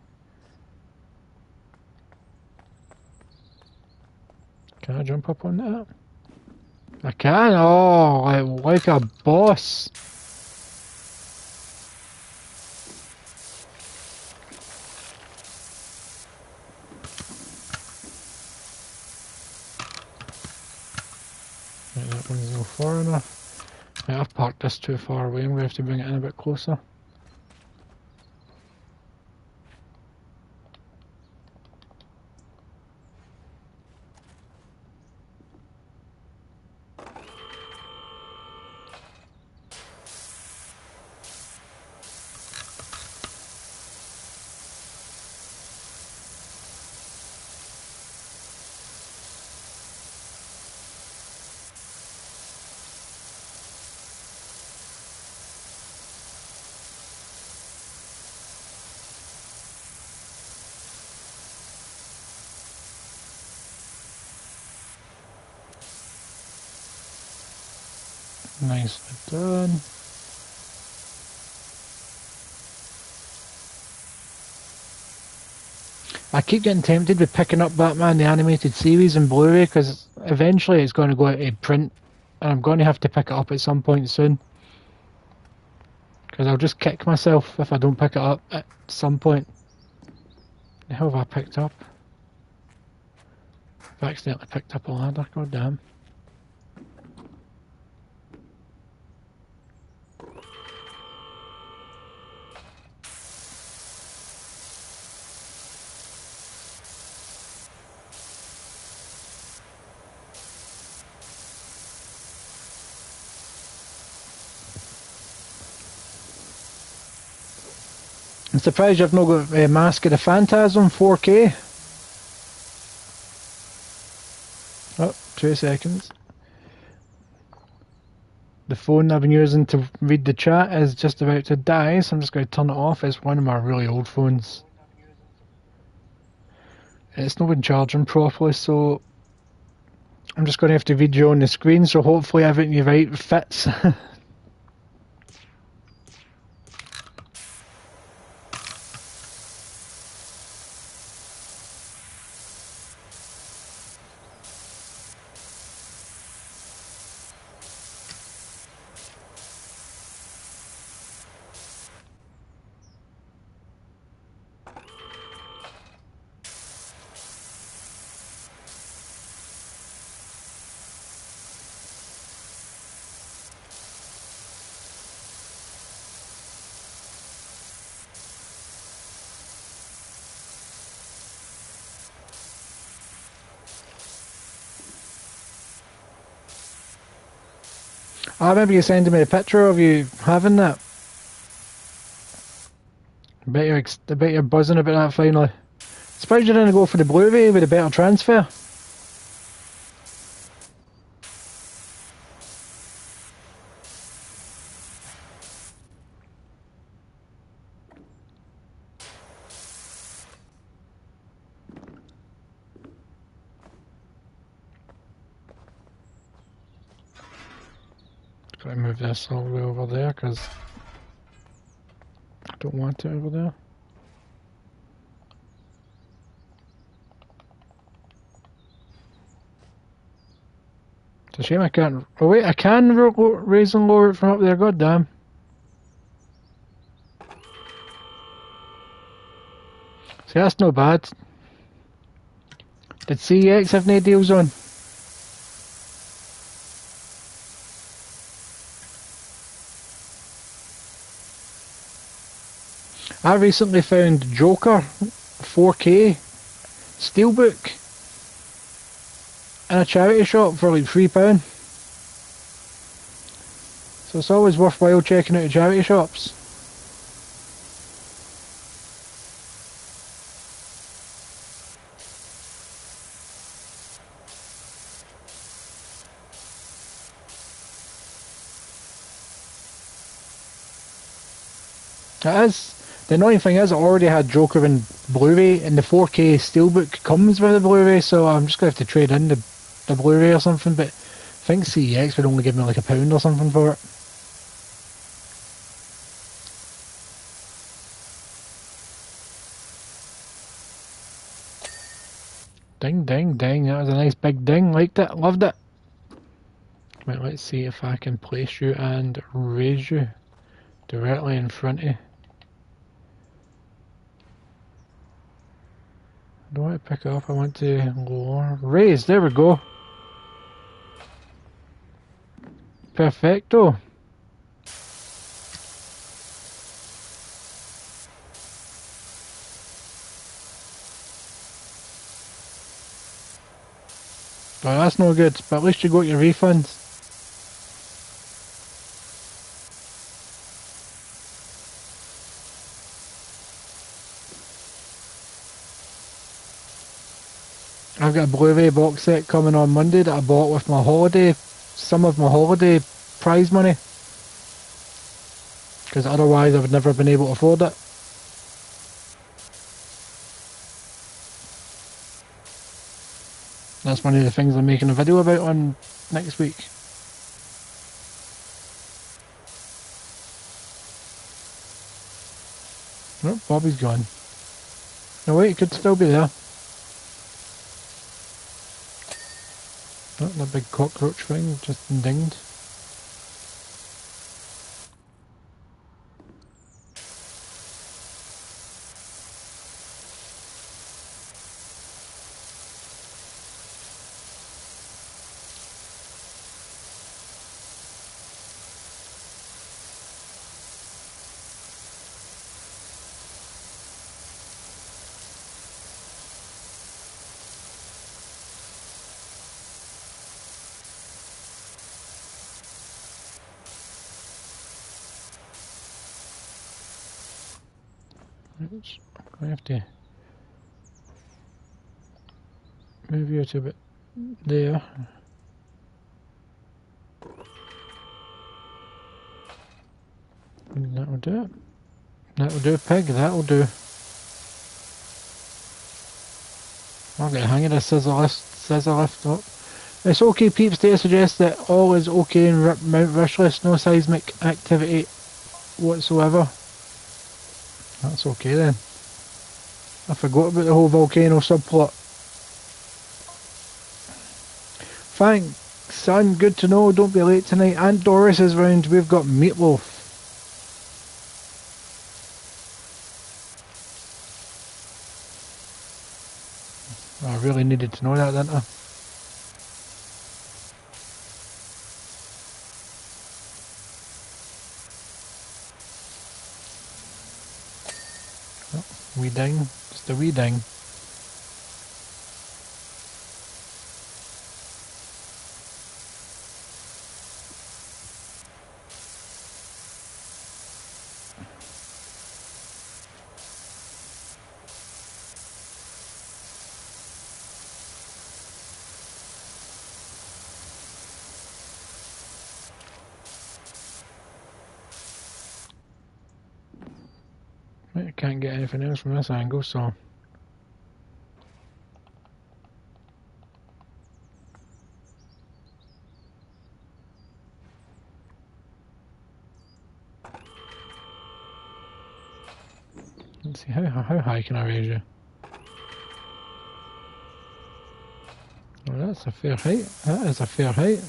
Speaker 1: Can I jump up on that? I can. Oh, like a boss. Right, that one's no far enough. Right, I've parked this too far away. I'm going to have to bring it in a bit closer. Nicely done. I keep getting tempted with picking up Batman the Animated Series in Blu-ray because eventually it's going to go out of print and I'm going to have to pick it up at some point soon. Because I'll just kick myself if I don't pick it up at some point. The hell have I picked up? I've accidentally picked up a ladder, god damn. I'm surprised you've not got Mask of the Phantasm 4K. Oh, 2 seconds. The phone I've been using to read the chat is just about to die, so I'm just going to turn it off. It's one of my really old phones. It's not been charging properly, so I'm just going to have to read you on the screen, so hopefully everything you write fits. I remember you sending me a picture of you having that. I bet you're buzzing about that finally. Surprised you didn't go for the Blu-ray with a better transfer. Gotta move this all the way over there because I don't want it over there. It's a shame I can't. Oh wait, I can raise and lower it from up there. God damn. See, that's no bad. Did CEX have no deals on? I recently found Joker 4K Steelbook in a charity shop for like £3. So it's always worthwhile checking out the charity shops. It is. The annoying thing is I already had Joker in Blu-ray and the 4K Steelbook comes with the Blu-ray, so I'm just going to have to trade in the Blu-ray or something, but I think CEX would only give me like £1 or something for it. Ding, ding, ding. That was a nice big ding. Liked it. Loved it. Right, let's see if I can place you and raise you directly in front of you. I don't want to pick it up. I want to lower. Raise. There we go. Perfecto. Well, that's no good, but at least you got your refunds. I've got a Blu-ray box set coming on Monday that I bought with my holiday, some of my holiday prize money. Because otherwise I would never have been able to afford it. That's one of the things I'm making a video about on next week. Nope, Bobby's gone. No wait, he could still be there. Oh, that big cockroach thing just dinged. I have to move you to a bit there. And that'll do it. That'll do, pig, that'll do. I'll get a hang of this scissor lift up. It's okay peeps, data suggests that all is okay in Mount Rishless, no seismic activity whatsoever. That's okay then. I forgot about the whole volcano subplot. Thanks, son, good to know, don't be late tonight. Aunt Doris is round, we've got meatloaf. I really needed to know that, didn't I? Oh, wee ding, just a wee ding. I can't get anything else from this angle, so... Let's see, how high can I raise you? Well, that's a fair height. That is a fair height.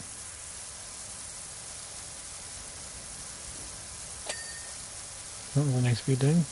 Speaker 1: That was a nice view down.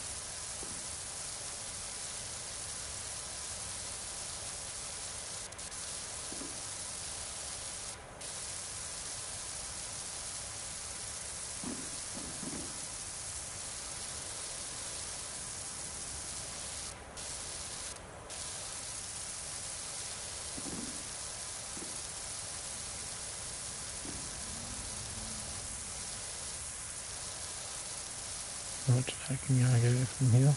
Speaker 1: How much can I get it from here?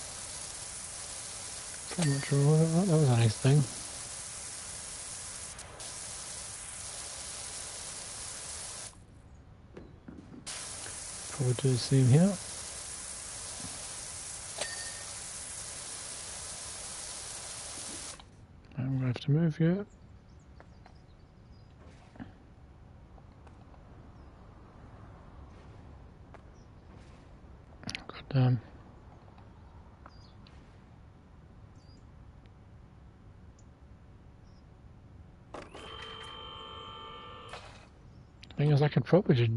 Speaker 1: So much road. That was a nice thing. Probably do the same here. I'm gonna have to move you. God damn. Thing is, I could probably just...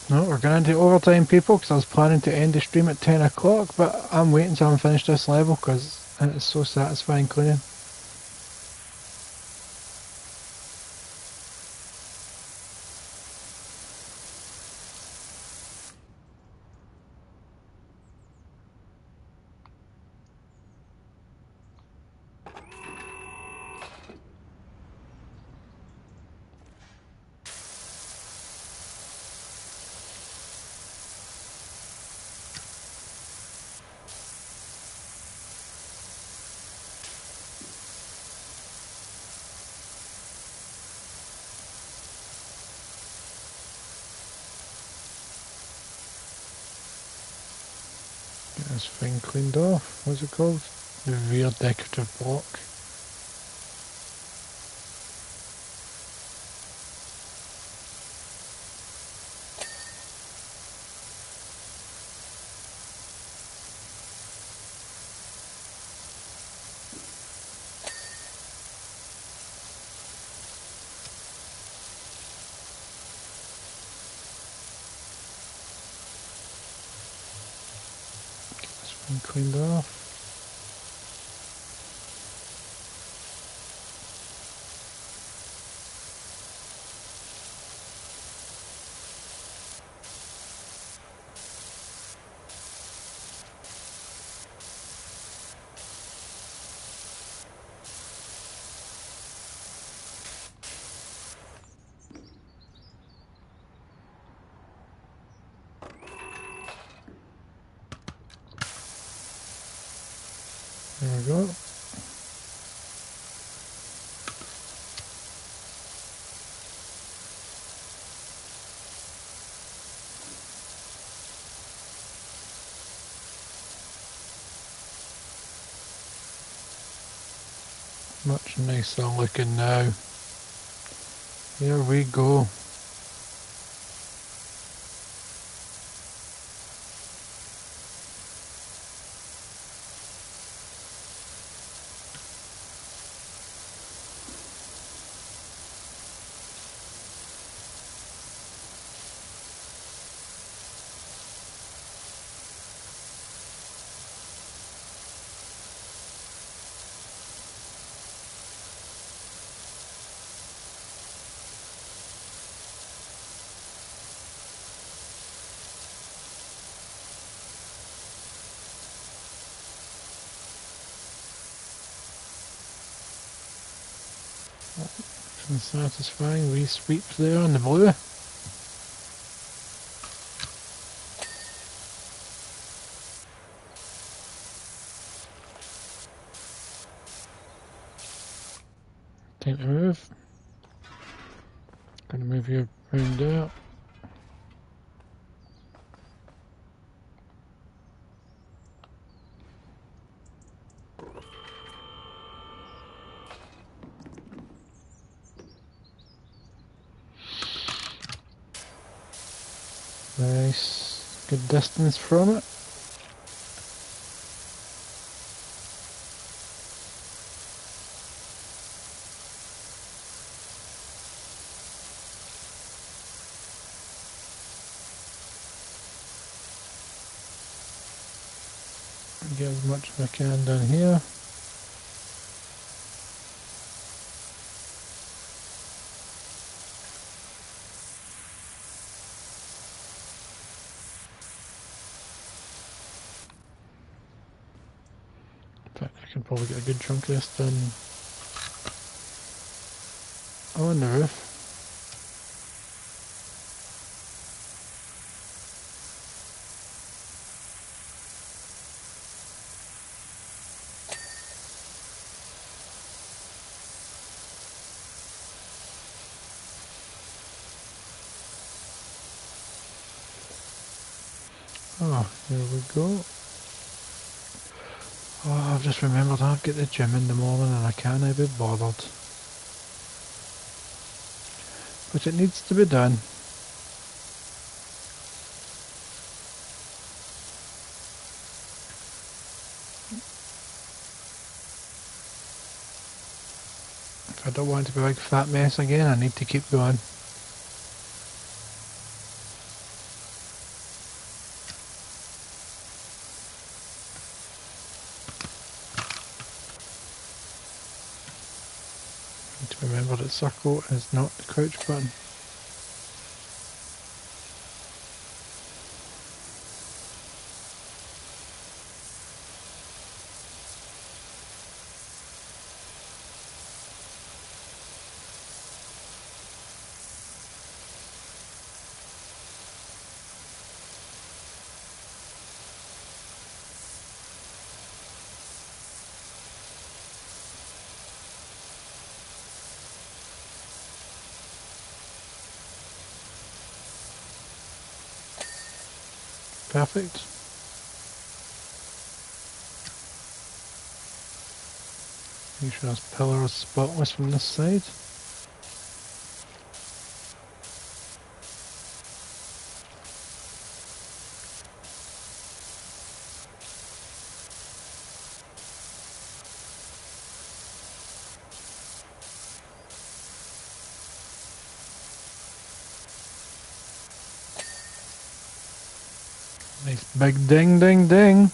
Speaker 1: No, we're going into overtime, people, because I was planning to end the stream at 10 o'clock, but I'm waiting until I'm finished this level because it's so satisfying cleaning. Get this thing cleaned off. What's it called? The rear decorative block. And cleaned off. There we go. Much nicer looking now. Here we go. Satisfying, wee sweeps there on the blue. Time to move. Gonna move you around there. Nice, good distance from it. Get as much as I can down here. In fact, I can probably get a good chunk of this done on the roof. Oh, there we go. Oh, I've just remembered I've got the gym in the morning and I can't be bothered. But it needs to be done. If I don't want it to be a big fat mess again, I need to keep going. Need to remember that circle is not the crouch button. Perfect. Make sure this pillar is spotless from this side. Nice big ding ding ding.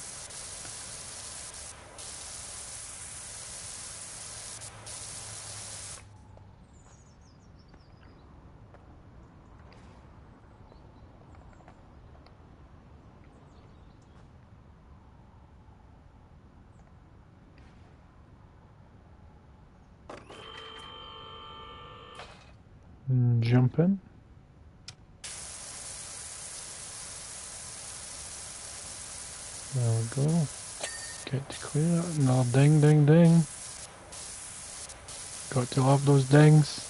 Speaker 1: Jump in. There we go. Get to clear it. Another ding ding ding. Got to love those dings.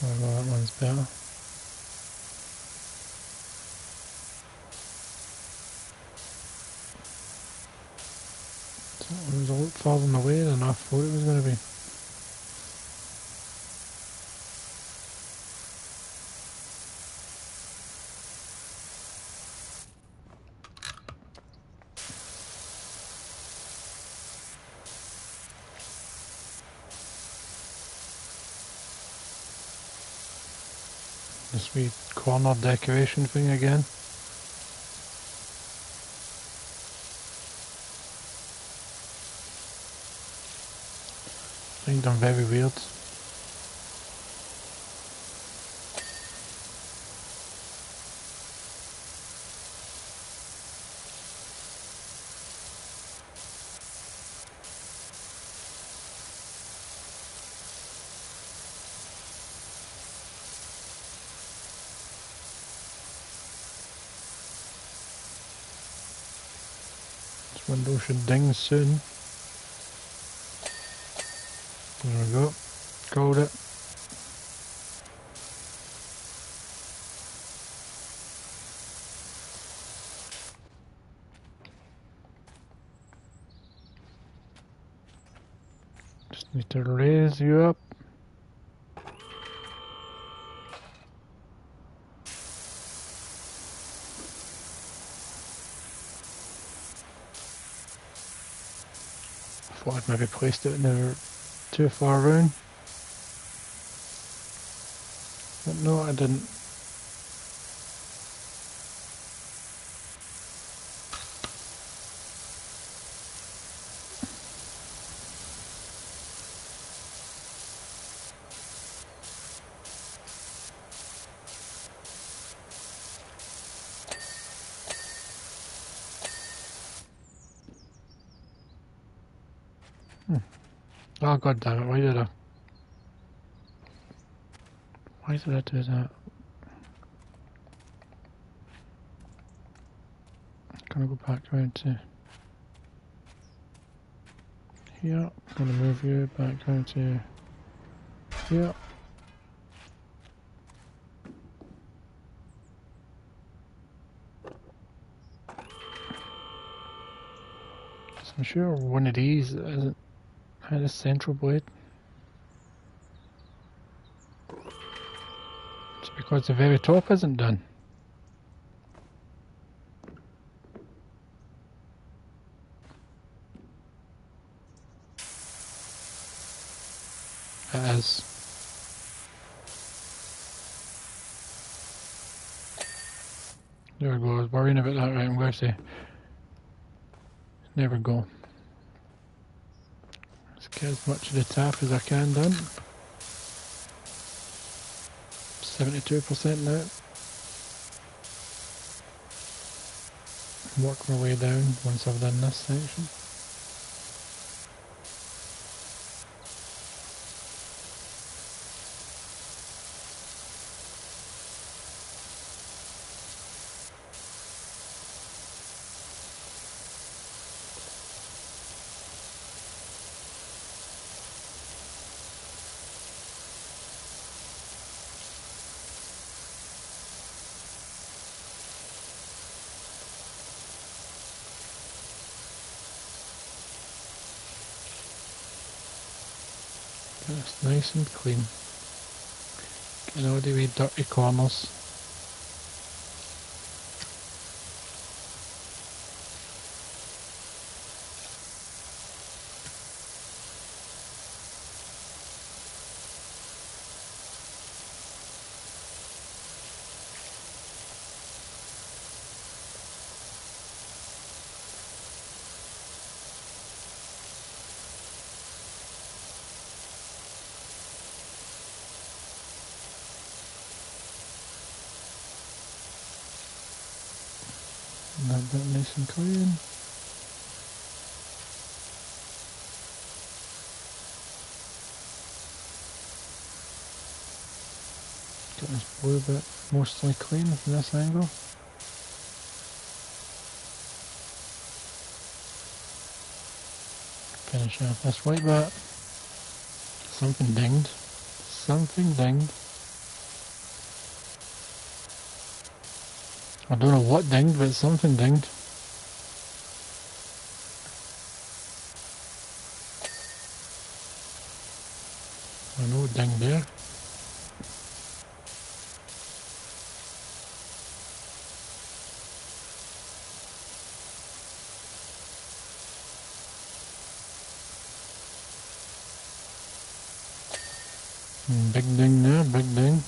Speaker 1: Oh, well, that one's better. That one was a lot farther away than I thought it was going to be. This wee corner decoration thing again. I think I'm very weird. This window should ding soon. There we go. Called it. Just need to raise you up. I thought I'd maybe placed it in there too far around. But no, I didn't. Oh god damn it, why did I do that? Gonna go back around to here. Gonna move you back around to here. So I'm sure one of these isn't had a central blade. It's because the very top isn't done. It is. There we go, I was worrying about that, right, I'm going to say. There we go. Let's get as much of the tap as I can done. 72% now. Work my way down once I've done this section. That's nice and clean. Getting all the wee dirty corners. That bit nice and clean. Get this blue bit mostly clean from this angle. Finish off this white bit. Something dinged. Something dinged. I don't know what dinged, but something dinged. I know it dinged there. Big ding there, big ding.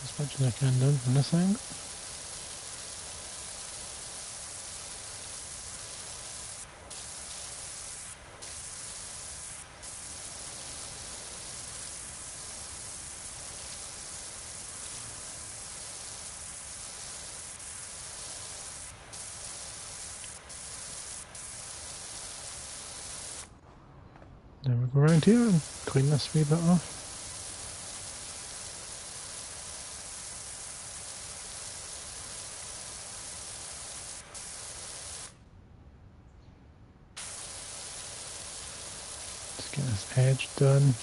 Speaker 1: as much as I can down from this angle. Then we go around here and clean this wee bit off. Let's get this edge done.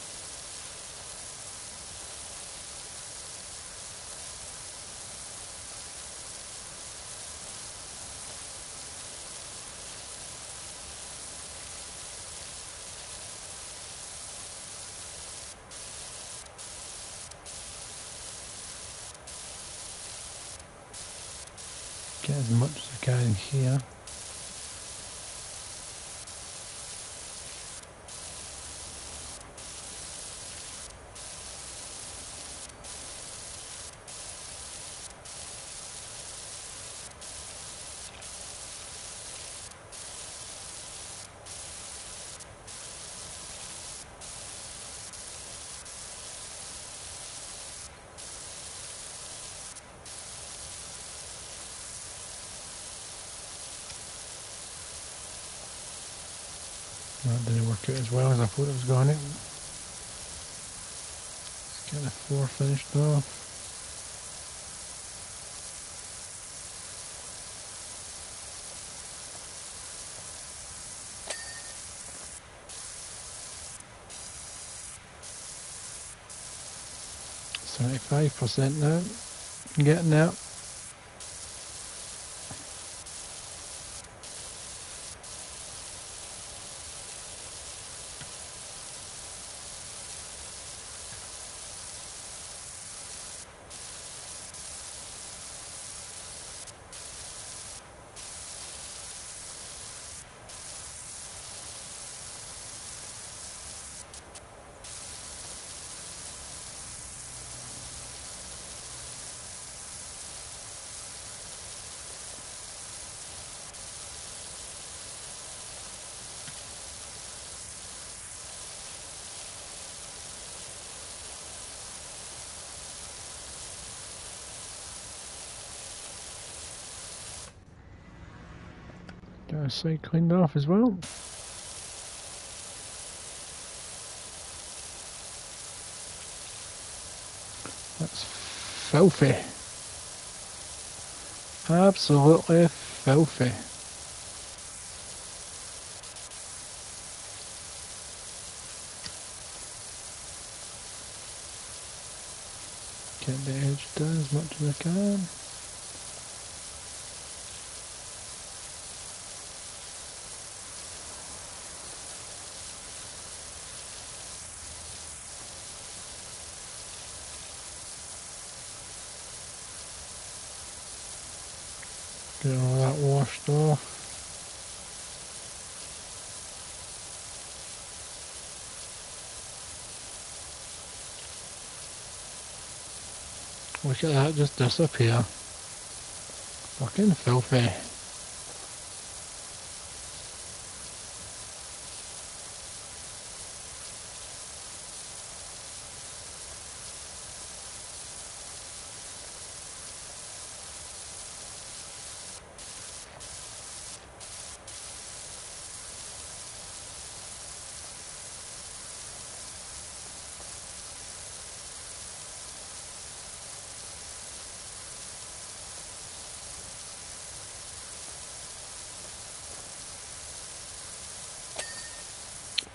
Speaker 1: Get as much as I can in here. That didn't work out as well as I thought it was going to. Let's get the floor finished off. %, now. Getting there. Get this side cleaned off as well. That's filthy. Absolutely filthy. Get the edge done as much as I can. Get all that washed off. Look at that just disappear. Fucking filthy.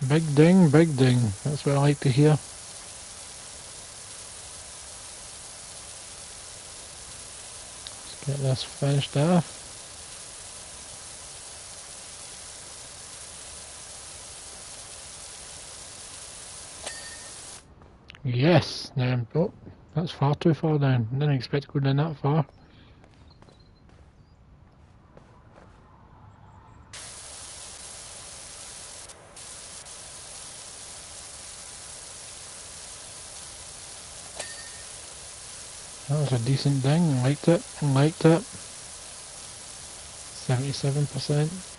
Speaker 1: Big ding, big ding. That's what I like to hear. Let's get this finished off. Yes! Now, oh, that's far too far down. Didn't expect to go down that far. That was a decent ding. Liked it. Liked it. 77%.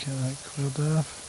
Speaker 1: Get that cleared off.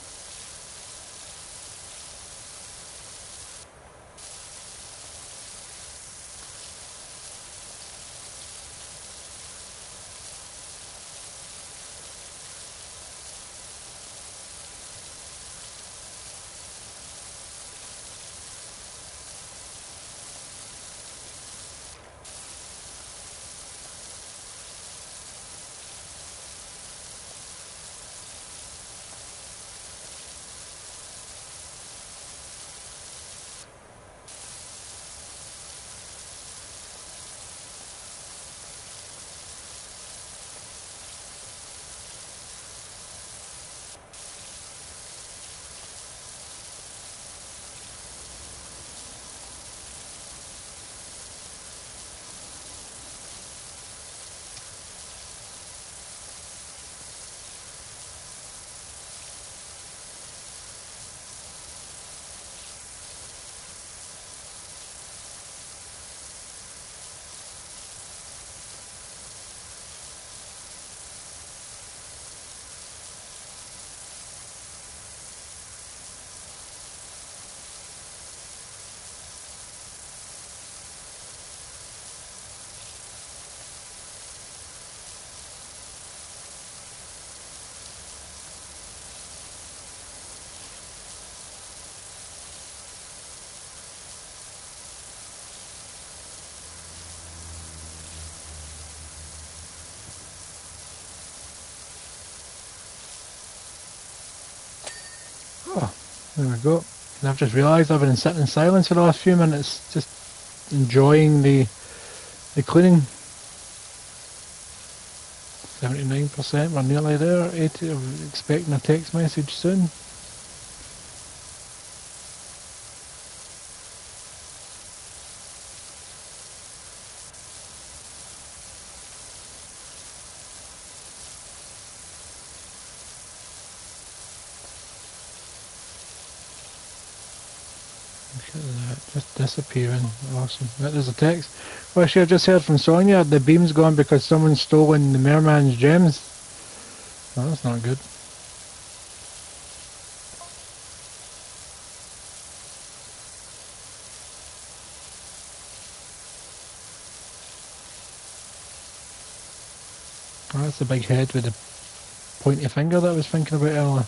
Speaker 1: Oh, there we go. And I've just realised I've been sitting in silence for the last few minutes, just enjoying the cleaning. 79%, we're nearly there. 80, I'm expecting a text message soon. Look at that, just disappearing. Awesome. There's a text. Well, actually, I just heard from Sonia, the beam's gone because someone's stolen the merman's gems. Oh, that's not good. Oh, that's the big head with the pointy finger that I was thinking about earlier.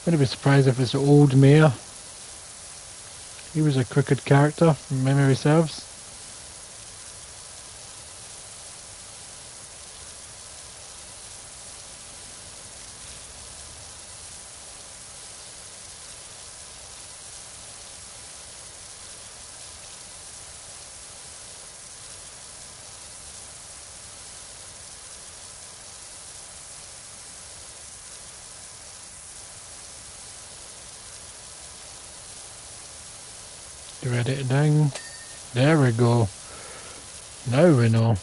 Speaker 1: Wouldn't be surprised if it's the old mayor. He was a crooked character, from memory serves. You ready to ding? There we go. Now we know.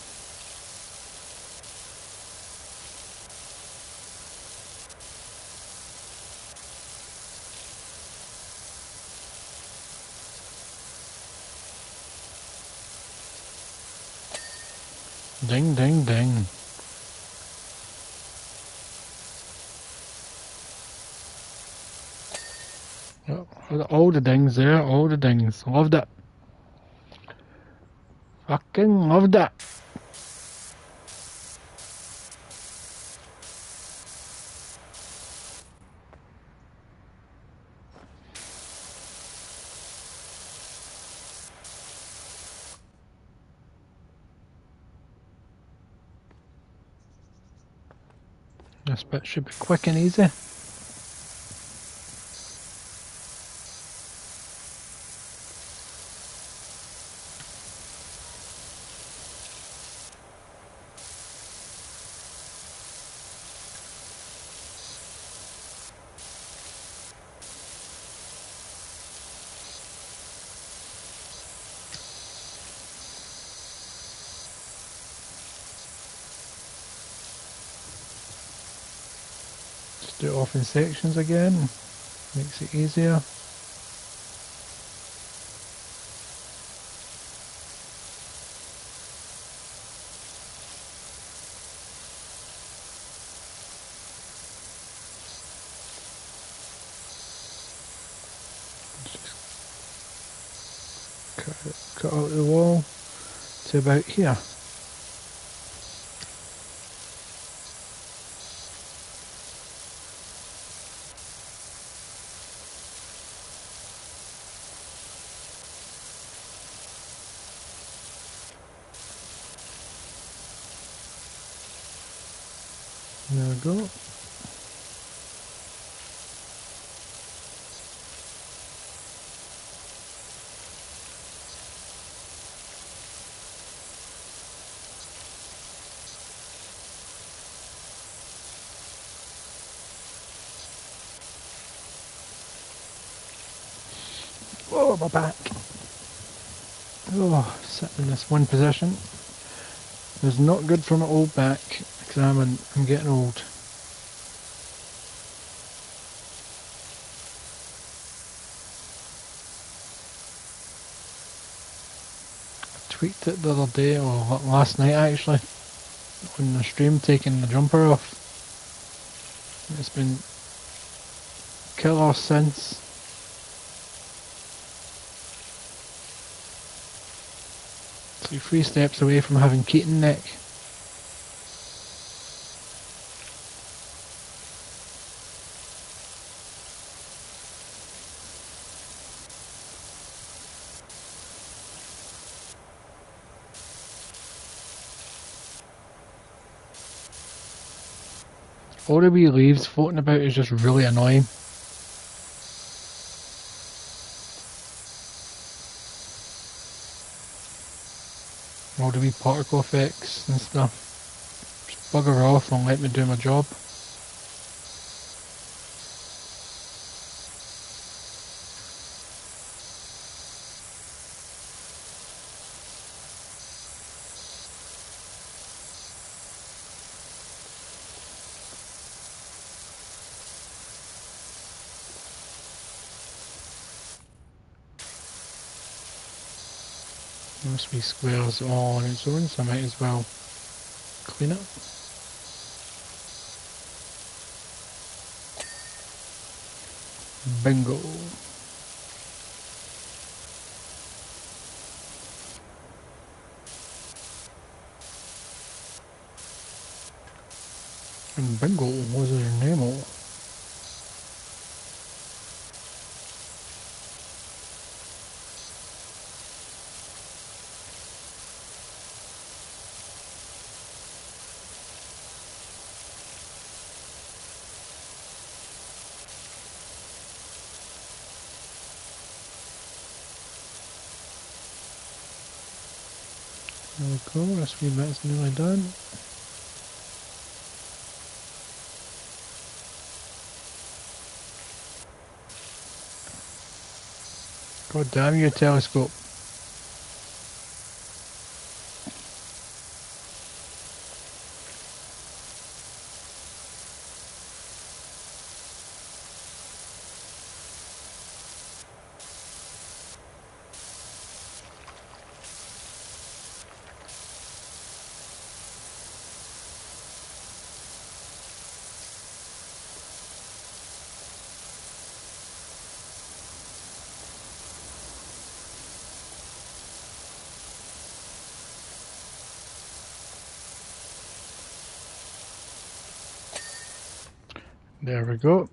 Speaker 1: Ding, ding, ding. Oh, all the dings there, all the dings. Loved it. Fucking loved it. This bit should be quick and easy. Just do it off in sections again, makes it easier. Cut out the wall to about here. There we go. Oh, my back. Oh, sitting in this one position is not good for my old back because I'm getting old. I tweaked it the other day, or last night actually, on the stream, taking the jumper off. It's been killer since. So you're 3 steps away from having Keaton neck. All the wee leaves floating about is just really annoying. All the wee particle effects and stuff. Just bugger off and let me do my job. Must be squares all on its own, so I might as well clean it. Bingo. And Bingo was her name. There we go, this wee bit's nearly done. God damn you, telescope. There we go.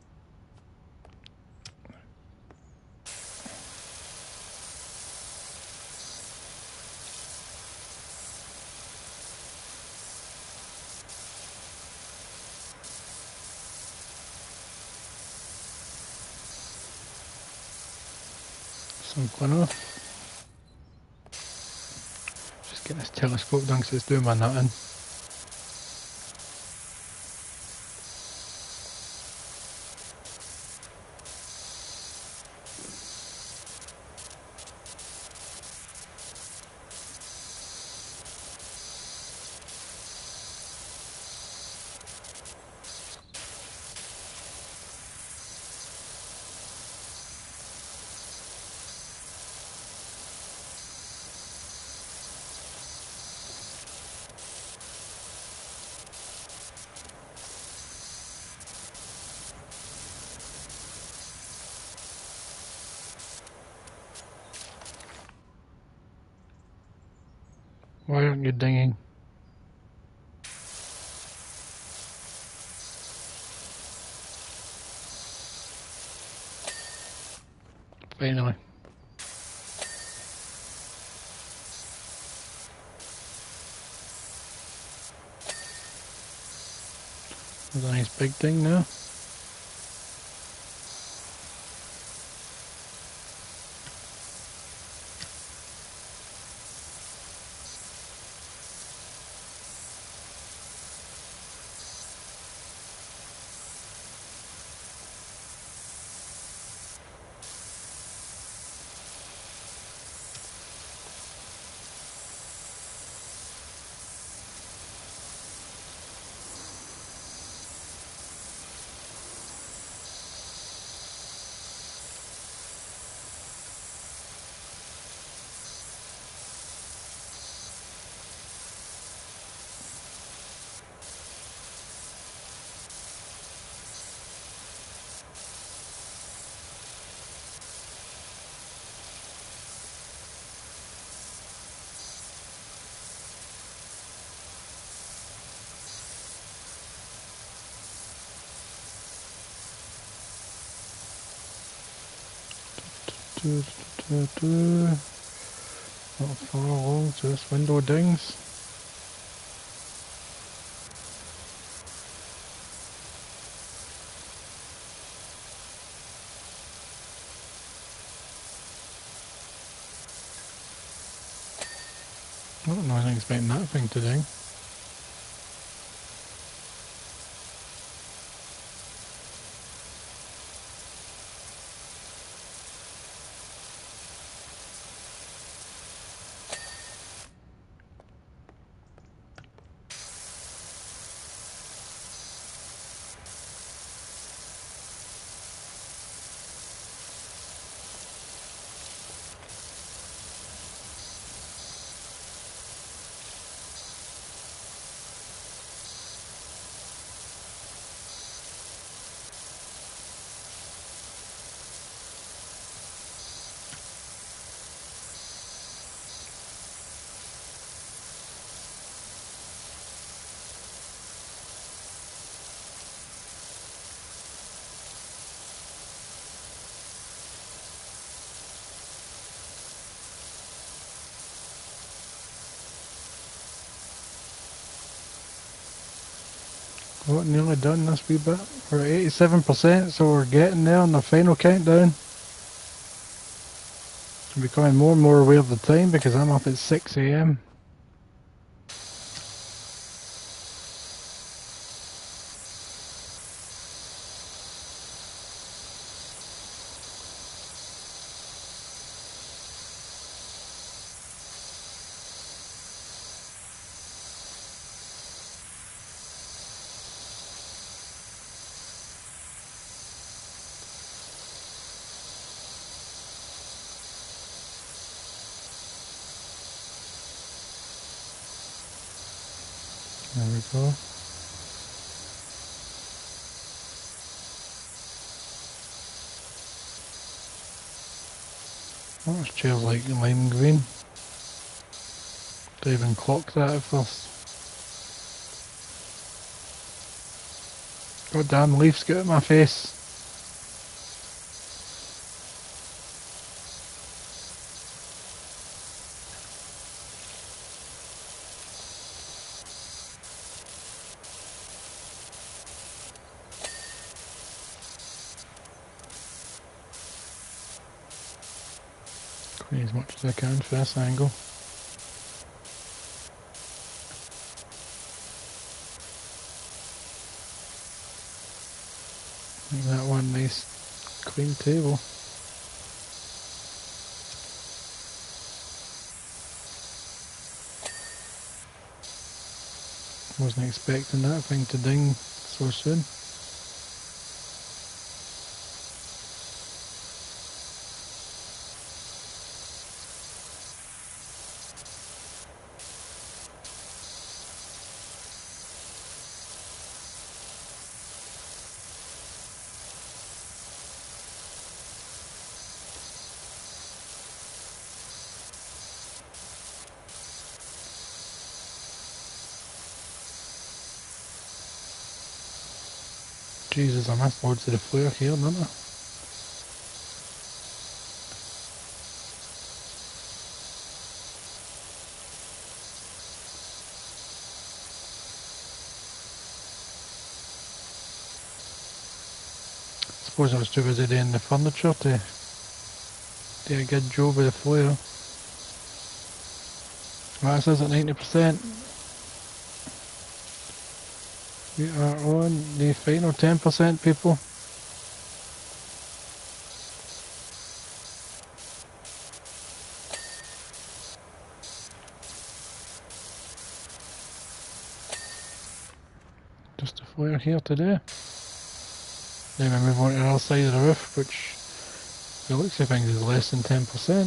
Speaker 1: Simple enough. Just get this telescope done because it's doing my nutting. Why aren't you dinging? Finally. There's a nice big ding now. Not far along, just window dings. I don't know, I think expecting that thing to ding. Oh, nearly done this wee bit. We're at 87%, so we're getting there on the final countdown. I'm becoming more and more aware of the time because I'm up at 6 AM. There we go. Oh, this chair's like lime green. Don't even clock that at first. Goddamn leaves get out of my face. Clean as much as I can for this angle. Make that one nice clean table. Wasn't expecting that thing to ding so soon. Jesus, I missed loads of the flare here, didn't I? Suppose I was too busy doing the furniture to do a good job of the flare. Well, it says at 90%. We are on the final 10%, people. Just a flare here today. Then we move on to the other side of the roof, which it looks like things is less than 10%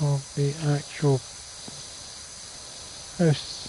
Speaker 1: of the actual house.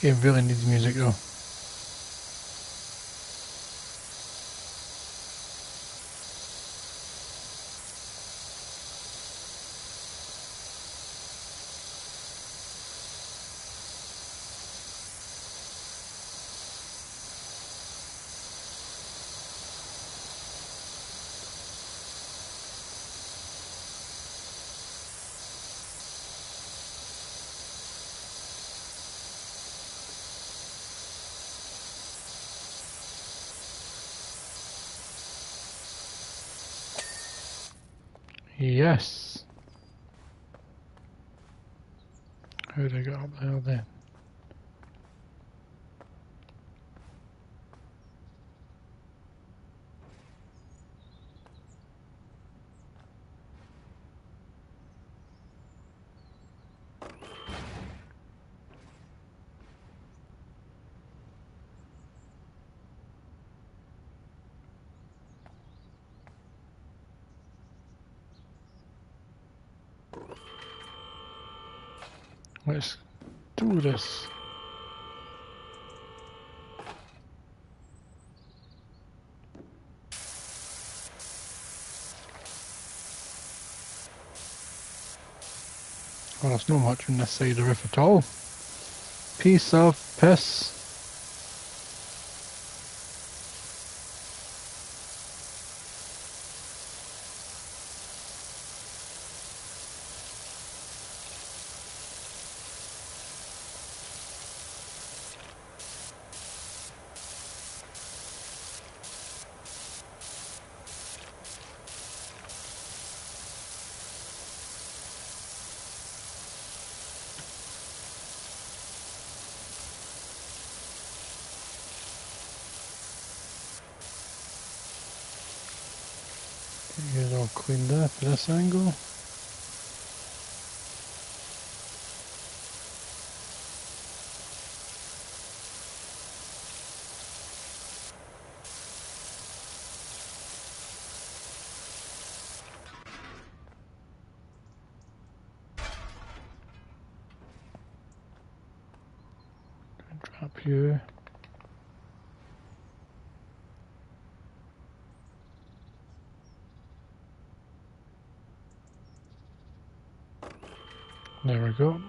Speaker 1: This game really needs music though. Yes. How did I get up there then? Let's do this. Well, there's not much on this side of the roof at all. Piece of piss. Get it all cleaned up at this angle. Drop you. There we go.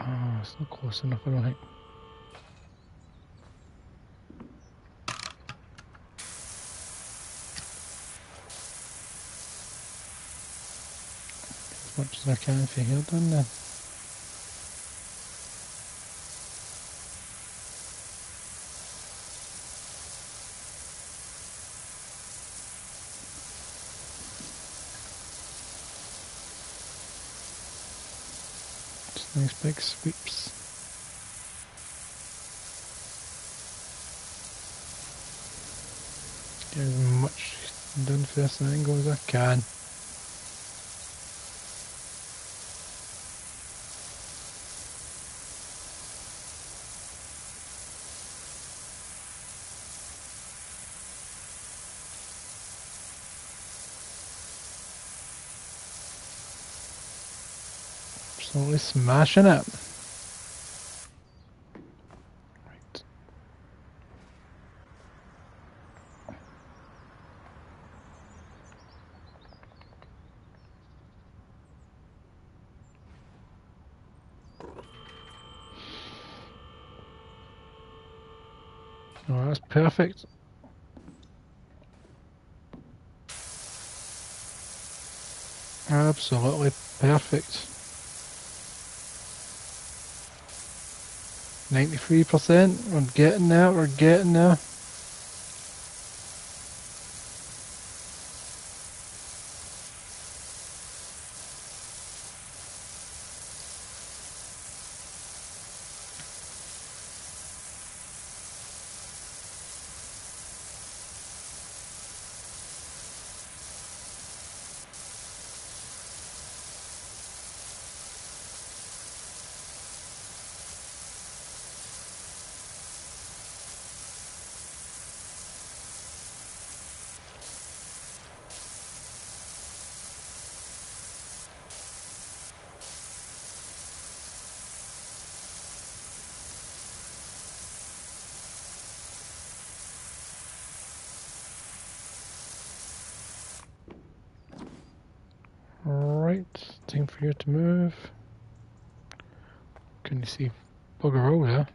Speaker 1: Oh, it's not close enough, I don't think. As much as I can for here done then. Just nice big sweeps. Get as much I'm doing first angle as I can. Absolutely smashing it. Right. Oh, that's perfect. Absolutely perfect. 93%. We're getting there. We're getting there. Right, time for you to move. Can you see bugger all there?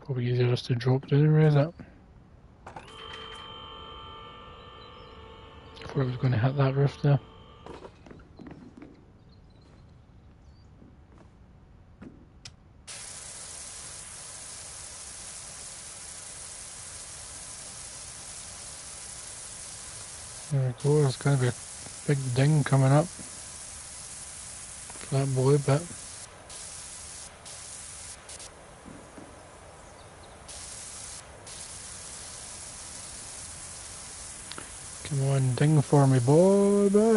Speaker 1: Probably easier just to drop down and raise it. Thought it was going to hit that roof there. There we go, there's going to be a big ding coming up for that blue bit. Come on, ding for me, boy. Don't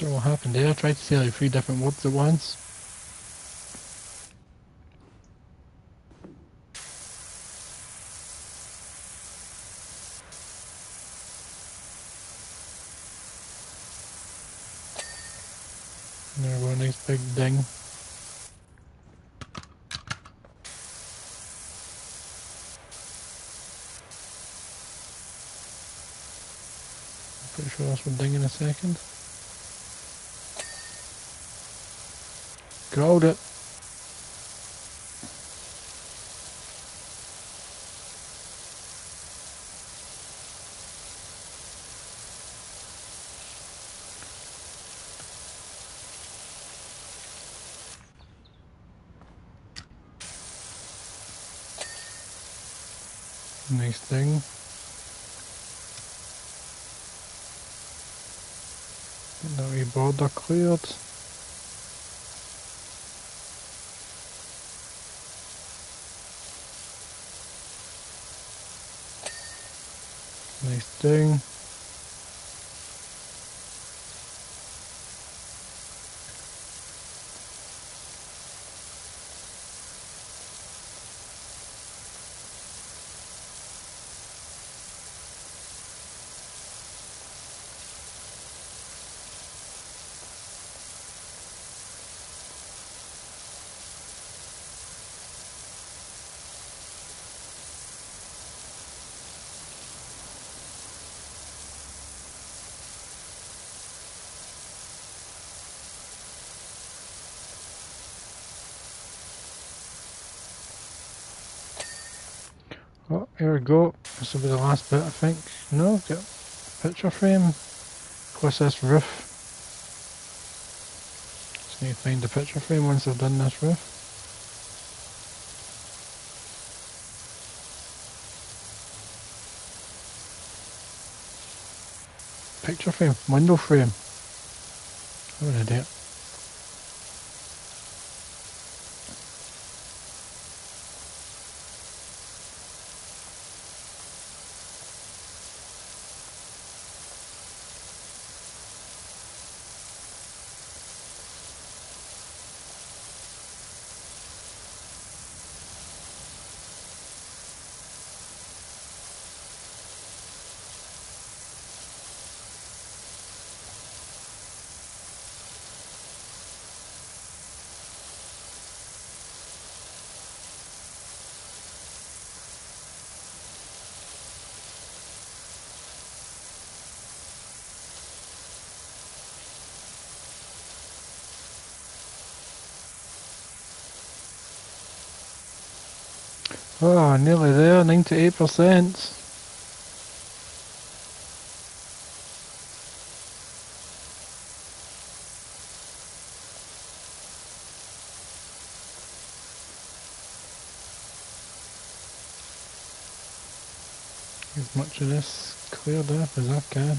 Speaker 1: know what happened there. I tried to say like 3 different words at once. And there we go, nice big ding. Pretty sure that's one ding in a second. Growled it. Nice thing. Get that wee border cleared. Nice thing. Oh, here we go. This will be the last bit, I think. No, get a picture frame. Plus this roof. Just need to find the picture frame once I've done this roof. Picture frame, window frame. What an idiot. Oh, nearly there, 98%. As much of this cleared up as I can.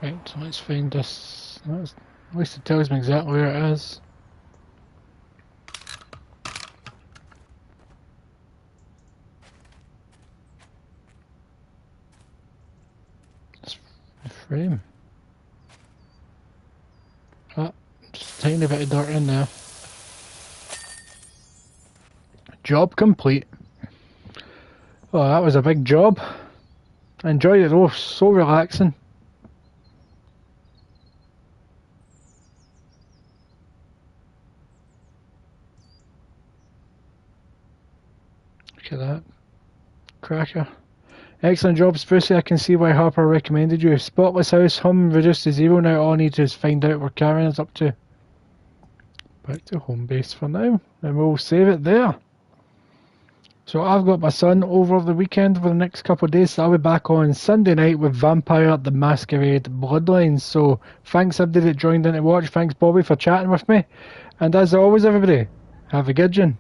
Speaker 1: Right, so let's find this. At least it tells me exactly where it is. It's the frame. Ah, just a tiny bit of dirt in there. Job complete. Oh, that was a big job. I enjoyed it though, so relaxing. Look at that. Cracker. Excellent job, Sprucey. I can see why Harper recommended you. Spotless house, hum reduced to 0 now. All I need to is find out where Karen is up to. Back to home base for now, and we'll save it there. So I've got my son over the weekend for the next couple of days, so I'll be back on Sunday night with Vampire the Masquerade Bloodlines. So thanks everybody that joined in to watch. Thanks Bobby for chatting with me. And as always everybody, have a good one.